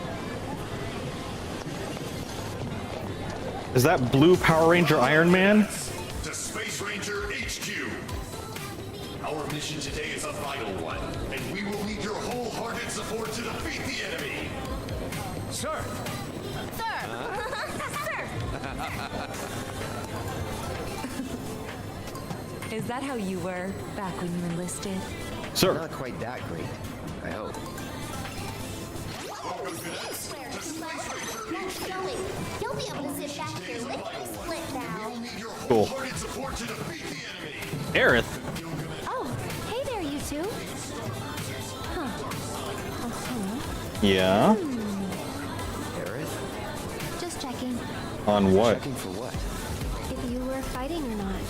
Speaker 1: Is that blue Power Ranger Iron Man?
Speaker 3: To Space Ranger HQ. Our mission today is a vital one, and we will need your wholehearted support to defeat the enemy.
Speaker 6: Sir!
Speaker 4: Is that how you were back when you enlisted?
Speaker 1: Sir.
Speaker 8: Not quite that great, I hope.
Speaker 14: Let's go. You'll be able to sit back here lickety split now.
Speaker 1: Cool. Aerith.
Speaker 14: Oh, hey there, you two. Huh.
Speaker 1: Yeah.
Speaker 8: Aerith?
Speaker 14: Just checking.
Speaker 1: On what?
Speaker 8: Checking for what?
Speaker 14: If you were fighting or not.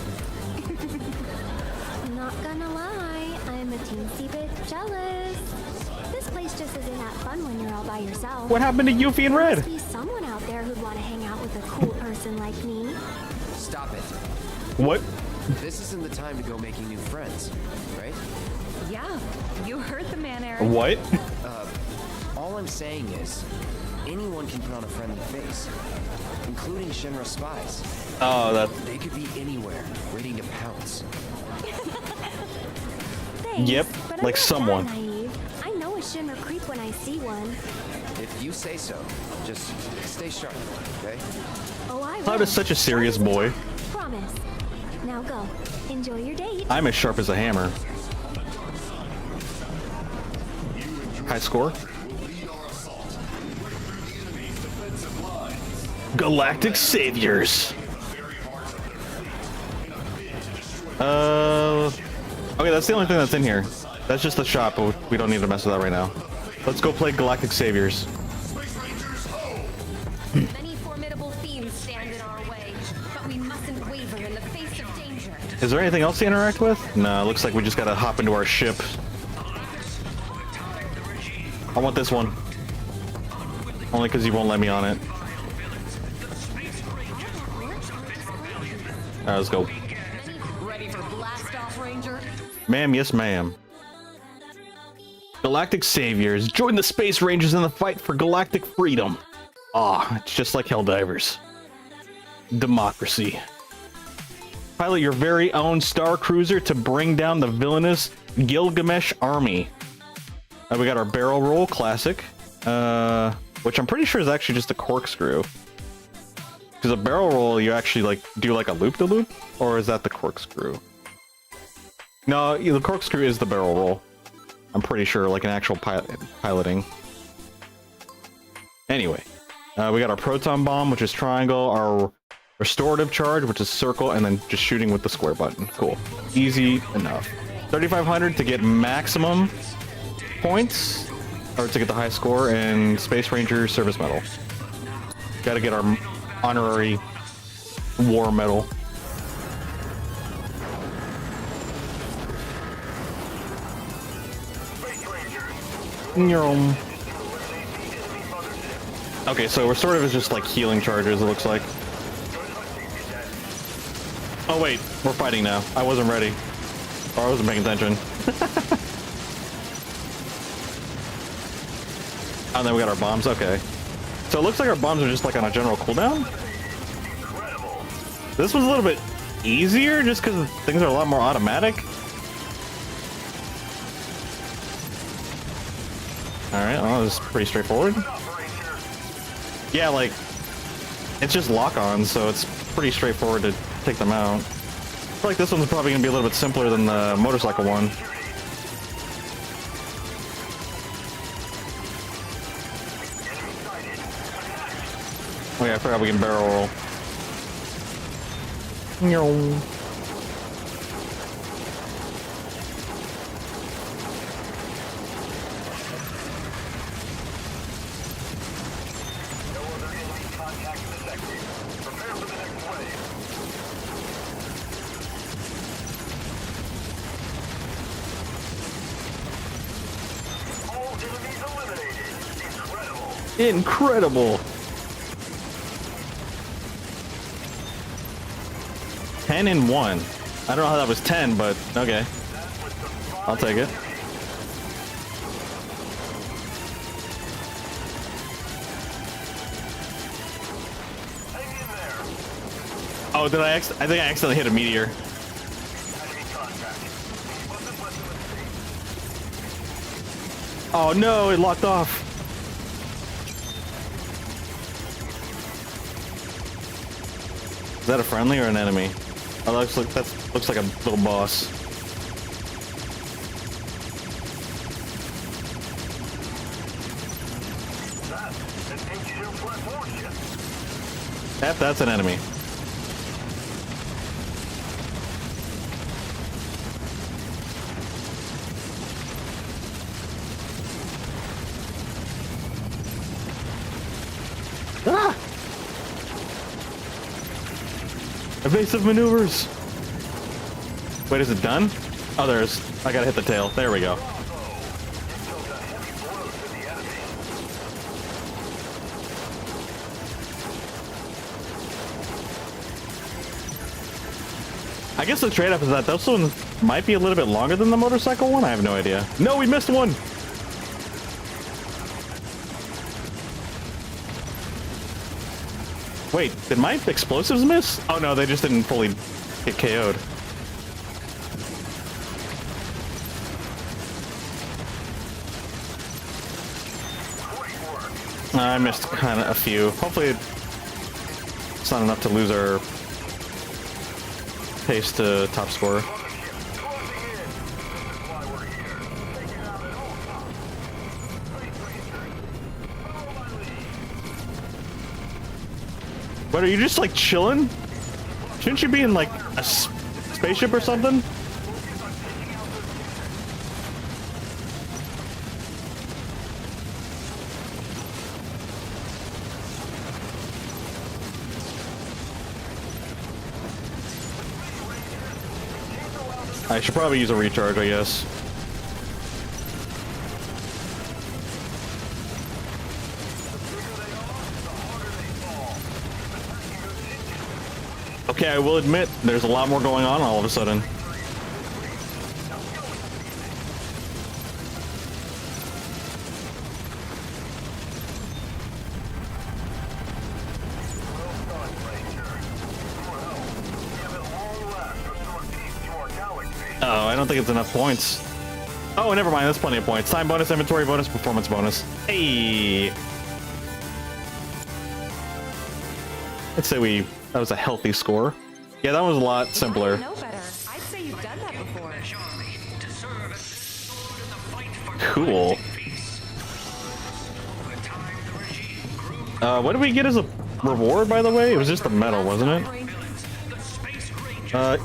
Speaker 14: I'm not gonna lie, I'm a teensy bit jealous. This place just isn't that fun when you're all by yourself.
Speaker 1: What happened to Yuffie and Red?
Speaker 14: There must be someone out there who'd want to hang out with a cool person like me.
Speaker 8: Stop it.
Speaker 1: What?
Speaker 8: This isn't the time to go making new friends, right?
Speaker 4: Yeah, you heard the man, Eric.
Speaker 1: What?
Speaker 8: All I'm saying is, anyone can put on a friendly face, including Shinra spies.
Speaker 1: Oh, that.
Speaker 8: They could be anywhere, waiting to pounce.
Speaker 14: Thanks,
Speaker 1: Yep,
Speaker 14: but I'm
Speaker 1: like
Speaker 14: not
Speaker 1: someone.
Speaker 14: that naive. I know a Shinra creep when I see one.
Speaker 8: If you say so, just stay sharp, okay?
Speaker 14: Oh, I
Speaker 1: Cloud
Speaker 14: will.
Speaker 1: is such a serious boy.
Speaker 14: Promise. Now go. Enjoy your date.
Speaker 1: I'm as sharp as a hammer. High score. Galactic Saviors. Okay, that's the only thing that's in here. That's just the shop, but we don't need to mess with that right now. Let's go play Galactic Saviors.
Speaker 4: Many formidable fiends stand in our way, but we mustn't waver in the face of danger.
Speaker 1: Is there anything else to interact with? No, it looks like we just gotta hop into our ship. I want this one. Only because you won't let me on it. Alright, let's go.
Speaker 7: Ready for blast off, Ranger?
Speaker 1: Ma'am, yes ma'am. Galactic Saviors, join the Space Rangers in the fight for galactic freedom. Ah, it's just like Helldivers. Democracy. Pilot your very own Star Cruiser to bring down the villainous Gilgamesh army. We got our barrel roll, classic. Which I'm pretty sure is actually just a corkscrew. Because a barrel roll, you actually like do like a loop-de-loop? Or is that the corkscrew? No, the corkscrew is the barrel roll. I'm pretty sure, like an actual piloting. Anyway, we got our proton bomb, which is triangle, our restorative charge, which is circle, and then just shooting with the square button. Cool. Easy enough. 3,500 to get maximum points, or to get the high score, and Space Ranger Service Medal. Gotta get our honorary war medal. Okay, so restorative is just like healing charges, it looks like. Oh wait, we're fighting now. I wasn't ready. Or I wasn't paying attention. And then we got our bombs, okay. So it looks like our bombs are just like on a general cooldown? This was a little bit easier just because things are a lot more automatic. Alright, well, this is pretty straightforward. Yeah, like, it's just lock-on, so it's pretty straightforward to take them out. I feel like this one's probably going to be a little bit simpler than the motorcycle one. Oh yeah, I forgot we can barrel roll. No. Incredible. 10 in 1. I don't know how that was 10, but okay. I'll take it. Oh, did I think I accidentally hit a meteor. Oh no, it locked off. Is that a friendly or an enemy? Oh, that looks like a little boss. Yep, that's an enemy. Ah! Evasive maneuvers! Wait, is it done? Oh, I gotta hit the tail. There we go. I guess the trade-off is that this one might be a little bit longer than the motorcycle one. I have no idea. No, we missed one! Wait, did my explosives miss? Oh no, they just didn't fully get KO'd. I missed kind of a few. Hopefully it's not enough to lose our pace to top scorer. What, are you just like chilling? Shouldn't you be in like a spaceship or something? I should probably use a recharge, I guess. Okay, I will admit, there's a lot more going on all of a sudden. Oh, I don't think it's enough points. Oh, never mind, that's plenty of points. Time bonus, inventory bonus, performance bonus. Hey! Let's say that was a healthy score. Yeah, that was a lot simpler.
Speaker 4: No better. I'd say you've done that before.
Speaker 1: Cool. What did we get as a reward, by the way? It was just the medal, wasn't it?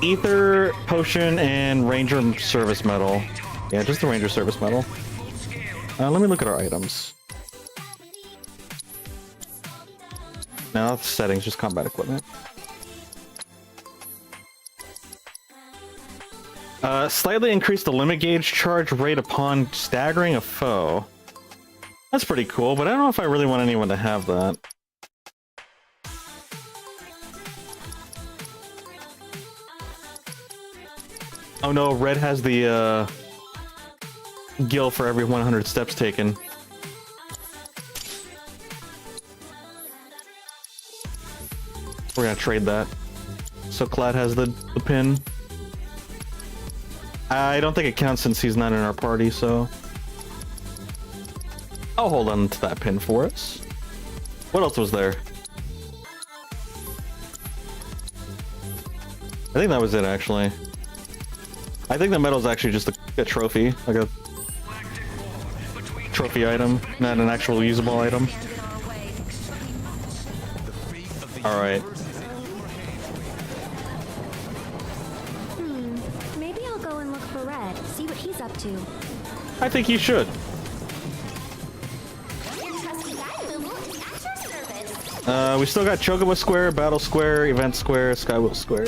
Speaker 1: Ether, potion, and ranger service medal. Yeah, just the ranger service medal. Let me look at our items. No, that's settings, just combat equipment. Slightly increase the limit gauge charge rate upon staggering a foe. That's pretty cool, but I don't know if I really want anyone to have that. Oh no, red has the gil for every 100 steps taken. We're gonna trade that. So Clad has the pin. I don't think it counts since he's not in our party, so I'll hold on to that pin for us. What else was there? I think that was it, actually. I think the medal's actually just a trophy, like a trophy item, not an actual usable item. Alright.
Speaker 14: Maybe I'll go and look for Red, see what he's up to.
Speaker 1: I think you should. We still got Chocobo Square, Battle Square, Event Square, Skywheel Square.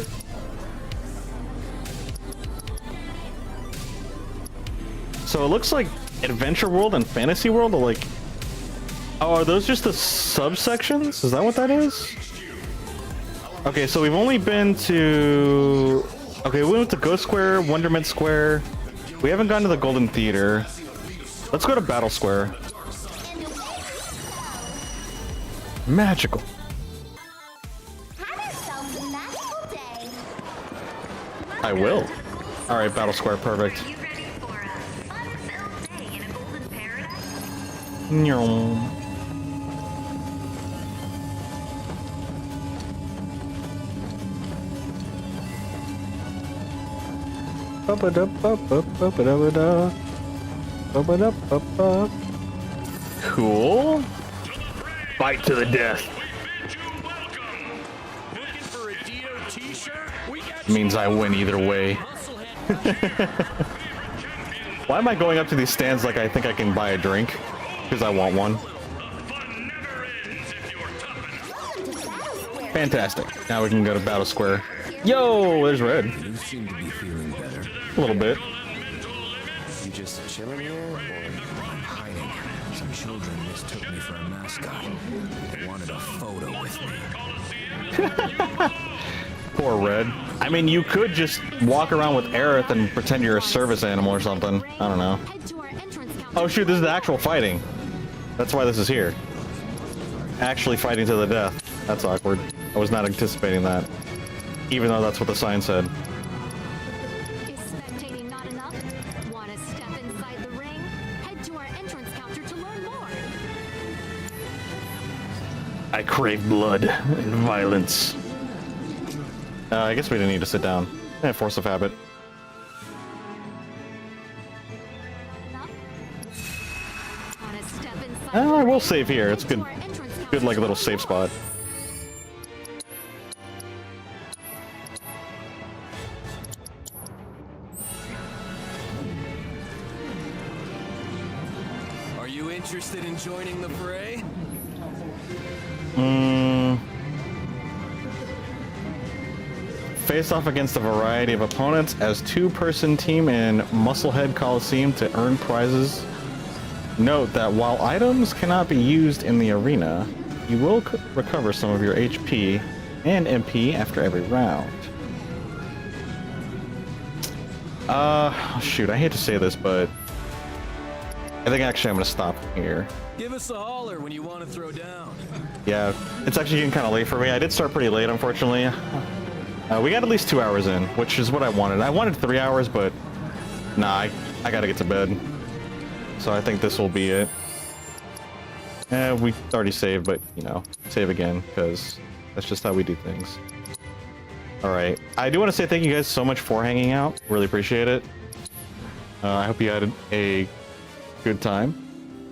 Speaker 1: So it looks like Adventure World and Fantasy World are like Oh, are those just the subsections? Is that what that is? Okay, so we've only been to... Okay, we went to Ghost Square, Wonderment Square. We haven't gone to the Golden Theater. Let's go to Battle Square. Magical. I will. Alright, Battle Square, perfect. Nyom. Cool. Fight to the death. Means I win either way. Why am I going up to these stands like I think I can buy a drink? Because I want one. Fantastic. Now we can go to Battle Square. Yo, there's Red.
Speaker 5: You seem to be feeling better.
Speaker 1: A little bit.
Speaker 8: You just chilling here, or?
Speaker 5: I'm hiding. Some children mistook me for a mascot. They wanted a photo with me.
Speaker 1: Poor Red. I mean, you could just walk around with Aerith and pretend you're a service animal or something. I don't know. Oh shoot, this is the actual fighting. That's why this is here. Actually fighting to the death. That's awkward. I was not anticipating that. Even though that's what the sign said.
Speaker 2: Is spectating not enough? Want to step inside the ring? Head to our entrance counter to learn more.
Speaker 1: I crave blood and violence. I guess we didn't need to sit down. Force of habit. I will save here. It's good. Good, like a little safe spot.
Speaker 11: Are you interested in joining the fray?
Speaker 1: Face off against a variety of opponents as two-person team in Musclehead Coliseum to earn prizes. Note that while items cannot be used in the arena, you will recover some of your HP and MP after every round. Shoot, I hate to say this, but I think actually I'm gonna stop here.
Speaker 11: Give us a holler when you want to throw down.
Speaker 1: Yeah, it's actually getting kind of late for me. I did start pretty late, unfortunately. We got at least 2 hours in, which is what I wanted. I wanted 3 hours, but nah, I gotta get to bed. So I think this will be it. We already saved, but, you know, save again, because that's just how we do things. Alright, I do want to say thank you guys so much for hanging out. Really appreciate it. I hope you had a good time.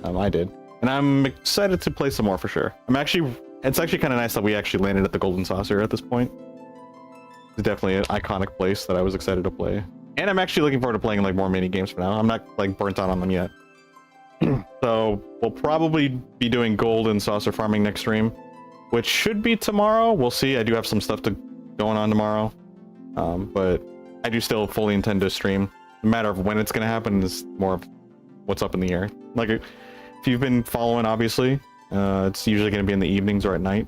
Speaker 1: I did. And I'm excited to play some more for sure. It's actually kind of nice that we actually landed at the Golden Saucer at this point. It's definitely an iconic place that I was excited to play. And I'm actually looking forward to playing like more mini games for now. I'm not like burnt out on them yet. So we'll probably be doing Golden Saucer farming next stream, which should be tomorrow. We'll see. I do have some stuff going on tomorrow. But I do still fully intend to stream. The matter of when it's going to happen is more of what's up in the air. Like, if you've been following, obviously, it's usually going to be in the evenings or at night.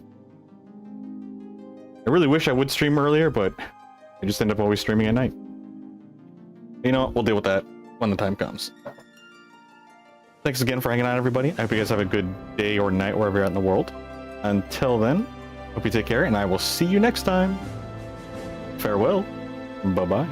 Speaker 1: I really wish I would stream earlier, but I just end up always streaming at night. You know what? We'll deal with that when the time comes. Thanks again for hanging out, everybody. I hope you guys have a good day or night wherever you're at in the world. Until then, hope you take care, and I will see you next time. Farewell. Bye-bye.